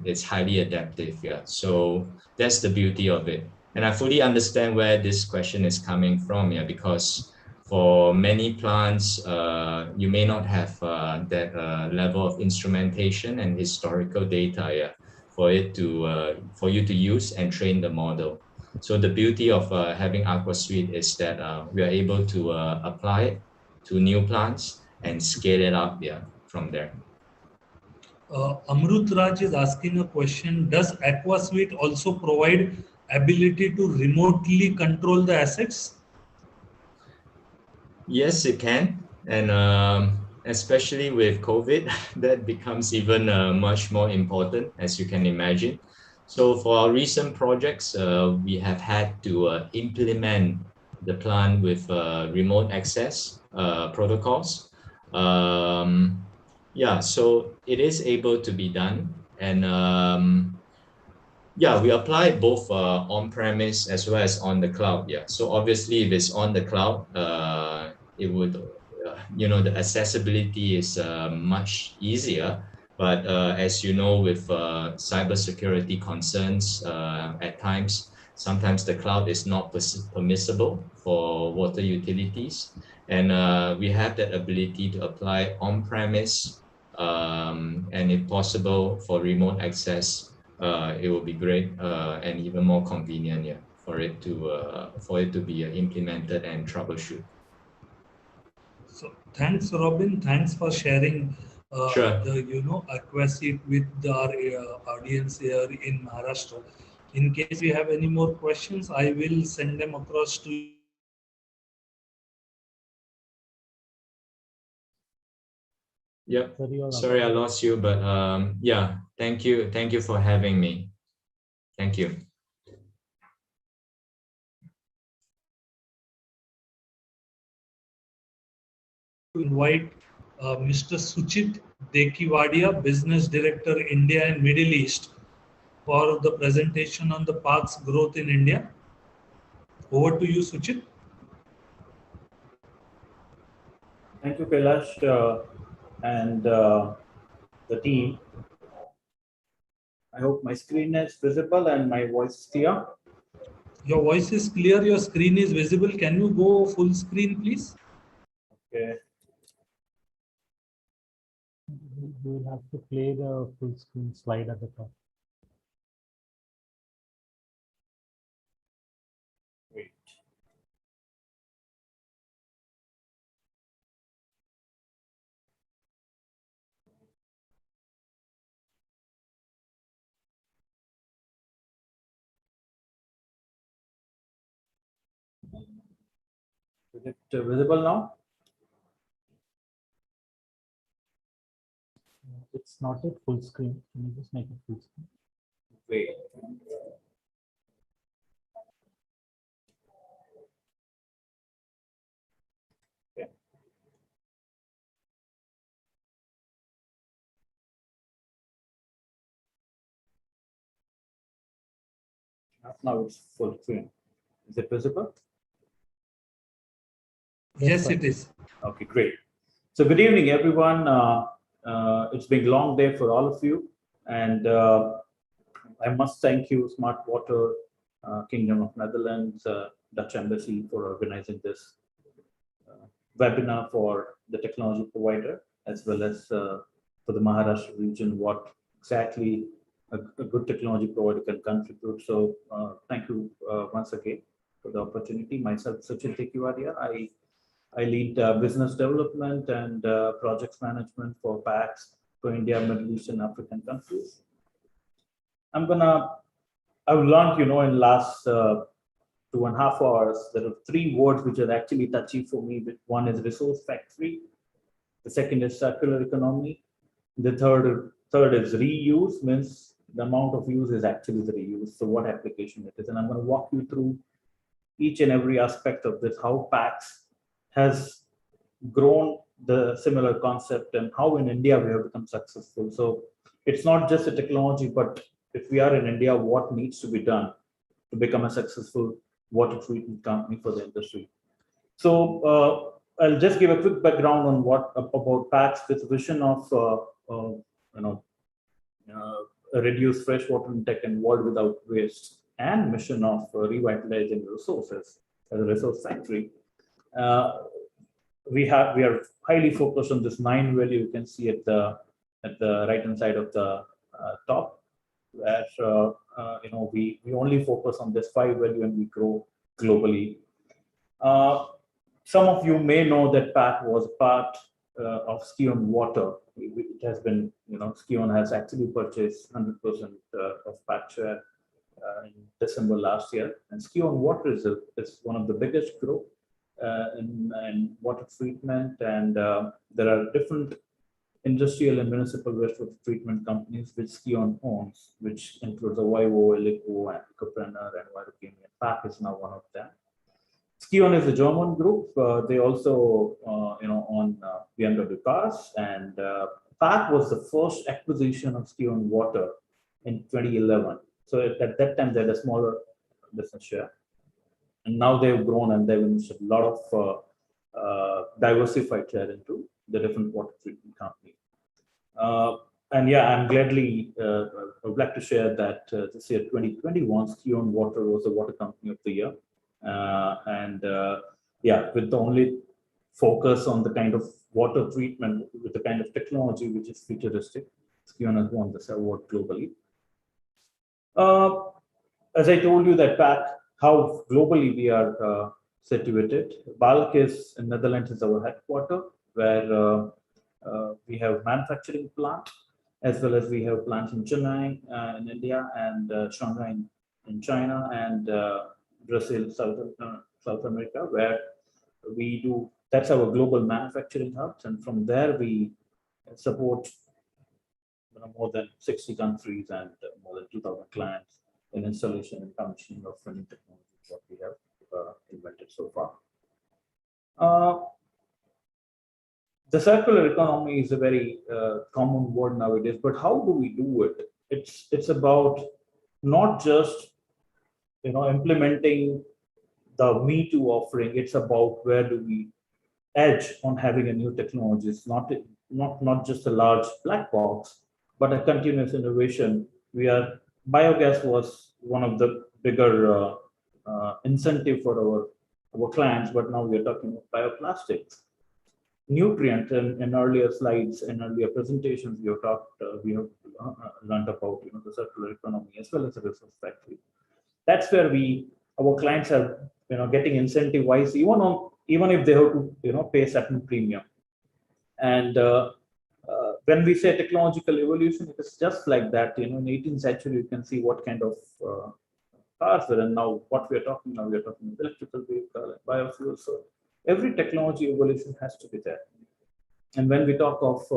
it's highly adaptive. Yeah. So that's the beauty of it. And I fully understand where this question is coming from. Yeah, because for many plants, you may not have that level of instrumentation and historical data, yeah, for you to use and train the model. So the beauty of having Aqua Suite is that we are able to apply it to new plants and scale it up, yeah, from there. Amrut Raj is asking a question: does Aqua Suite also provide ability to remotely control the assets? Yes, it can, and especially with COVID, that becomes even much more important, as you can imagine. So for our recent projects, we have had to implement the plan with remote access protocols. Yeah, so it is able to be done, and yeah, we apply both on-premise as well as on the cloud. Yeah, so obviously, if it's on the cloud, it would, the accessibility is much easier. But as you know, with cybersecurity concerns, at times sometimes the cloud is not permissible for water utilities. And we have that ability to apply on-premise, and if possible for remote access, it will be great and even more convenient, yeah, for it to be implemented and troubleshoot. So thanks, Robin. Thanks for sharing Sure. the Aqua Seed with our audience here in Maharashtra. In case you have any more questions, I will send them across to you. Yep. Sorry, I lost you, but yeah, thank you. Thank you for having me. Thank you. Invite Mr. Suchit Dekiwadia, Business Director, India and Middle East, for the presentation on the park's growth in India. Over to you, Suchit. Thank you, Kailash, and the team. I hope my screen is visible and my voice is clear. Your voice is clear, your screen is visible. Can you go full screen, please? Okay. You will have to play the full screen slide at the top. Wait. Is it visible now? It's not at full screen. Can you just make it full screen? Wait. Okay. Now it's full screen. Is it visible? Yes, it is. Okay, great. So good evening, everyone. It's been a long day for all of you. And I must thank you, Smartwater, Kingdom of Netherlands, Dutch Embassy for organizing this webinar for the technology provider, as well as for the Maharashtra region, what exactly a good technology provider can contribute. So thank you once again for the opportunity. Myself, Suchit Dekiwadia, I lead business development and projects management for PACS for India, Middle East, and African countries. I've learned, in the last 2.5 hours, there are 3 words which are actually touchy for me. One is resource factory. The second is circular economy. The third is reuse, means the amount of use is actually the reuse. So what application it is. And I'm going to walk you through each and every aspect of this, how PACS has grown the similar concept and how in India we have become successful. So it's not just a technology, but if we are in India, what needs to be done to become a successful water treatment company for the industry. So I'll just give a quick background on about PACS with vision of reduce freshwater intake and world without waste, and mission of revitalizing resources as a resource factory. We are highly focused on this 9 value you can see at the right hand side of the top, where we only focus on this 5 value and we grow globally. Some of you may know that PAC was part of Skion Water. It has been, Skion has actually purchased 100% of PAC share in December last year. And Skion Water is one of the biggest group in water treatment, and there are different industrial and municipal wastewater treatment companies which Skion owns, which includes Vivo, Elico, and Ecopreneur, and Virochem. PAC is now one of them. Skion is a German group. They also, own BMW cars, and PAC was the first acquisition of Skion Water in 2011. So at that time, they had a smaller business share. And now they've grown and they've invested a lot of diversified share into the different water treatment companies. And yeah, I'm gladly, I would like to share that this year, 2021, Skion Water was the Water Company of the Year. Yeah, with the only focus on the kind of water treatment with the kind of technology which is futuristic, Skion has won this award globally. As I told you that back, how globally we are situated. Balk is in Netherlands is our headquarter, where we have manufacturing plant, as well as we have plants in Chennai in India, and Shanghai in China, and Brazil, South America, where we do, that's our global manufacturing hubs. And from there, we support more than 60 countries and more than 2,000 clients in installation and commissioning of new technologies that we have invented so far. The circular economy is a very common word nowadays, but how do we do it? It's about not just implementing the Me Too offering. It's about where do we edge on having a new technology. It's not just a large black box, but a continuous innovation. Biogas was one of the bigger incentive for our clients, but now we are talking about bioplastics. Nutrient in earlier slides and earlier presentations, we have learned about the circular economy as well as the resource factory. That's where our clients are getting incentivized even if they have to pay a certain premium. And when we say technological evolution, it is just like that. In 18th century, you can see what kind of cars were, and now what we are talking now, we are talking electrical vehicle and biofuels. So every technology evolution has to be there. And when we talk of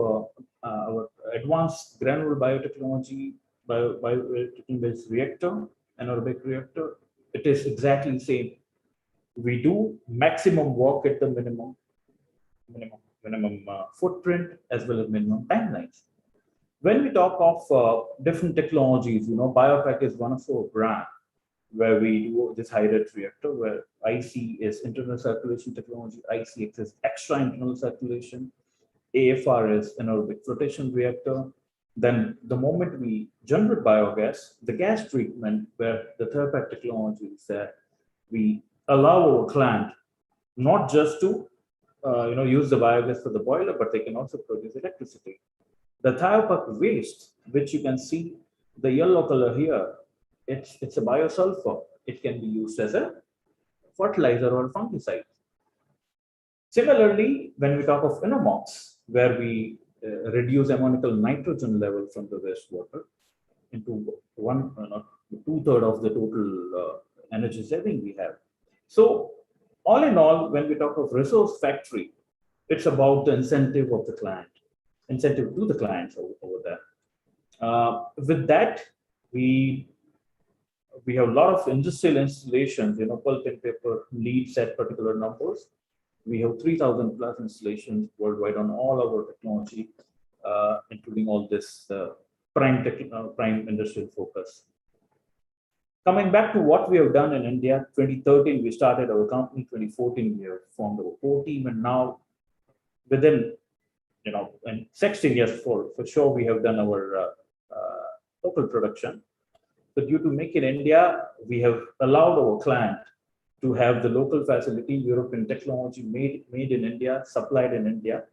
our advanced granular biotechnology, bio-based reactor, anaerobic reactor, it is exactly the same. We do maximum work at the minimum footprint as well as minimum timelines. When we talk of different technologies, Biopack is one of our brand where we do this high-rate reactor, where IC is internal circulation technology, ICX is extra internal circulation, AFR is anaerobic flotation reactor. Then the moment we generate biogas, the gas treatment, where the third-party technology is that we allow our client not just to use the biogas for the boiler, but they can also produce electricity. The thiopac waste, which you can see the yellow color here, it's a biosulfur. It can be used as a fertilizer or a fungicide. Similarly, when we talk of Inomox, where we reduce ammonical nitrogen level from the wastewater into 2/3 of the total energy saving we have. So all in all, when we talk of resource factory, it's about the incentive of the client, incentive to the clients over there. With that, we have a lot of industrial installations, pulp and paper needs at particular numbers. We have 3,000 plus installations worldwide on all our technology, including all this prime industrial focus. Coming back to what we have done in India, 2013, we started our company, 2014, we have formed our core team, and now within, in 16 years for sure, we have done our local production. But due to Make in India, we have allowed our client to have the local facility, European technology made in India, supplied in India.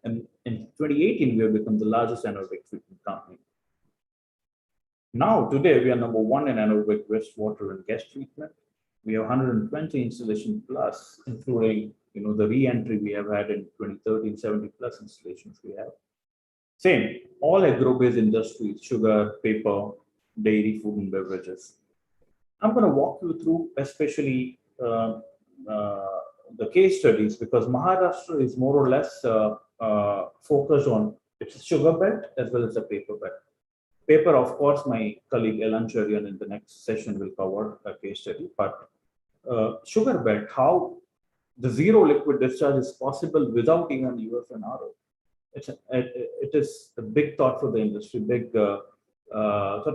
And in 2018, we have become the largest anaerobic treatment company. Now, today, we are number 1 in anaerobic wastewater and gas treatment. We have 120 installation plus, including the re-entry we have had in 2013, 70 plus installations we have. Same, all agro-based industries, sugar, paper, dairy, food and beverages. I'm going to walk you through especially the case studies, because Maharashtra is more or less focused on its sugar belt as well as the paper belt. Paper, of course, my colleague Elan Cherian in the next session will cover a case study, but sugar belt, how the zero liquid discharge is possible without even UF and RO. It is a big thought for the industry, big the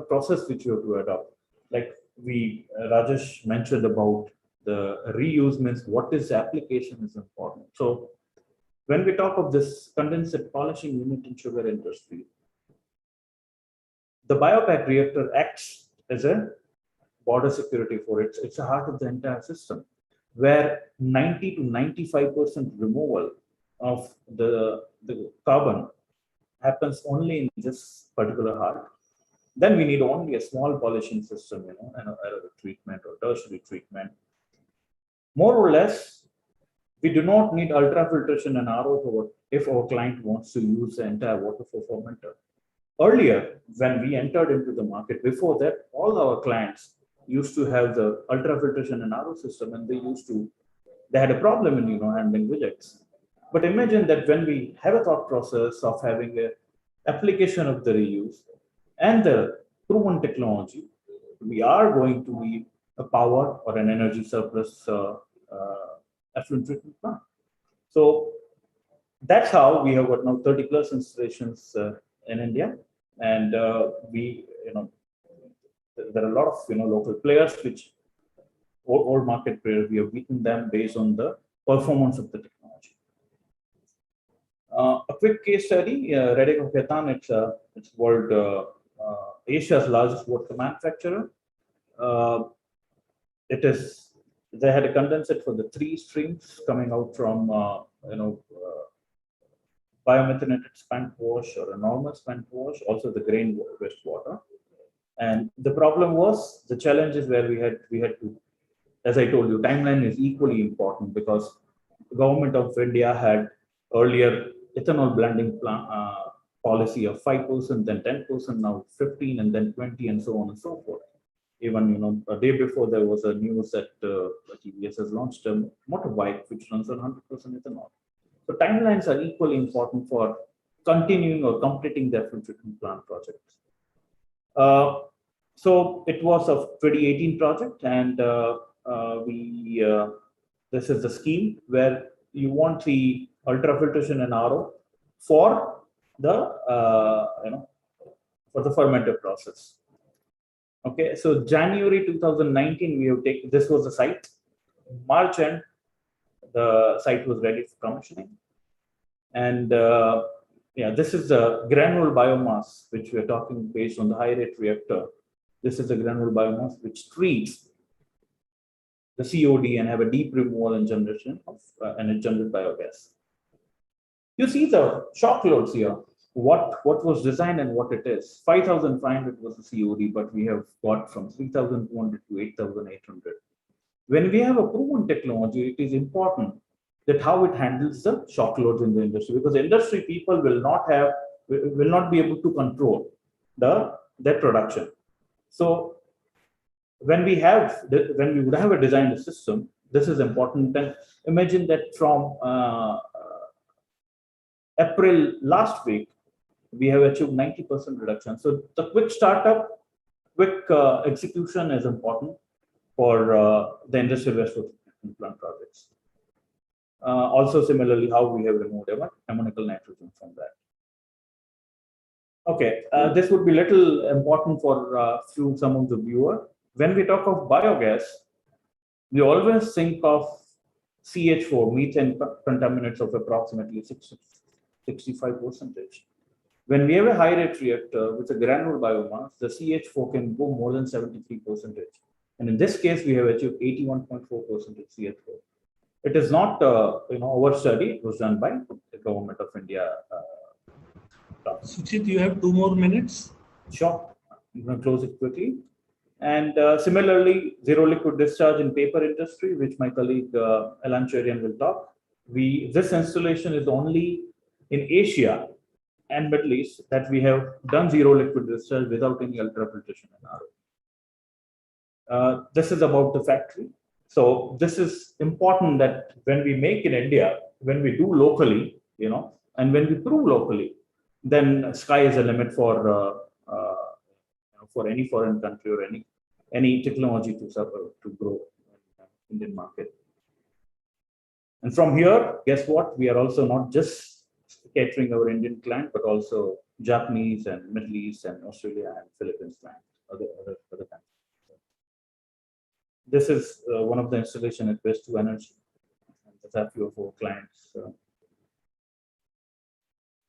process which you have to adopt. Like Rajesh mentioned about the reuse means what is the application is important. So when we talk of this condensate polishing unit in sugar industry, the biopack reactor acts as a border security for it. It's the heart of the entire system, where 90 to 95% removal of the carbon happens only in this particular heart. Then we need only a small polishing system, anaerobic treatment or tertiary treatment. More or less, we do not need ultrafiltration and RO if our client wants to use the entire water for fermenter. Earlier, when we entered into the market, before that, all our clients used to have the ultrafiltration and RO system, and they had a problem in handling rejects. But imagine that when we have a thought process of having a application of the reuse and the proven technology, we are going to need a power or an energy surplus effluent treatment plant. So that's how we have got now 30 plus installations in India, and there are a lot of local players, which old market players. We have beaten them based on the performance of the technology. A quick case study: Redek Khaitan. It's world Asia's largest water manufacturer. They had a condensate for the 3 streams coming out from biomethylated spent wash or a normal spent wash, also the grain wastewater. And the problem was, the challenges where we had to, as I told you, timeline is equally important, because the government of India had earlier ethanol blending policy of 5%, then 10%, now 15%, and then 20%, and so on and so forth. Even a day before, there was a news that TVS has launched a motorbike which runs on 100% ethanol. So timelines are equally important for continuing or completing the effluent treatment plant projects. So it was a 2018 project, and this is the scheme where you want the ultrafiltration and RO for the fermenter process. Okay, so January 2019, we have taken, this was the site. March end, the site was ready for commissioning. And this is the granule biomass, which we are talking based on the high rate reactor. This is the granule biomass which treats the COD and have a deep removal and generation of and it generates biogas. You see the shock loads here. What was designed and what it is. 5,500 was the COD, but we have got from 3,200 to 8,800. When we have a proven technology, it is important that how it handles the shock loads in the industry, because industry people will not be able to control their production. So when we would have a designed system, this is important. And imagine that from April last week, we have achieved 90% reduction. So the quick startup, quick execution is important for the industrial wastewater treatment plant projects. Also, similarly, how we have removed ammoniacal nitrogen from that. Okay, this would be little important for some of the viewer. When we talk of biogas, we always think of CH4, methane contaminants of approximately 65%. When we have a high rate reactor with a granule biomass, the CH4 can go more than 73%. And in this case, we have achieved 81.4% CH4. It is not our study. It was done by the government of India. Suchit, you have 2 more minutes. Sure. I'm going to close it quickly. And similarly, zero liquid discharge in paper industry, which my colleague Alan Cherian will talk. This installation is only in Asia and Middle East that we have done zero liquid discharge without any ultrafiltration and RO. This is about the factory. So this is important that when we make in India, when we do locally, and when we prove locally, then sky is a limit for any foreign country or any technology to grow in the Indian market. And from here, guess what? We are also not just catering our Indian client, but also Japanese and Middle East and Australia and Philippines clients, other countries. This is one of the installation at Waste Energy. That's a few of our clients.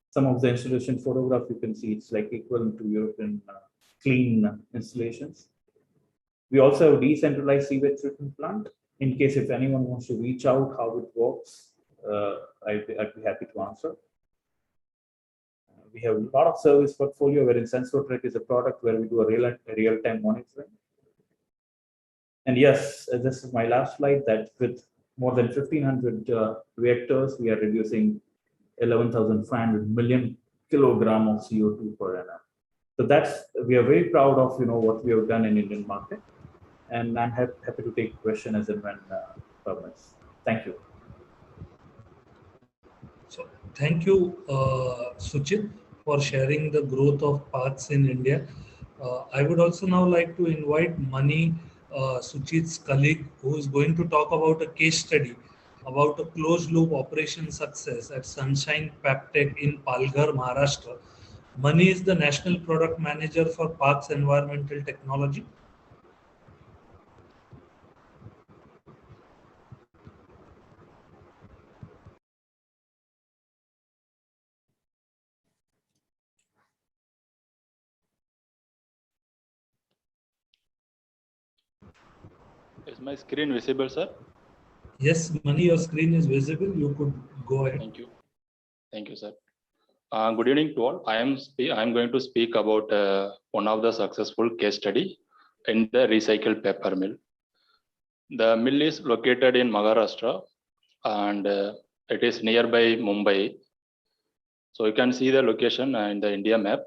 Some of the installation photograph you can see, it's like equivalent to European clean installations. We also have decentralized sewage treatment plant. In case if anyone wants to reach out how it works, I'd be happy to answer. We have a lot of service portfolio wherein SensorTrack is a product where we do a real-time monitoring. And yes, this is my last slide, that with more than 1,500 reactors, we are reducing 11,500 million kilogram of CO2 per annum. So we are very proud of what we have done in Indian market, and I'm happy to take question as and when permits. Thank you. So thank you, Suchit, for sharing the growth of paths in India. I would also now like to invite Mani, Suchit's colleague, who is going to talk about a case study about a closed loop operation success at Sunshine Paptech in Palghar, Maharashtra. Mani is the National Product Manager for Parks Environmental Technology. Is my screen visible, sir? Yes, Mani, your screen is visible. You could go ahead. Thank you. Thank you, sir. Good evening to all. I am going to speak about one of the successful case study in the recycled paper mill. The mill is located in Maharashtra, and it is nearby Mumbai. So you can see the location in the India map.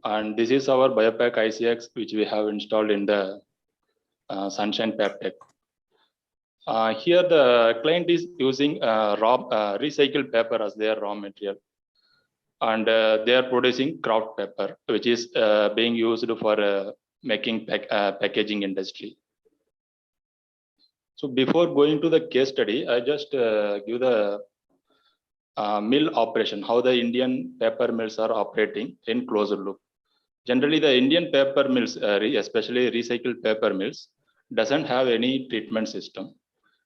And this is our Biopack ICX, which we have installed in the Sunshine Paptech. Here the client is using recycled paper as their raw material. And they are producing kraft paper, which is being used for making packaging industry. So before going to the case study, I just give the mill operation, how the Indian paper mills are operating in closed loop. Generally, the Indian paper mills, especially recycled paper mills, doesn't have any treatment system.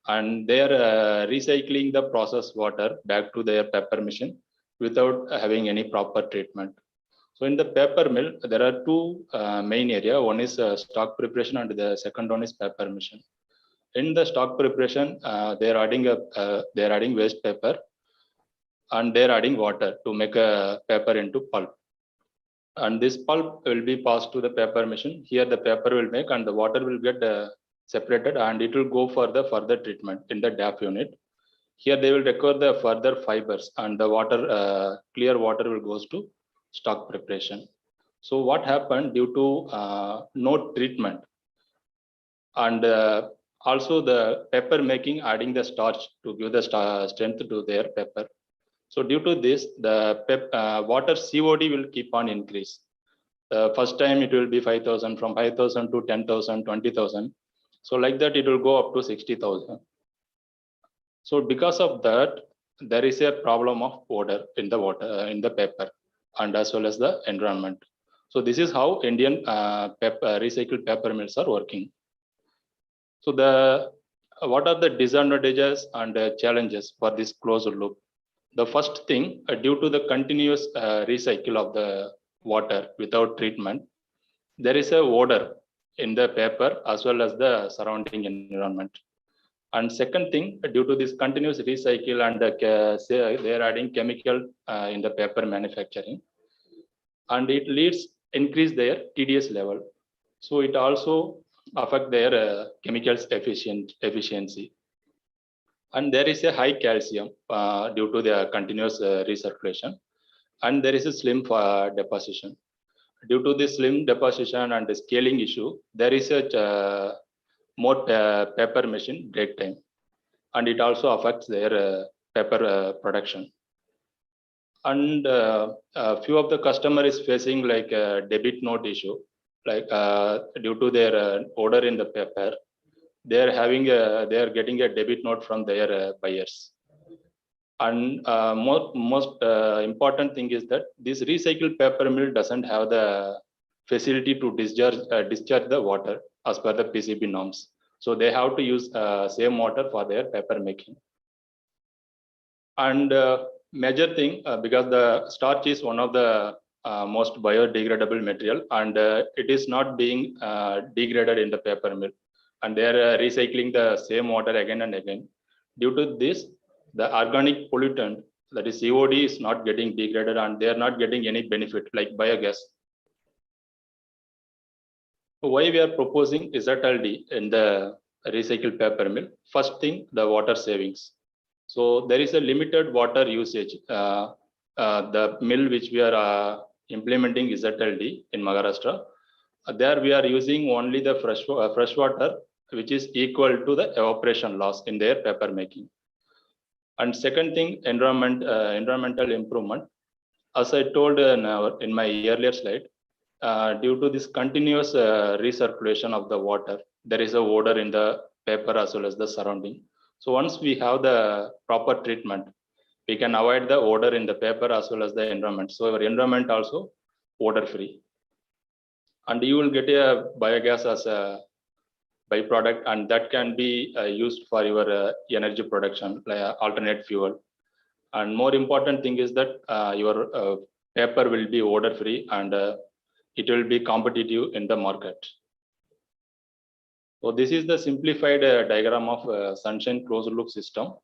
And they are recycling the processed water back to their paper machine without having any proper treatment. So in the paper mill, there are two main areas. One is stock preparation and the second one is paper machine. In the stock preparation, they're adding waste paper and they're adding water to make a paper into pulp. And this pulp will be passed to the paper machine. Here the paper will make and the water will get separated and it will go for the further treatment in the DAP unit. Here they will record the further fibers and the water, clear water will goes to stock preparation. So what happened due to no treatment and also the paper making adding the starch to give the strength to their paper. So due to this, the water COD will keep on increase. The first time it will be 5,000, from 5,000 to 10,000, 20,000. So like that, it will go up to 60,000. So because of that, there is a problem of odor in the water, in the paper, and as well as the environment. So this is how Indian recycled paper mills are working. So what are the disadvantages and challenges for this closed loop? The first thing, due to the continuous recycle of the water without treatment, there is a odor in the paper as well as the surrounding environment. And second thing, due to this continuous recycle and they are adding chemical in the paper manufacturing, and it increase their TDS level. So it also affect their chemicals efficiency. And there is a high calcium due to the continuous recirculation, and there is a slim deposition. Due to the slim deposition and the scaling issue, there is a more paper machine break time, and it also affects their paper production. And a few of the customer is facing like a debit note issue, like due to their order in the paper, they are getting a debit note from their buyers. And most important thing is that this recycled paper mill doesn't have the facility to discharge the water as per the PCB norms. So they have to use same water for their paper making. And major thing, because the starch is one of the most biodegradable material, and it is not being degraded in the paper mill, and they are recycling the same water again and again. Due to this, the organic pollutant, that is COD, is not getting degraded, and they are not getting any benefit like biogas. Why we are proposing ZLD in the recycled paper mill? First thing, the water savings. So there is a limited water usage. The mill which we are implementing is ZLD in Maharashtra. There we are using only the fresh water, which is equal to the evaporation loss in their paper making. And second thing, environmental improvement. As I told in my earlier slide, due to this continuous recirculation of the water, there is a odor in the paper as well as the surrounding. So once we have the proper treatment, we can avoid the odor in the paper as well as the environment. So our environment also odor free. And you will get a biogas as a byproduct, and that can be used for your energy production, like alternate fuel. And more important thing is that your paper will be odor free, and it will be competitive in the market. So this is the simplified diagram of sunshine closed loop system.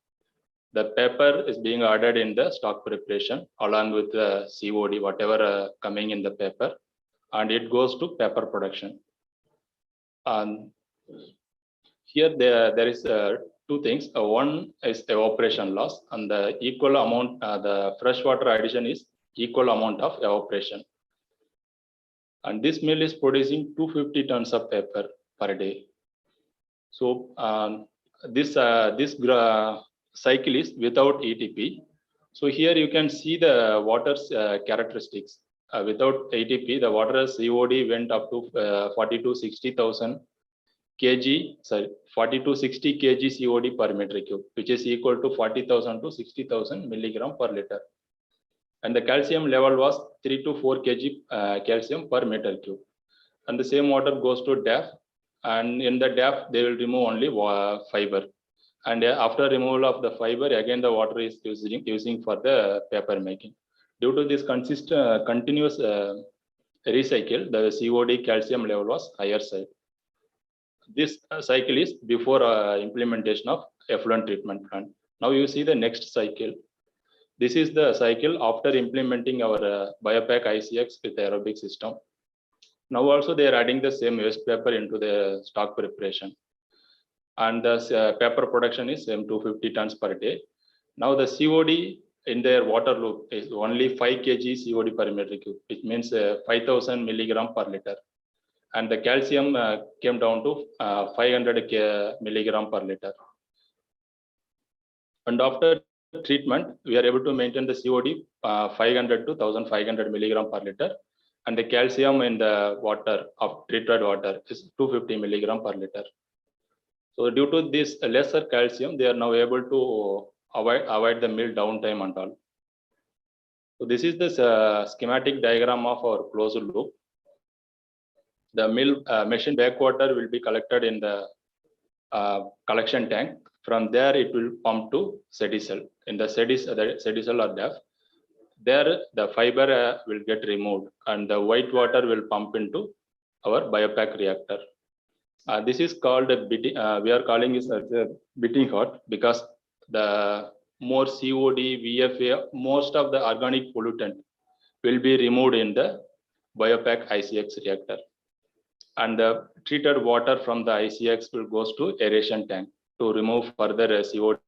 The paper is being added in the stock preparation along with the COD, whatever coming in the paper, and it goes to paper production. And here there is two things. One is evaporation loss, and the equal amount, the freshwater addition is equal amount of evaporation. And this mill is producing 250 tons of paper per day. So this cycle is without ETP. So here you can see the water's characteristics. Without ATP, the water COD went up to 40 to 60,000 kg, sorry, 40 to 60 kg COD per meter cube, which is equal to 40,000 to 60,000 milligram per liter. And the calcium level was 3 to 4 kg calcium per meter cube. And the same water goes to DAF, and in the DAF they will remove only fiber. And after removal of the fiber, again the water is using for the paper making. Due to this continuous recycle, the COD calcium level was higher side. This cycle is before implementation of effluent treatment plant. Now you see the next cycle. This is the cycle after implementing our biopack ICX with aerobic system. Now also they are adding the same waste paper into the stock preparation. And the paper production is same 250 tons per day. Now the COD in their water loop is only 5 kg COD per meter cube, which means 5,000 milligram per liter. And the calcium came down to 500 milligram per liter. And after treatment, we are able to maintain the COD 500 to 1,500 milligram per liter. And the calcium in the water of treated water is 250 milligram per liter. So due to this lesser calcium, they are now able to avoid the mill downtime and all. So this is the schematic diagram of our closed loop. The mill machine backwater will be collected in the collection tank. From there, it will pump to sedicel. In the sedicel or DAF, there the fiber will get removed, and the white water will pump into our biopack reactor. This is called a beating. We are calling it a beating heart because the more COD, VFA, most of the organic pollutant will be removed in the biopack ICX reactor. And the treated water from the ICX will goes to aeration tank to remove further CO2.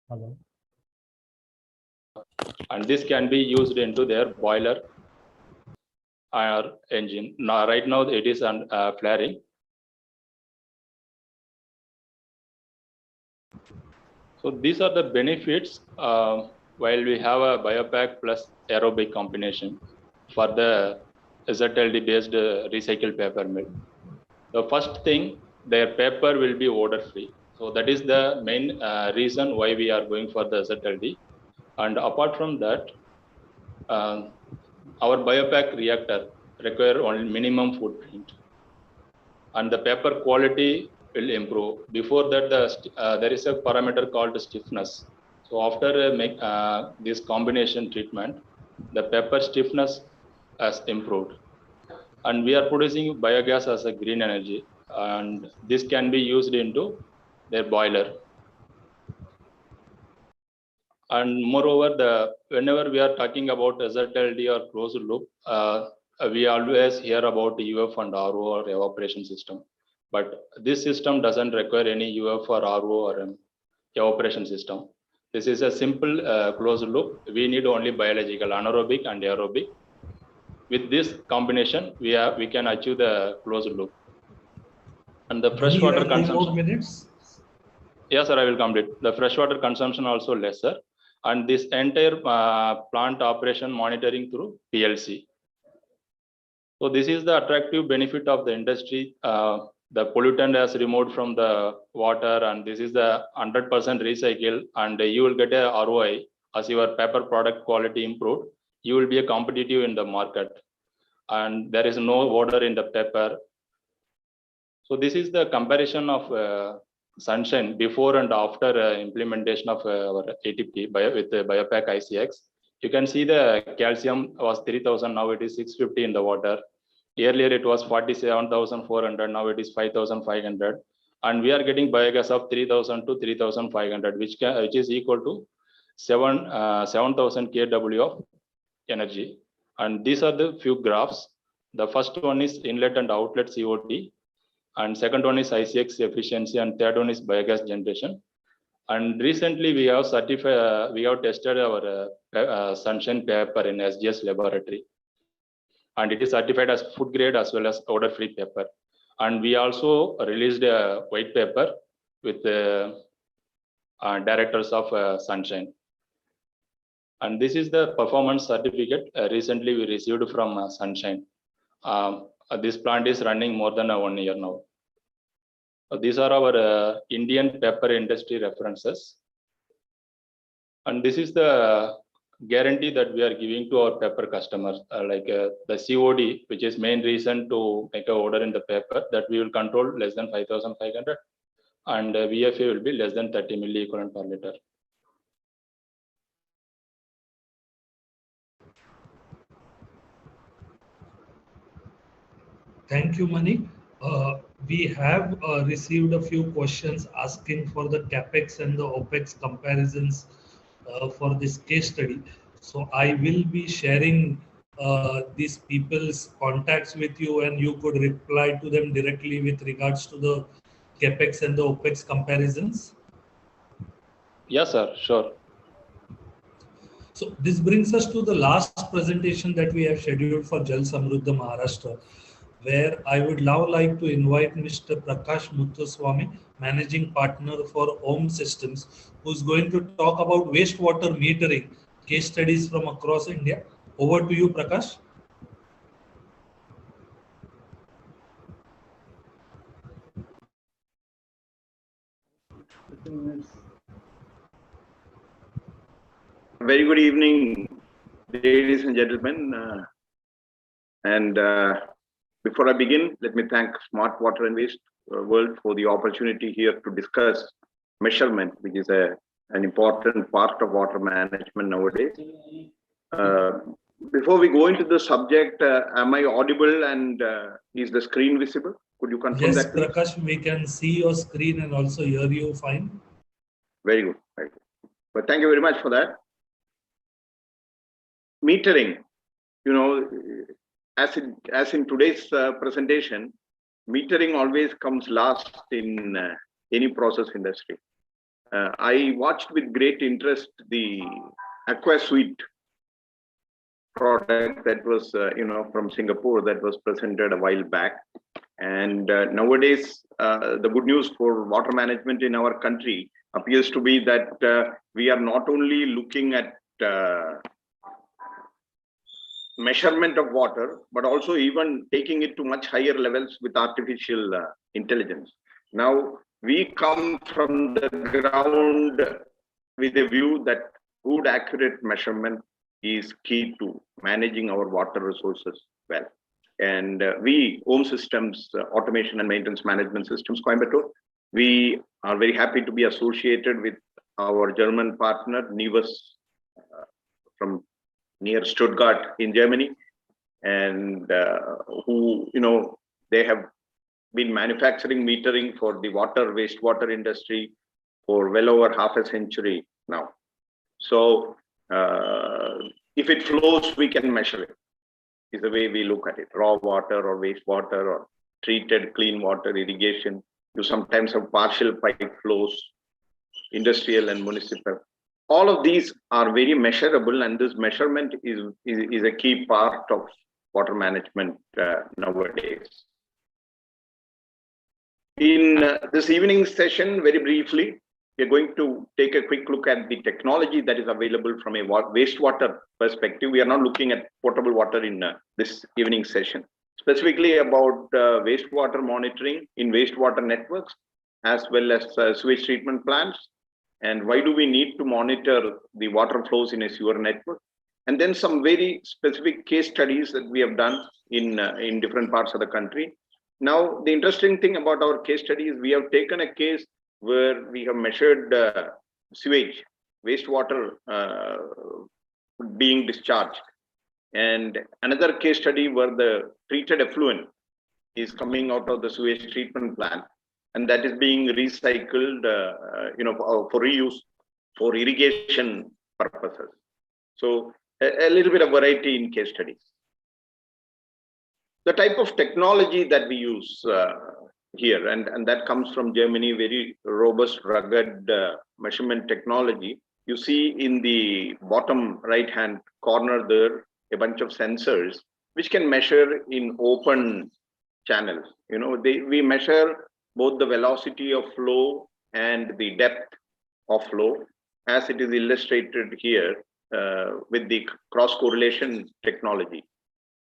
Hello. And this can be used into their boiler or engine. Now, right now it is on flaring. So these are the benefits while we have a biopack plus aerobic combination for the ZLD based recycled paper mill. The first thing, their paper will be odor free. So that is the main reason why we are going for the ZLD. And apart from that, our biopack reactor require only minimum footprint, and the paper quality will improve. Before that, there is a parameter called stiffness. So after this combination treatment, the paper stiffness has improved. And we are producing biogas as a green energy, and this can be used into their boiler. And moreover, whenever we are talking about ZLD or closed loop, we always hear about UF and RO or evaporation system. But this system doesn't require any UF or RO or evaporation system. This is a simple closed loop. We need only biological, anaerobic and aerobic. With this combination, we can achieve the closed loop. And the freshwater consumption. Minutes? Yes, sir, I will complete. The freshwater consumption also lesser. And this entire plant operation monitoring through PLC. So this is the attractive benefit of the industry. The pollutant has removed from the water, and this is the 100% recycle, and you will get a ROI as your paper product quality improved. You will be a competitive in the market, and there is no odor in the paper. So this is the comparison of Sunshine before and after implementation of our ATP with the Biopack ICX. You can see the calcium was 3000, now it is 650 in the water. Earlier it was 47,400, now it is 5,500. And we are getting biogas of 3,000 to 3,500, which is equal to 7,000 kW of energy. And these are the few graphs. The first one is inlet and outlet COD. And second one is ICX efficiency, and third one is biogas generation. And recently we have tested our Sunshine paper in SGS laboratory, and it is certified as food grade as well as odor-free paper. And we also released a white paper with the directors of Sunshine. And this is the performance certificate recently we received from Sunshine. This plant is running more than 1 year now. These are our Indian paper industry references. And this is the guarantee that we are giving to our paper customers, like the COD, which is main reason to make an order in the paper, that we will control less than 5,500, and VFA will be less than 30 milliequivalent per liter. Thank you, Mani. We have received a few questions asking for the CapEx and the OpEx comparisons for this case study. So I will be sharing these people's contacts with you, and you could reply to them directly with regards to the CapEx and the OpEx comparisons. Yes, sir, sure. So this brings us to the last presentation that we have scheduled for Jal Samrudh Maharashtra, where I would now like to invite Mr. Prakash Muthuswamy, Managing Partner for Om Systems, who's going to talk about wastewater metering case studies from across India. Over to you, Prakash. Very good evening, ladies and gentlemen. Before I begin, let me thank Smart Water and Waste World for the opportunity here to discuss measurement, which is an important part of water management nowadays. Before we go into the subject, am I audible, and is the screen visible? Could you confirm that, please? Yes, Prakash, we can see your screen and also hear you fine. Very good. Very good. But thank you very much for that. Metering, you know, as in today's presentation, metering always comes last in any process industry. I watched with great interest the Aqua suite product that was, from Singapore, that was presented a while back. And nowadays, the good news for water management in our country appears to be that we are not only looking at measurement of water, but also even taking it to much higher levels with artificial intelligence. Now, we come from the ground with a view that good, accurate measurement is key to managing our water resources well. And we, Home Systems, Automation and Maintenance Management Systems, Coimbatore, we are very happy to be associated with our German partner, Nivus, from near Stuttgart in Germany, and who, they have been manufacturing metering for the wastewater industry for well over half a century now. So if it flows, we can measure it, is the way we look at it. Raw water or wastewater or treated clean water irrigation. You sometimes have partial pipe flows, industrial and municipal. All of these are very measurable, and this measurement is a key part of water management nowadays. In this evening session, very briefly, we're going to take a quick look at the technology that is available from a wastewater perspective. We are not looking at potable water in this evening session, specifically about wastewater monitoring in wastewater networks, as well as sewage treatment plants. And why do we need to monitor the water flows in a sewer network? And then some very specific case studies that we have done in different parts of the country. Now, the interesting thing about our case study is we have taken a case where we have measured sewage, wastewater being discharged. And another case study where the treated effluent is coming out of the sewage treatment plant, and that is being recycled, for reuse for irrigation purposes. So a little bit of variety in case studies. The type of technology that we use here, and that comes from Germany, very robust, rugged measurement technology. You see in the bottom right-hand corner there, a bunch of sensors, which can measure in open channels. We measure both the velocity of flow and the depth of flow, as it is illustrated here with the cross-correlation technology.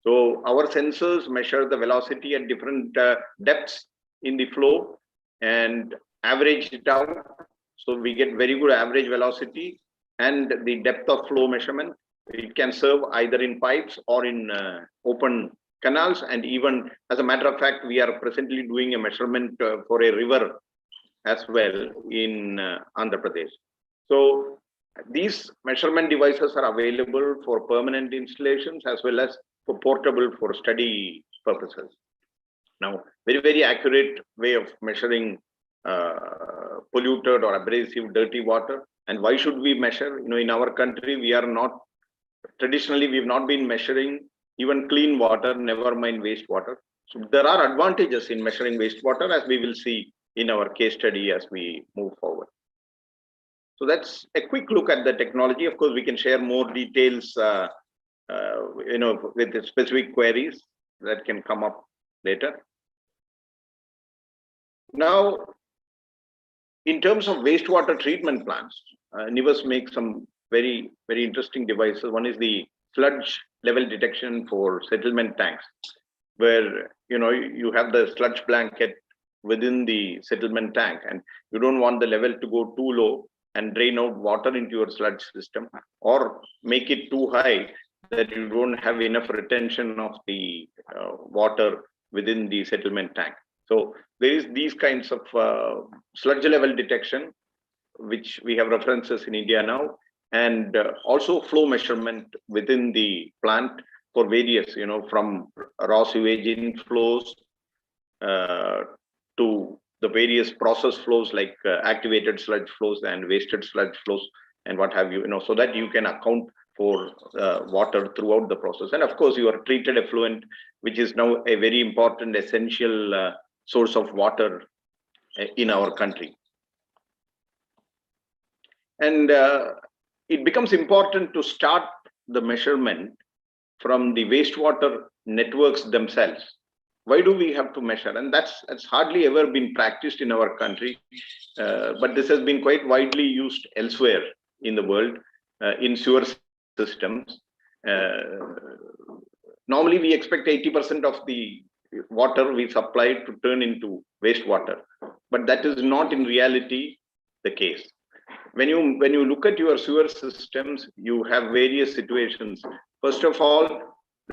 So our sensors measure the velocity at different depths in the flow and average it out. So we get very good average velocity and the depth of flow measurement. It can serve either in pipes or in open canals. And even, as a matter of fact, we are presently doing a measurement for a river as well in Andhra Pradesh. So these measurement devices are available for permanent installations as well as for portable for study purposes. Now, very, very accurate way of measuring polluted or abrasive, dirty water. And why should we measure? In our country, we are not, traditionally, we've not been measuring even clean water, never mind wastewater. So there are advantages in measuring wastewater, as we will see in our case study as we move forward. So that's a quick look at the technology. Of course, we can share more details, with the specific queries that can come up later. Now, in terms of wastewater treatment plants, Nivus makes some very, very interesting devices. One is the sludge level detection for settlement tanks, where you have the sludge blanket within the settlement tank, and you don't want the level to go too low and drain out water into your sludge system, or make it too high that you don't have enough retention of the water within the settlement tank. So there is these kinds of sludge level detection, which we have references in India now, and also flow measurement within the plant for various, from raw sewage inflows to the various process flows like activated sludge flows and wasted sludge flows and what have you, so that you can account for water throughout the process. And of course, your treated effluent, which is now a very important, essential source of water in our country. And it becomes important to start the measurement from the wastewater networks themselves. Why do we have to measure? And that's hardly ever been practiced in our country, but this has been quite widely used elsewhere in the world in sewer systems. Normally, we expect 80% of the water we supply to turn into wastewater. but that is not in reality the case. When you look at your sewer systems, you have various situations. First of all,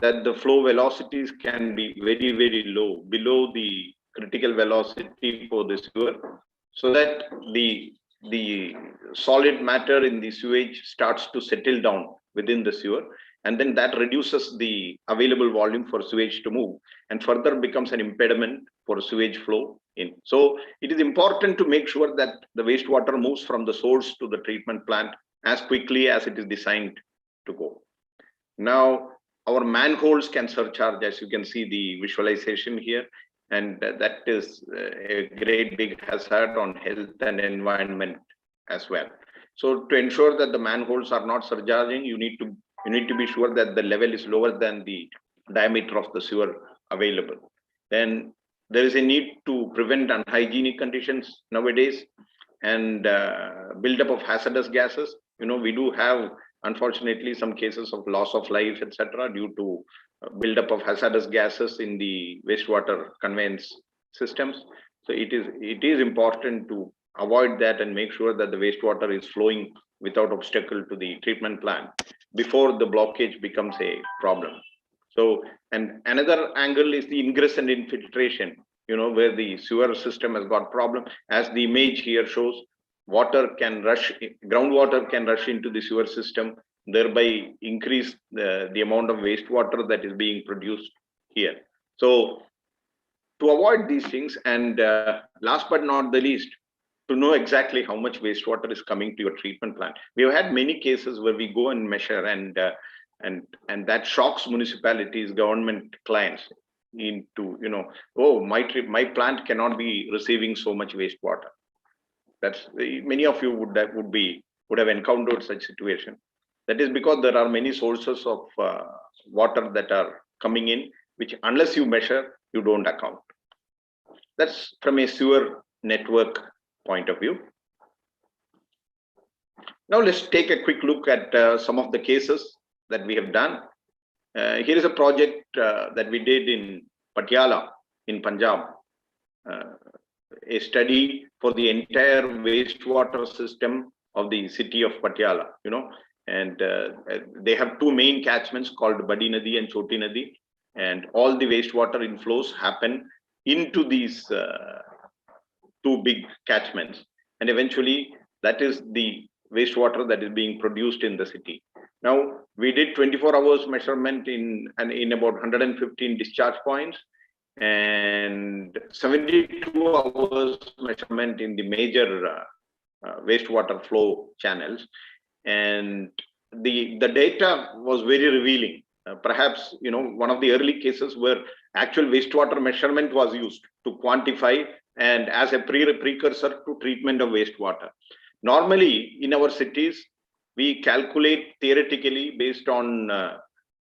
that the flow velocities can be very, very low, below the critical velocity for the sewer, so that the solid matter in the sewage starts to settle down within the sewer, and then that reduces the available volume for sewage to move and further becomes an impediment for sewage flow in. So it is important to make sure that the wastewater moves from the source to the treatment plant as quickly as it is designed to go. Now, our manholes can surcharge, as you can see the visualization here, and that is a great big hazard on health and environment as well. So to ensure that the manholes are not surcharging, you need to be sure that the level is lower than the diameter of the sewer available. Then there is a need to prevent unhygienic conditions nowadays and buildup of hazardous gases. We do have, unfortunately, some cases of loss of life, etc., due to buildup of hazardous gases in the wastewater conveyance systems. So it is important to avoid that and make sure that the wastewater is flowing without obstacle to the treatment plant before the blockage becomes a problem. So, and another angle is the ingress and infiltration, where the sewer system has got problem. As the image here shows, groundwater can rush into the sewer system, thereby increase the amount of wastewater that is being produced here. So to avoid these things, and last but not the least, to know exactly how much wastewater is coming to your treatment plant. We have had many cases where we go and measure, and that shocks municipalities, government clients into, oh, my plant cannot be receiving so much wastewater. That's many of you would have encountered such situation. That is because there are many sources of water that are coming in, which unless you measure, you don't account. That's from a sewer network point of view. Now let's take a quick look at some of the cases that we have done. Here is a project that we did in Patiala in Punjab, a study for the entire wastewater system of the city of Patiala, and they have two main catchments called Badi Nadi and Choti Nadi, and all the wastewater inflows happen into these two big catchments, and eventually that is the wastewater that is being produced in the city. Now we did 24 hours measurement in about 115 discharge points and 72 hours measurement in the major wastewater flow channels, and the data was very revealing. Perhaps one of the early cases where actual wastewater measurement was used to quantify and as a precursor to treatment of wastewater. Normally in our cities we calculate theoretically based on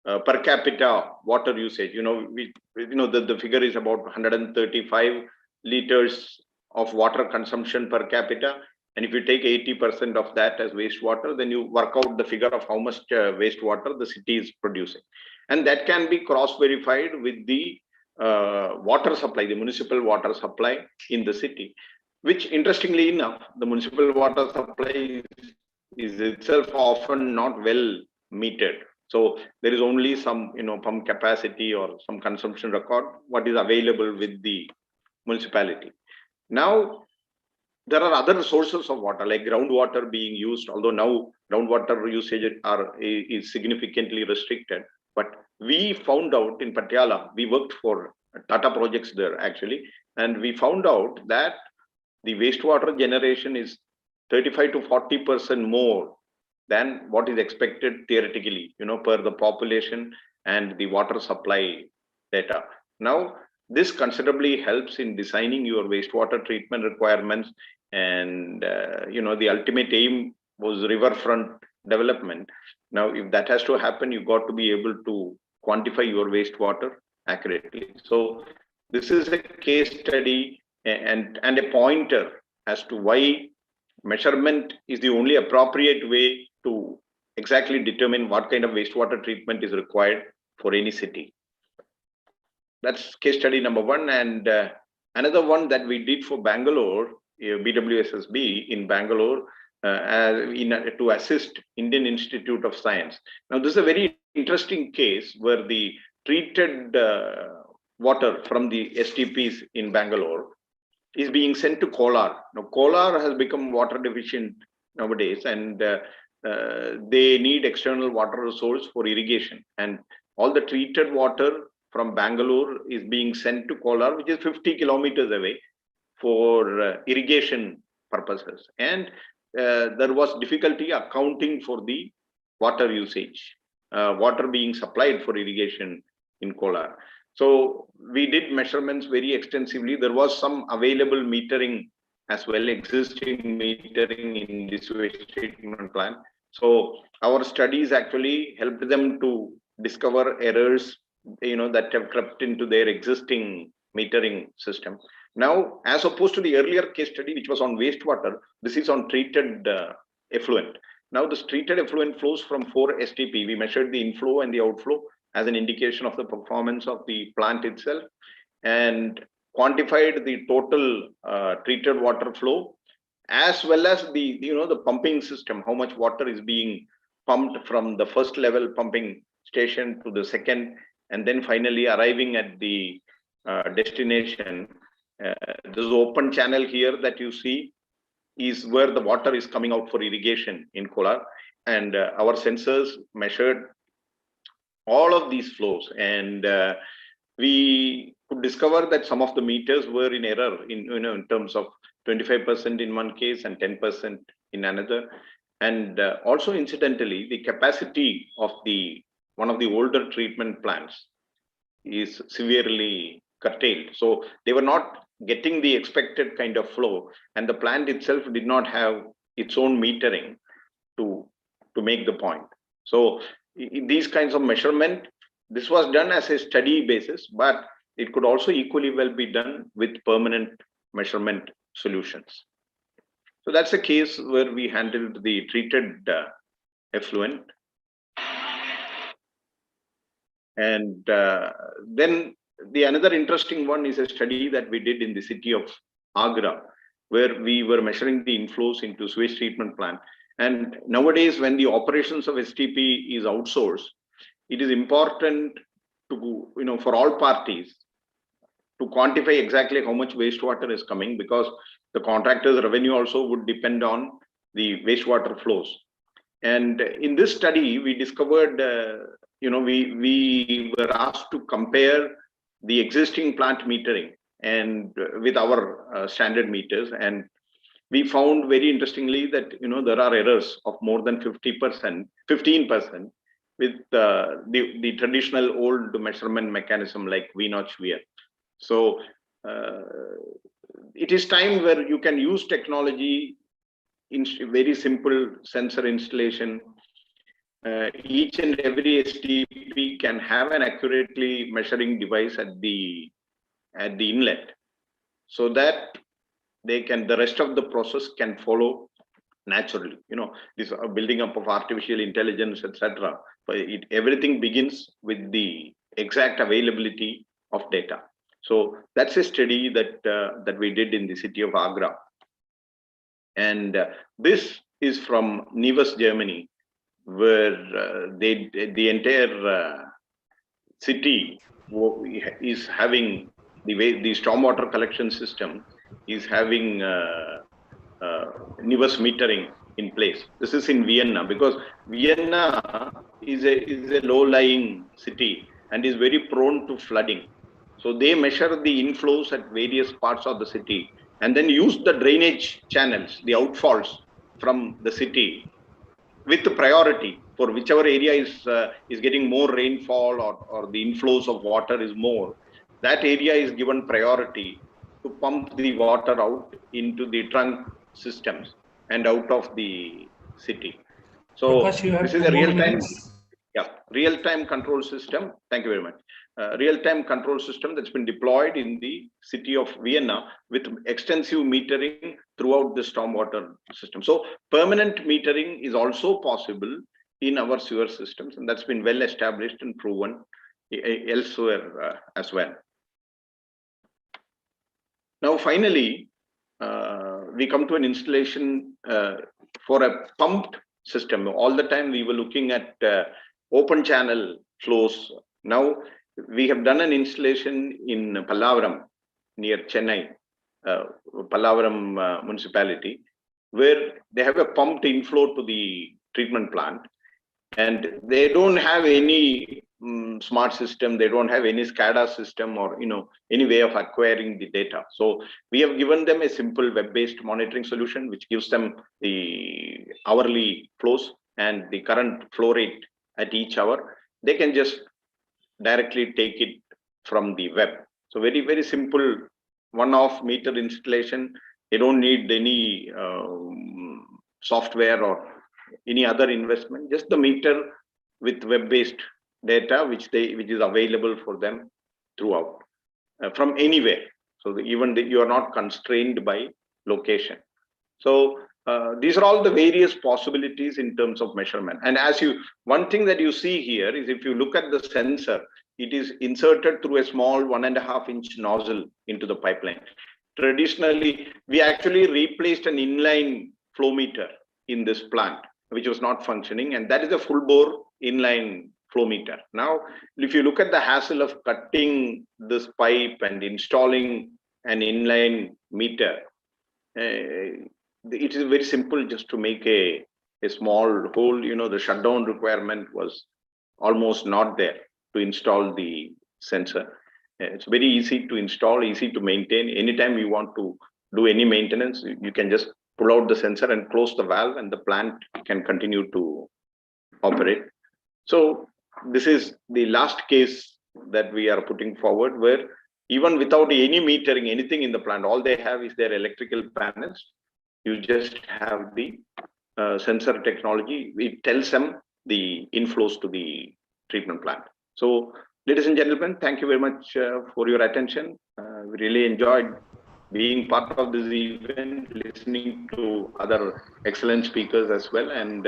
per capita water usage. The figure is about 135 liters of water consumption per capita, and if you take 80% of that as wastewater, then you work out the figure of how much wastewater the city is producing, and that can be cross-verified with the water supply, the municipal water supply in the city, which interestingly enough, the municipal water supply is itself often not well metered. So there is only some, pump capacity or some consumption record, what is available with the municipality. Now, there are other sources of water like groundwater being used, although now groundwater usage is significantly restricted. But we found out in Patiala, we worked for Tata projects there actually, and we found out that the wastewater generation is 35 to 40% more than what is expected theoretically, per the population and the water supply data. Now, this considerably helps in designing your wastewater treatment requirements, and the ultimate aim was riverfront development. Now, if that has to happen, you got to be able to quantify your wastewater accurately. So this is a case study and a pointer as to why measurement is the only appropriate way to exactly determine what kind of wastewater treatment is required for any city. That's case study number one. And Another one that we did for Bangalore, BWSSB in Bangalore, to assist Indian Institute of Science. Now, this is a very interesting case where the treated water from the STPs in Bangalore is being sent to Kolar. Now, Kolar has become water deficient nowadays, and they need external water resource for irrigation. And all the treated water from Bangalore is being sent to Kolar, which is 50 kilometers away, for irrigation purposes. And there was difficulty accounting for the water usage, water being supplied for irrigation in Kolar. So we did measurements very extensively. There was some available metering as well, existing metering in this sewage treatment plant. So our studies actually helped them to discover errors, that have crept into their existing metering system. Now, as opposed to the earlier case study, which was on wastewater, this is on treated effluent. Now, this treated effluent flows from 4 STP. We measured the inflow and the outflow as an indication of the performance of the plant itself, and quantified the total treated water flow, as well as the pumping system, how much water is being pumped from the first level pumping station to the second, and then finally arriving at the destination. This open channel here that you see is where the water is coming out for irrigation in Kolar, and our sensors measured all of these flows, and we could discover that some of the meters were in error in terms of 25% in one case and 10% in another. And also incidentally, the capacity of one of the older treatment plants is severely curtailed. So they were not getting the expected kind of flow, and the plant itself did not have its own metering to make the point. So in these kinds of measurement, this was done as a study basis, but it could also equally well be done with permanent measurement solutions. So that's a case where we handled the treated effluent. And then another interesting one is a study that we did in the city of Agra, where we were measuring the inflows into sewage treatment plant. And nowadays, when the operations of STP is outsourced, it is important to, for all parties to quantify exactly how much wastewater is coming, because the contractor's revenue also would depend on the wastewater flows. And in this study, we discovered, we were asked to compare the existing plant metering and with our standard meters, and we found very interestingly that there are errors of more than 15% with the traditional old measurement mechanism like V-notch VR. So it is time where you can use technology in very simple sensor installation. Each and every STP can have an accurately measuring device at the inlet, so that the rest of the process can follow naturally. This building up of artificial intelligence, etc. But everything begins with the exact availability of data. So that's a study that we did in the city of Agra, and this is from Neves, Germany, where the entire city is having the stormwater collection system is having Neves metering in place. This is in Vienna, because Vienna is a low-lying city and is very prone to flooding. So they measure the inflows at various parts of the city and then use the drainage channels, the outfalls from the city, with the priority for whichever area is getting more rainfall or the inflows of water is more. That area is given priority to pump the water out into the trunk systems and out of the city. So Prakash, this is a real-time control system. Thank you very much. Real-time control system that's been deployed in the city of Vienna with extensive metering throughout the stormwater system. So permanent metering is also possible in our sewer systems, and that's been well established and proven elsewhere as well. Now, finally, we come to an installation for a pumped system. All the time we were looking at open channel flows. Now we have done an installation in Pallavaram near Chennai, Pallavaram municipality, where they have a pumped inflow to the treatment plant, and they don't have any smart system. They don't have any SCADA system or any way of acquiring the data. So we have given them a simple web-based monitoring solution which gives them the hourly flows and the current flow rate at each hour. They can just directly take it from the web. So very, very simple one-off meter installation. They don't need any software or any other investment, just the meter with web-based data which is available for them throughout from anywhere. So even you are not constrained by location. So these are all the various possibilities in terms of measurement. And one thing that you see here is, if you look at the sensor, it is inserted through a small 1.5-inch nozzle into the pipeline. Traditionally, we actually replaced an inline flow meter in this plant, which was not functioning, and that is a full bore inline flow meter. Now, if you look at the hassle of cutting this pipe and installing an inline meter, it is very simple just to make a small hole. The shutdown requirement was almost not there to install the sensor. It's very easy to install, easy to maintain. Anytime you want to do any maintenance, you can just pull out the sensor and close the valve, and the plant can continue to operate. So this is the last case that we are putting forward, where even without any metering, anything in the plant, all they have is their electrical panels. You just have the sensor technology. It tells them the inflows to the treatment plant. So, ladies and gentlemen, thank you very much for your attention. We really enjoyed being part of this event, listening to other excellent speakers as well. And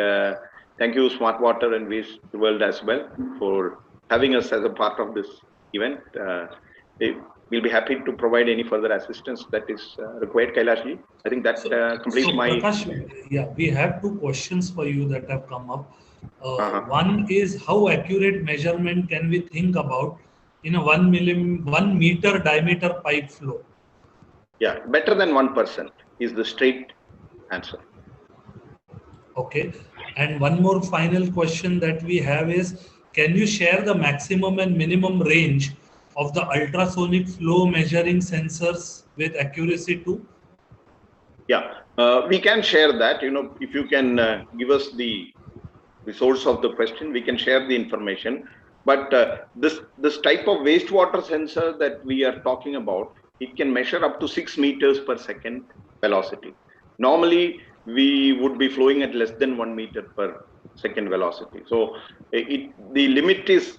thank you, Smartwater and Waste World as well, for having us as a part of this event. We'll be happy to provide any further assistance that is required. Kailashji, I think that completes my... Prakash, yeah, we have two questions for you that have come up. One is, how accurate measurement can we think about in a 1 meter diameter pipe flow? Yeah, better than 1% is the straight answer. Okay. And one more final question that we have is, can you share the maximum and minimum range of the ultrasonic flow measuring sensors with accuracy too? Yeah, we can share that. If you can give us the source of the question, we can share the information. But this type of wastewater sensor that we are talking about, it can measure up to 6 meters per second velocity. Normally, we would be flowing at less than 1 meter per second velocity. So the limit is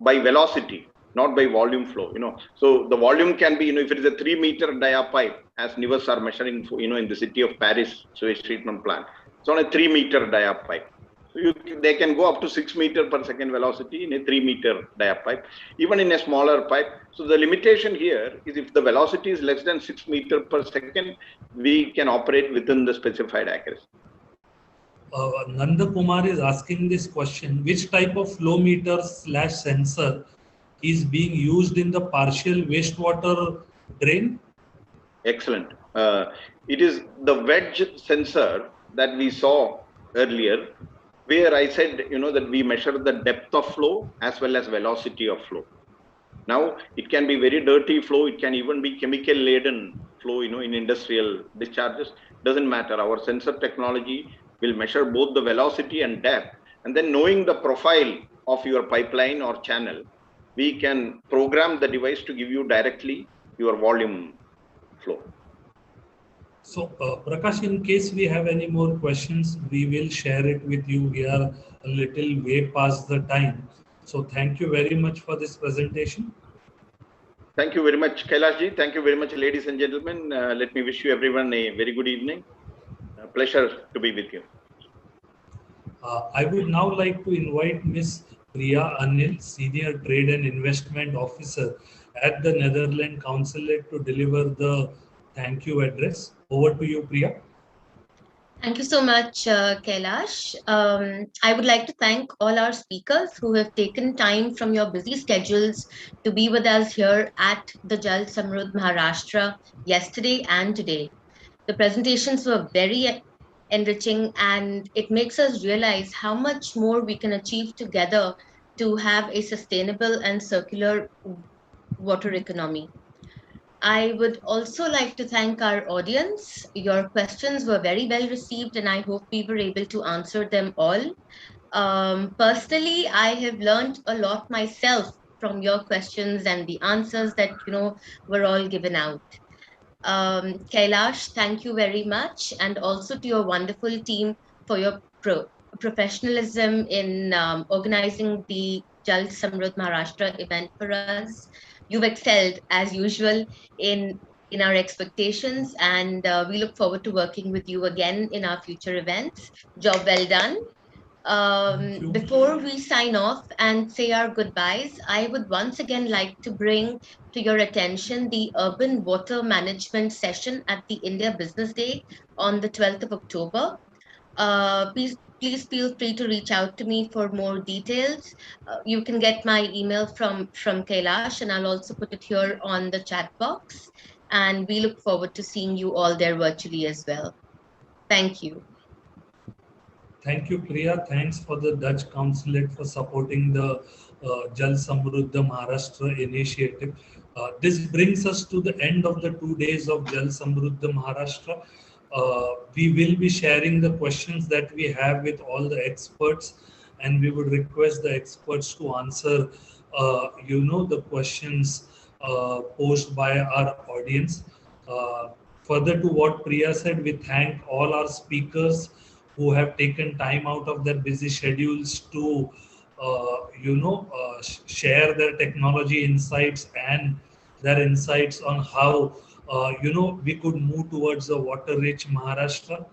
by velocity, not by volume flow. So the volume can be, if it is a 3 meter dia pipe, as Nivas are measuring, in the city of Paris sewage treatment plant, it's on a 3 meter dia pipe. So they can go up to 6 meter per second velocity in a 3 meter dia pipe, even in a smaller pipe. So the limitation here is, if the velocity is less than 6 meter per second, we can operate within the specified accuracy. Nanda Kumar is asking this question: which type of flow meter / sensor is being used in the partial wastewater drain? Excellent. It is the wedge sensor that we saw earlier, where I said, that we measure the depth of flow as well as velocity of flow. Now, it can be very dirty flow. It can even be chemical laden flow, in industrial discharges. Doesn't matter. Our sensor technology will measure both the velocity and depth. And then, knowing the profile of your pipeline or channel, we can program the device to give you directly your volume flow. So, Prakash, in case we have any more questions, we will share it with you. We are a little way past the time. So, thank you very much for this presentation. Thank you very much, Kailashji. Thank you very much, ladies and gentlemen. Let me wish you everyone a very good evening. Pleasure to be with you. I would now like to invite Ms. Priya Anil, Senior Trade and Investment Officer at the Netherlands Consulate to deliver the thank you address. Over to you, Priya. Thank you so much, Kailash. I would like to thank all our speakers who have taken time from your busy schedules to be with us here at the Jal Samrudh Maharashtra yesterday and today. The presentations were very enriching, and it makes us realize how much more we can achieve together to have a sustainable and circular water economy. I would also like to thank our audience. Your questions were very well received, and I hope we were able to answer them all. Personally, I have learned a lot myself from your questions and the answers that were all given out. Kailash, thank you very much, and also to your wonderful team for your professionalism in organizing the Jal Samrudh Maharashtra event for us. You've excelled as usual in our expectations, and we look forward to working with you again in our future events. Job well done. Before we sign off and say our goodbyes, I would once again like to bring to your attention the Urban Water Management session at the India Business Day on the 12th of October. Please feel free to reach out to me for more details. You can get my email from Kailash, and I'll also put it here on the chat box. And we look forward to seeing you all there virtually as well. Thank you. Thank you, Priya. Thanks for the Dutch Consulate for supporting the Jal Samrudh Maharashtra initiative. This brings us to the end of the 2 days of Jal Samrudh Maharashtra. We will be sharing the questions that we have with all the experts, and we would request the experts to answer, the questions posed by our audience. Further to what Priya said, we thank all our speakers who have taken time out of their busy schedules to, share their technology insights and their insights on how, we could move towards a water-rich Maharashtra.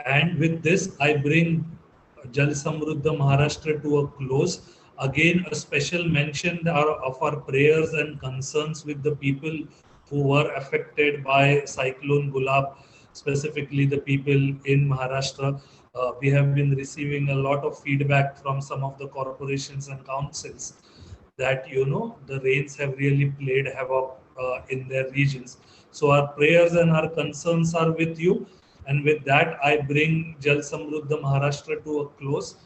And with this, I bring Jal Samrudh Maharashtra to a close. Again, a special mention of our prayers and concerns with the people who were affected by Cyclone Gulab, specifically the people in Maharashtra. We have been receiving a lot of feedback from some of the corporations and councils that, the rains have really played havoc in their regions. So our prayers and our concerns are with you. And with that, I bring Jal Samrudh Maharashtra to a close.